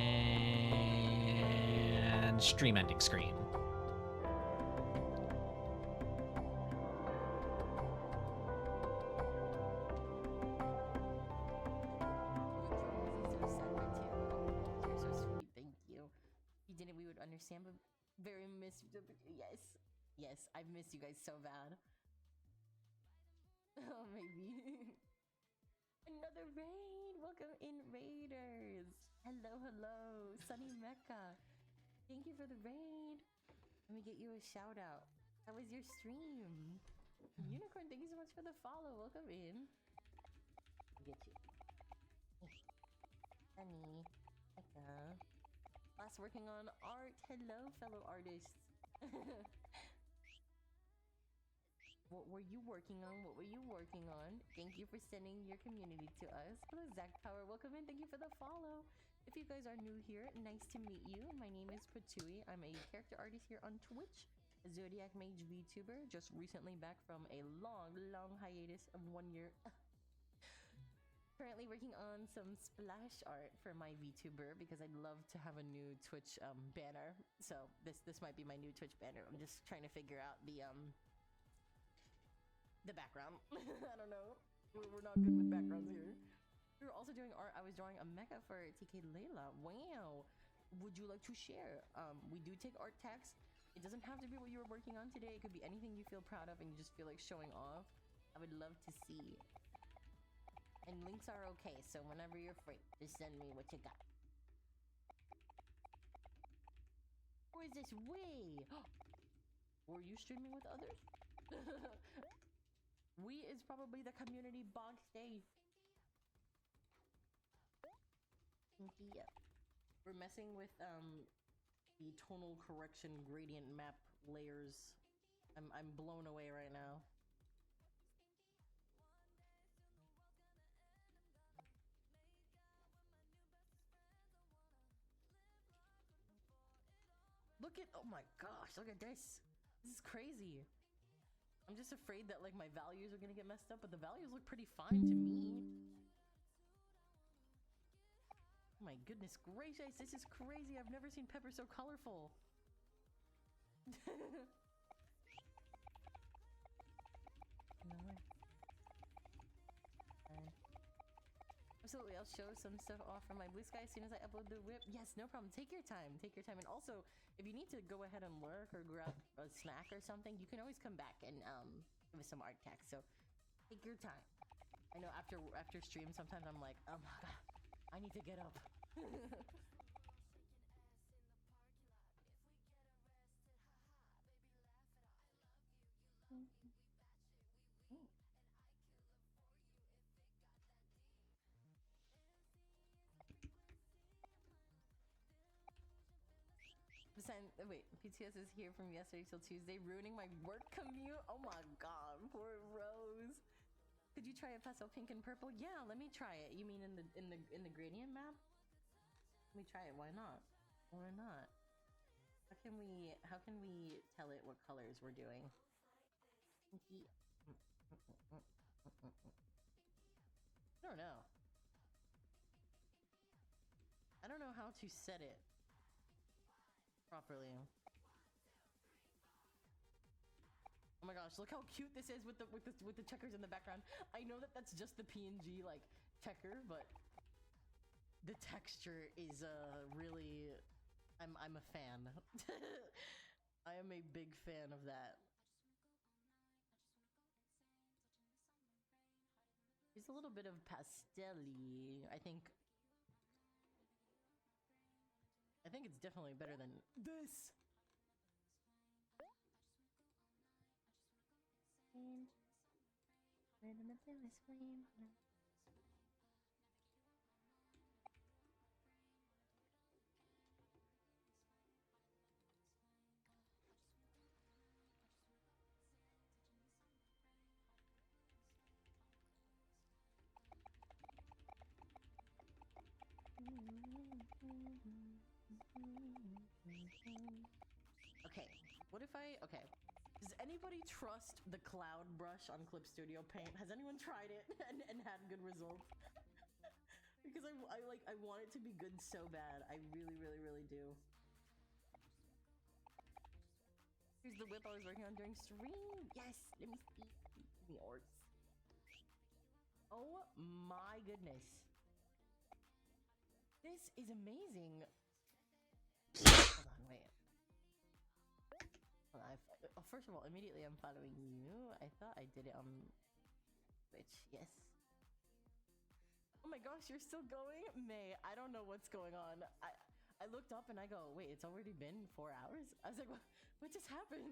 stream ending screen. Understand, but very miss you. Yes, I've missed you guys so bad. Oh, maybe. Another raid! Welcome in, raiders! Hello, Sunny Mecha. Thank you for the raid. Let me get you a shout out. How was your stream? Unicorn, thank you so much for the follow. Welcome in. I'll get you. Sunny Mecha. Last working on art. Hello, fellow artists. What were you working on? Thank you for sending your community to us. Hello, Zach Power. Welcome in. Thank you for the follow. If you guys are new here, nice to meet you. My name is Patui. I'm a character artist here on Twitch, a Zodiac Mage VTuber. Just recently back from a long hiatus of 1 year. Currently working on some splash art for my VTuber because I'd love to have a new Twitch banner. So this might be my new Twitch banner. I'm just trying to figure out the background. I don't know. We're not good with backgrounds here. We were also doing art. I was drawing a mecha for TK Layla. Wow. Would you like to share? We do take art tags. It doesn't have to be what you were working on today. It could be anything you feel proud of and you just feel like showing off. I would love to see. And links are okay, so whenever you're free, just send me what you got. Who is this we? Were you streaming with others? We is probably the community box day. Yeah. We're messing with the tonal correction gradient map layers. I'm blown away right now. Look at, oh my gosh, look at this. This is crazy. I'm just afraid that like my values are gonna get messed up, but the values look pretty fine to me. Oh my goodness gracious, this is crazy. I've never seen Pepper so colorful. No. Absolutely, I'll show some stuff off from my blue sky as soon as I upload the whip. Yes, no problem. Take your time. And also, if you need to go ahead and lurk or grab a snack or something, you can always come back and give us some art text. So take your time. I know after stream, sometimes I'm like, oh my god, I need to get up. Wait, PTS is here from yesterday till Tuesday, ruining my work commute. Oh my god, poor Rose. Could you try a pastel pink and purple? Yeah, let me try it. You mean in the gradient map? Let me try it. Why not? Why not? How can we tell it what colors we're doing? I don't know. I don't know how to set it properly. Oh my gosh, look how cute this is with the checkers in the background. I know that that's just the PNG like checker, but the texture is really I'm a fan. I am a big fan of that. There's a little bit of pastel-y. I think it's definitely better than this. Okay, what if okay. Does anybody trust the cloud brush on Clip Studio Paint? Has anyone tried it and had good results? Because I want it to be good so bad. I really do. Here's the whip I was working on during stream. Yes, let me see. Give me orcs. Oh my goodness. This is amazing. Hold on, wait. Oh, first of all, immediately I'm following you. I thought I did it on Twitch. Yes. Oh my gosh, you're still going? May, I don't know what's going on. I looked up and I go, wait, it's already been 4 hours? I was like, what just happened?